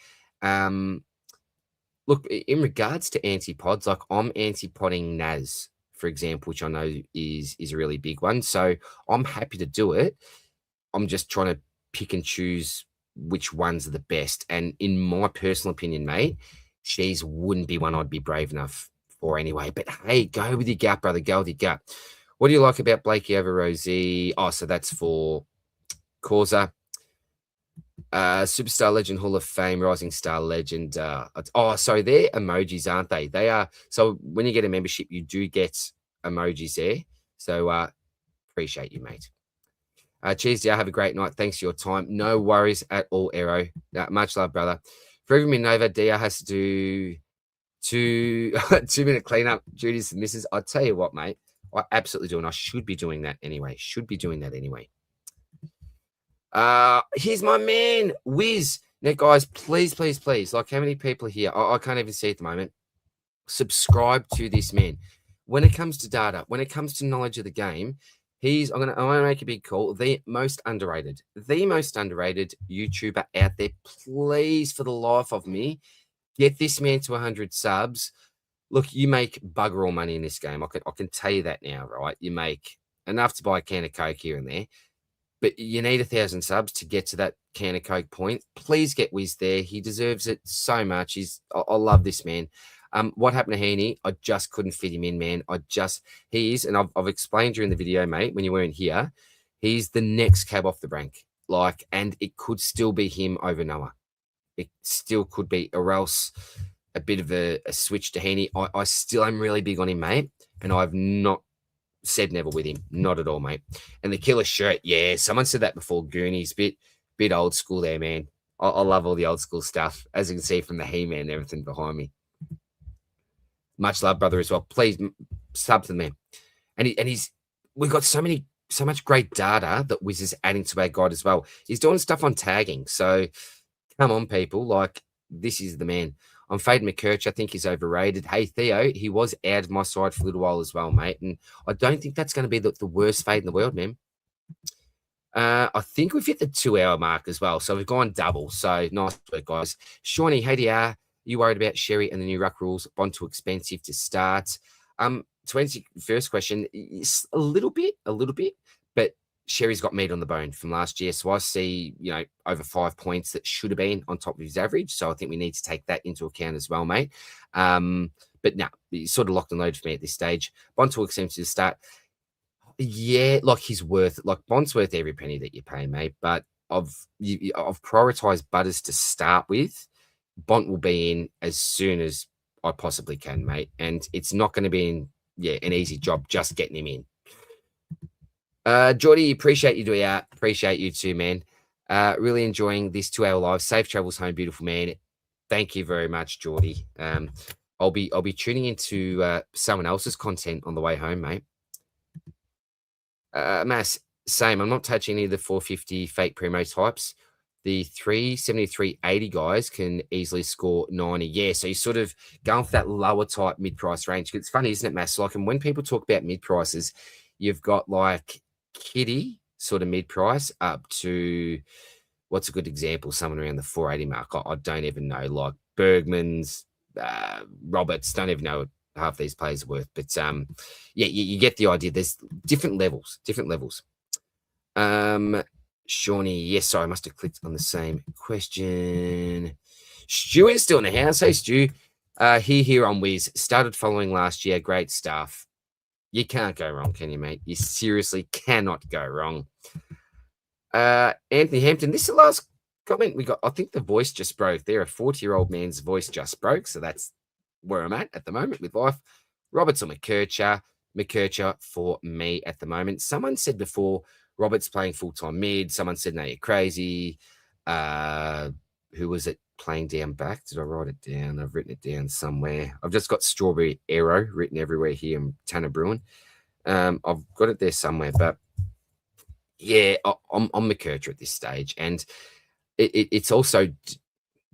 Look, in regards to anti-pods, like, I'm anti-podding Naz, for example, which I know is a really big one. So I'm happy to do it. I'm just trying to pick and choose which ones are the best. And in my personal opinion, mate, She's wouldn't be one I'd be brave enough for anyway. But hey, go with your gut, brother. Go with your gut. What do you like about Blakey over Rosie? Oh, so that's for Causa. Superstar Legend, Hall of Fame, Rising Star Legend. So they're emojis, aren't they? They are. So when you get a membership, you do get emojis there. So appreciate you, mate. Cheers, dear. Have a great night. Thanks for your time. No worries at all, Aero. Much love, brother. For every Nova, Dia has to do 2-minute cleanup duties and misses. I tell you what, mate, I absolutely do, and I should be doing that anyway. Here's my man, Wiz. Now, guys, please, like, how many people are here? I can't even see at the moment. Subscribe to this man. When it comes to data, when it comes to knowledge of the game, I'm gonna make a big call. The most underrated YouTuber out there. Please, for the life of me, get this man to 100 subs. Look, you make bugger all money in this game. I can tell you that now, right? You make enough to buy a can of Coke here and there, but you need 1,000 subs to get to that can of Coke point. Please get Wiz there. He deserves it so much. I love this man. What happened to Heaney? I just couldn't fit him in, man. He is, and I've explained during the video, mate, when you weren't here, he's the next cab off the rank. Like, and it could still be him over Noah. It still could be, or else a bit of a switch to Heaney. I still am really big on him, mate, and I've not said never with him. Not at all, mate. And the killer shirt, yeah, someone said that before. Goonies, bit old school there, man. I love all the old school stuff, as you can see from the He-Man and everything behind me. Much love, brother, as well. Please sub to the man. And we've got so much great data that Wiz is adding to our guide as well. He's doing stuff on tagging. So come on, people. Like, this is the man. I'm fading McKirch. I think he's overrated. Hey, Theo, he was out of my side for a little while as well, mate. And I don't think that's going to be the worst fade in the world, man. I think we've hit the 2-hour mark as well. So we've gone double. So nice work, guys. Shawnee, hey, DR. You worried about Sherry and the new Ruck rules? Bond too expensive to start. To answer your first question, a little bit, but Sherry's got meat on the bone from last year. So I see, over 5 points that should have been on top of his average. So I think we need to take that into account as well, mate. But no, he's sort of locked and loaded for me at this stage. Bond too expensive to start. Yeah, like, Bond's worth every penny that you pay, mate. But I've prioritized Butters to start with. Bont will be in as soon as I possibly can, mate. And it's not going to be an easy job just getting him in. Geordie, appreciate you doing that. Appreciate you too, man. Really enjoying this 2-hour live. Safe travels home, beautiful man. Thank you very much, Geordie. I'll be tuning into someone else's content on the way home, mate. Mass, same. I'm not touching any of the 450 fake primo types. The 373, 80 guys can easily score 90. Yeah, so you're sort of going for that lower type mid-price range. It's funny, isn't it, Mass? Like, and when people talk about mid-prices, you've got like Kitty sort of mid-price up to, what's a good example? Someone around the 480 mark. I don't even know. Like Bergman's, Roberts, don't even know what half these players are worth. But yeah, you get the idea. There's different levels. Shawnee, yes, sorry, I must have clicked on the same question. Stu is still in the house. Hey, Stu. Here on Wiz. Started following last year. Great stuff. You can't go wrong, can you, mate? You seriously cannot go wrong. Anthony Hampton, this is the last comment we got. I think the voice just broke there. A 40-year-old man's voice just broke. So that's where I'm at the moment with life. Robertson McKircher. McKercher for me at the moment. Someone said before, Robert's playing full-time mid. Someone said, no, you're crazy. Who was it playing down back? Did I write it down? I've written it down somewhere. I've just got Strawberry Arrow written everywhere here in Tanner Bruin. I've got it there somewhere, but yeah, I'm McKercher at this stage. And it's also, do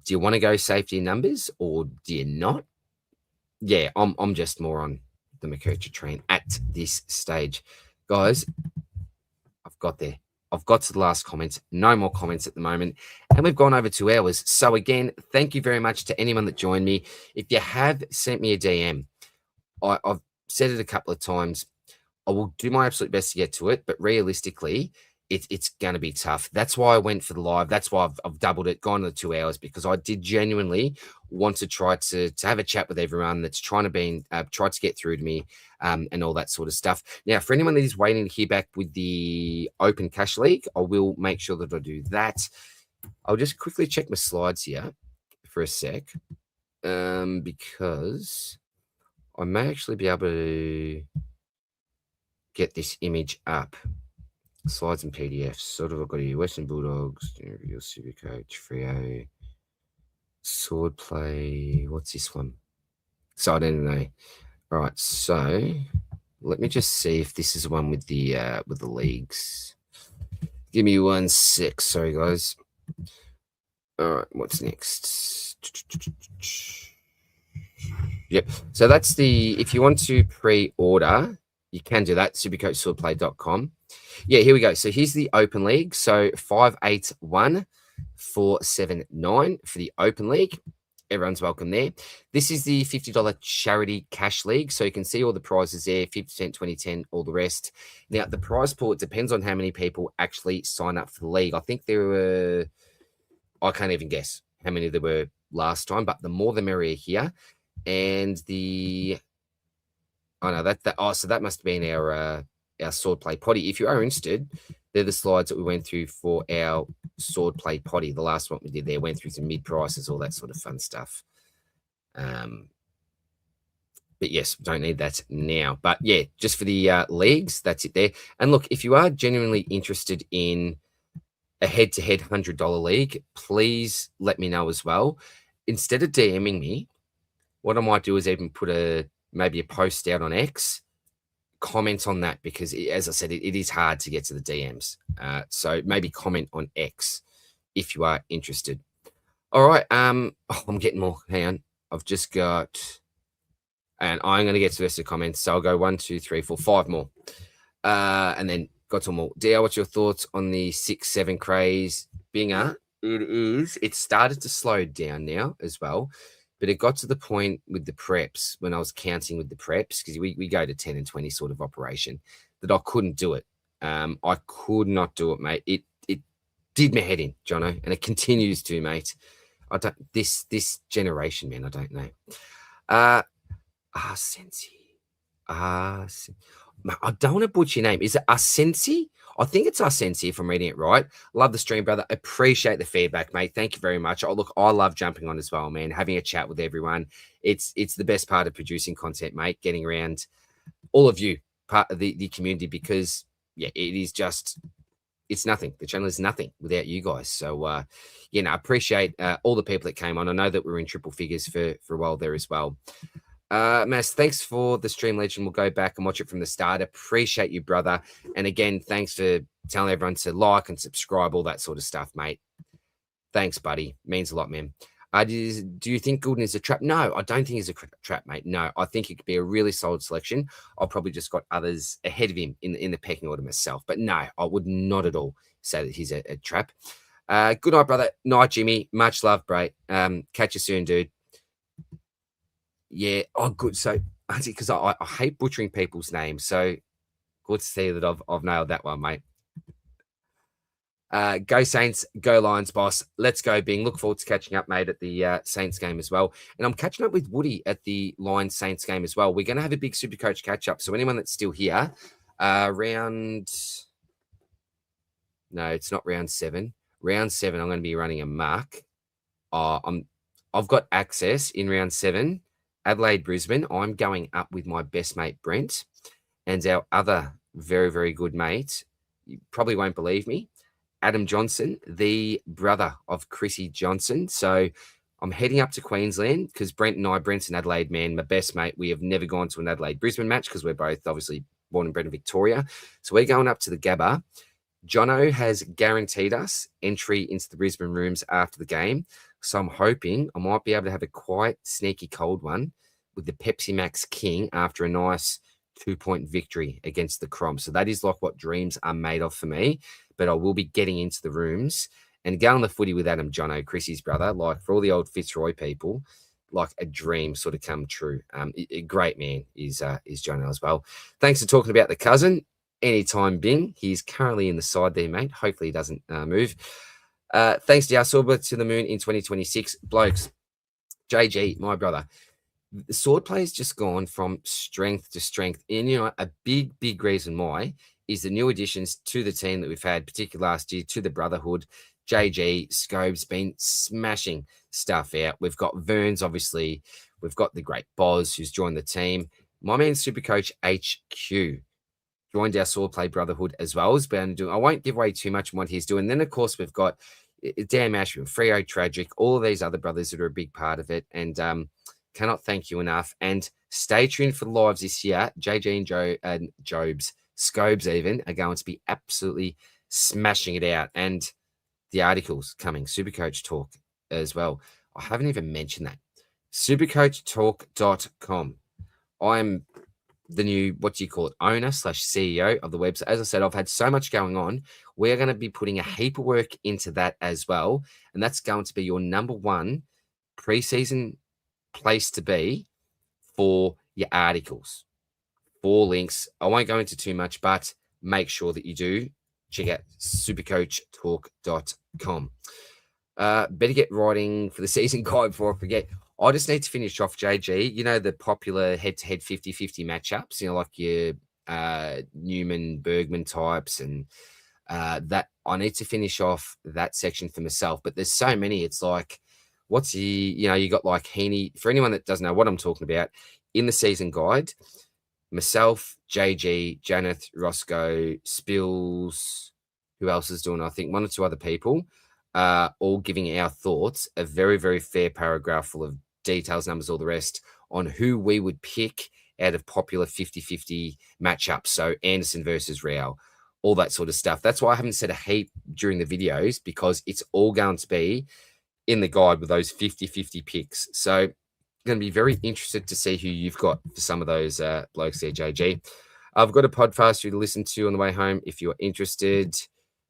you want to go safety in numbers or do you not? Yeah, I'm just more on the McKercher train at this stage. Guys, I've got there. I've got to the last comments. No more comments at the moment. And we've gone over 2 hours. So again, thank you very much to anyone that joined me. If you have sent me a DM, I've said it a couple of times. I will do my absolute best to get to it, but realistically, it's going to be tough. That's why I went for the live. That's why I've doubled it, gone to the 2 hours, because I did genuinely want to try to have a chat with everyone that's trying to get through to me, and all that sort of stuff. Now, for anyone that is waiting to hear back with the Open Cash League, I will make sure that I do that. I'll just quickly check my slides here for a sec, because I may actually be able to get this image up. Slides and PDFs. Sort of, I've got here Western Bulldogs, Real Supercoach, Frio, Sword Play. What's this one? So I don't know. All right, so let me just see if this is the one with the leagues. Give me 1 sec. Sorry, guys. All right, what's next? Yep. So that's if you want to pre-order, you can do that. Supercoachswordplay.com. Yeah, here we go. So here's the Open League. So 581479 for the Open League. Everyone's welcome there. This is the $50 charity cash league. So you can see all the prizes there, 50%, 2010, all the rest. Now, the prize pool, it depends on how many people actually sign up for the league. I think there were, I can't even guess how many there were last time, but the more the merrier here. And so that must have been our sword play potty. If you are interested, they're the slides that we went through for our sword play potty. The last one we did there went through some mid prices, all that sort of fun stuff. But yes, don't need that now. But yeah, just for the leagues, that's it there. And look, if you are genuinely interested in a head-to-head $100 league, please let me know as well. Instead of DMing me, what I might do is even put maybe a post out on X, comment on that, because as I said, it is hard to get to the DMs. So maybe comment on X if you are interested. All right. I'm getting more. Hang on. I've just got, and I'm going to get to the rest of the comments. So I'll go 1, 2, 3, 4, 5 more. And then got some more. DL, what's your thoughts on the 6-7 craze? Binger, it started to slow down now as well. But it got to the point with the preps, when I was counting with the preps, because we go to 10 and 20 sort of operation, that I couldn't do it. I could not do it, mate. It did my head in, Jono, and it continues to, mate. I don't this generation, man. I don't know. Sensi. I don't want to butcher your name. Is it Asensi? I think it's Asensi if I'm reading it right. Love the stream, brother. Appreciate the feedback, mate. Thank you very much. Look, I love jumping on as well, man. Having a chat with everyone. It's the best part of producing content, mate. Getting around all of you, part of the community, because yeah, it is just, it's nothing. The channel is nothing without you guys. So I appreciate all the people that came on. I know that we're in triple figures for a while there as well. Mass, thanks for the stream, legend. We'll go back and watch it from the start. Appreciate you, brother. And again, thanks for telling everyone to like and subscribe, all that sort of stuff, mate. Thanks, buddy. Means a lot, man. Do you think Goulden is a trap? No, I don't think he's a trap, mate. No, I think it could be a really solid selection. I've probably just got others ahead of him in the pecking order myself. But no, I would not at all say that he's a trap. Good night, brother. Night, Jimmy. Much love, bro. Catch you soon, dude. Yeah. Oh, good. So, because I hate butchering people's names. So, good to see that I've nailed that one, mate. Go Saints, go Lions, boss. Let's go, Bing. Look forward to catching up, mate, at the Saints game as well. And I'm catching up with Woody at the Lions Saints game as well. We're going to have a big Supercoach catch up. So, anyone that's still here, no, it's not round 7. Round 7, I'm going to be running a mark. I've got access in round 7. Adelaide, Brisbane. I'm going up with my best mate, Brent. and our other very, very good mate, you probably won't believe me, Adam Johnson, the brother of Chrissy Johnson. So I'm heading up to Queensland because Brent's an Adelaide man, my best mate. We have never gone to an Adelaide-Brisbane match because we're both obviously born and bred in Victoria. So we're going up to the Gabba. Jono has guaranteed us entry into the Brisbane rooms after the game. So I'm hoping I might be able to have a quite sneaky cold one with the Pepsi Max King after a nice 2-point victory against the Crom. So that is like what dreams are made of for me. But I will be getting into the rooms and go on the footy with Adam Jono, Chrissy's brother. Like for all the old Fitzroy people, like a dream sort of come true. A great man is Jono as well. Thanks for talking about the cousin. Anytime, Bing. He's currently in the side there, mate. Hopefully he doesn't move. Thanks to Yasurba to the moon in 2026. Blokes, JG, my brother. The sword play has just gone from strength to strength. And, you know, a big, big reason why is the new additions to the team that we've had, particularly last year, to the Brotherhood. JG, Scobe's been smashing stuff out. We've got Verns, obviously. We've got the great Boz, who's joined the team. My man, Supercoach HQ, joined our Swordplay Brotherhood as well. Has been doing. I won't give away too much on what he's doing. Then, of course, we've got Dan Ashby, Freo Tragic, all of these other brothers that are a big part of it. And cannot thank you enough. And stay tuned for the lives this year. JG and Joe and Jobs, Scobes even, are going to be absolutely smashing it out. And the articles coming, Supercoach Talk as well. I haven't even mentioned that. Supercoachtalk.com. I'm the new, owner / CEO of the website. As I said, I've had so much going on. We're going to be putting a heap of work into that as well. And that's going to be your number one preseason place to be for your articles. 4 links. I won't go into too much, but make sure that you do check out supercoachtalk.com. Better get writing for the season guide before I forget. I just need to finish off, JG. You know, the popular head-to-head 50-50 matchups, you know, like your Newman, Bergman types, and that I need to finish off that section for myself. But there's so many. It's like, you got like Heaney. For anyone that doesn't know what I'm talking about, in the season guide, myself, JG, Janeth, Roscoe, Spills, who else is doing? I think 1 or 2 other people, all giving our thoughts, a very, very fair paragraph full of details, numbers, all the rest, on who we would pick out of popular 50-50 matchups. So Anderson versus Rao, all that sort of stuff. That's why I haven't said a heap during the videos, because it's all going to be in the guide with those 50-50 picks. So going to be very interested to see who you've got for some of those blokes there, JG. I've got a podcast for you to listen to on the way home if you're interested.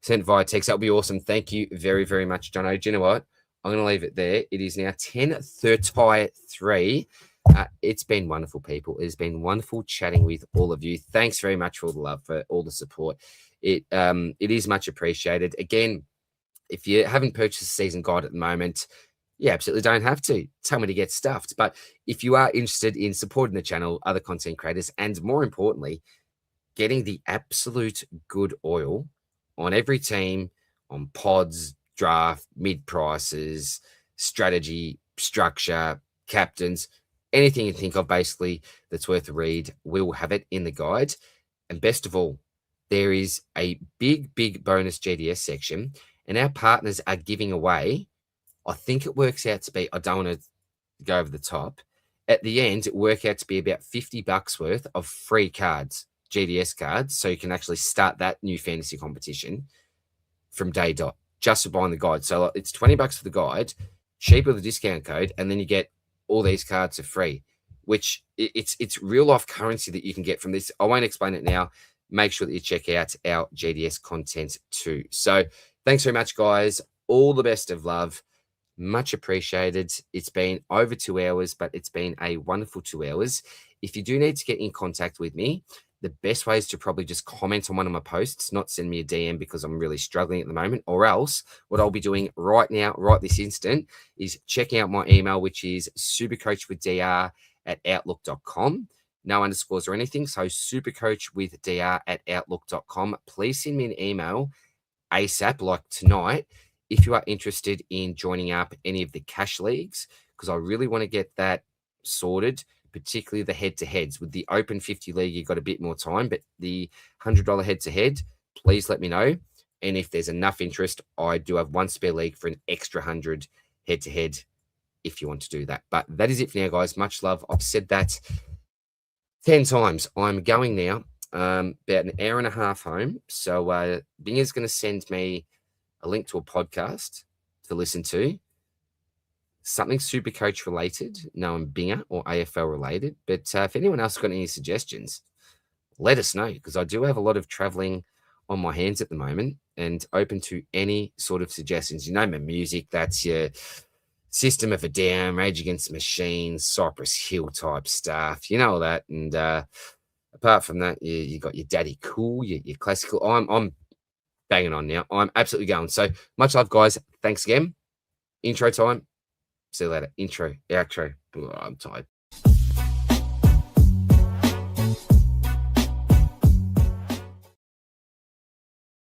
Send via text. That would be awesome. Thank you very, very much, Jono. Do you know what? I'm going to leave it there. It is now 10:33. It's been wonderful, people. It has been wonderful chatting with all of you. Thanks very much for all the love, for all the support. It is much appreciated. Again, if you haven't purchased a season guide at the moment, you absolutely don't have to. Tell me to get stuffed. But if you are interested in supporting the channel, other content creators, and more importantly, getting the absolute good oil on every team, on pods, draft, mid prices, strategy, structure, captains, anything you think of basically that's worth a read, we'll have it in the guide. And best of all, there is a big, big bonus GDS section, and our partners are giving away, I think it works out to be, I don't want to go over the top, at the end, it worked out to be about $50 worth of free cards, GDS cards, so you can actually start that new fantasy competition from day dot, just for buying the guide. So it's $20 for the guide, cheaper the discount code, and then you get all these cards for free, which it's real life currency that you can get from this. I won't explain it now. Make sure that you check out our GDS content too. So thanks very much, guys. All the best of love. Much appreciated. It's been over 2 hours, but it's been a wonderful 2 hours. If you do need to get in contact with me, the best way is to probably just comment on one of my posts, not send me a DM because I'm really struggling at the moment. Or else what I'll be doing right now, right this instant, is checking out my email, which is supercoachwithdr@outlook.com. No underscores or anything. So supercoachwithdr@outlook.com. Please send me an email ASAP, like tonight, if you are interested in joining up any of the cash leagues, because I really want to get that sorted particularly the head-to-heads. With the Open 50 League, you've got a bit more time, but the $100 head-to-head, please let me know. And if there's enough interest, I do have one spare league for an extra 100 head-to-head if you want to do that. But that is it for now, guys. Much love. I've said that 10 times. I'm going now about an hour and a half home. So Binger's going to send me a link to a podcast to listen to. Something Supercoach related, knowing Binger or AFL related. But if anyone else got any suggestions, let us know, because I do have a lot of traveling on my hands at the moment and open to any sort of suggestions. You know, my music, that's your System of a Down, Rage Against the Machine, Cypress Hill type stuff, you know, all that. And apart from that, you got your Daddy Cool, your classical. I'm banging on now. I'm absolutely going. So much love, guys. Thanks again. Intro time. See you later. Intro, outro. Oh, I'm tired.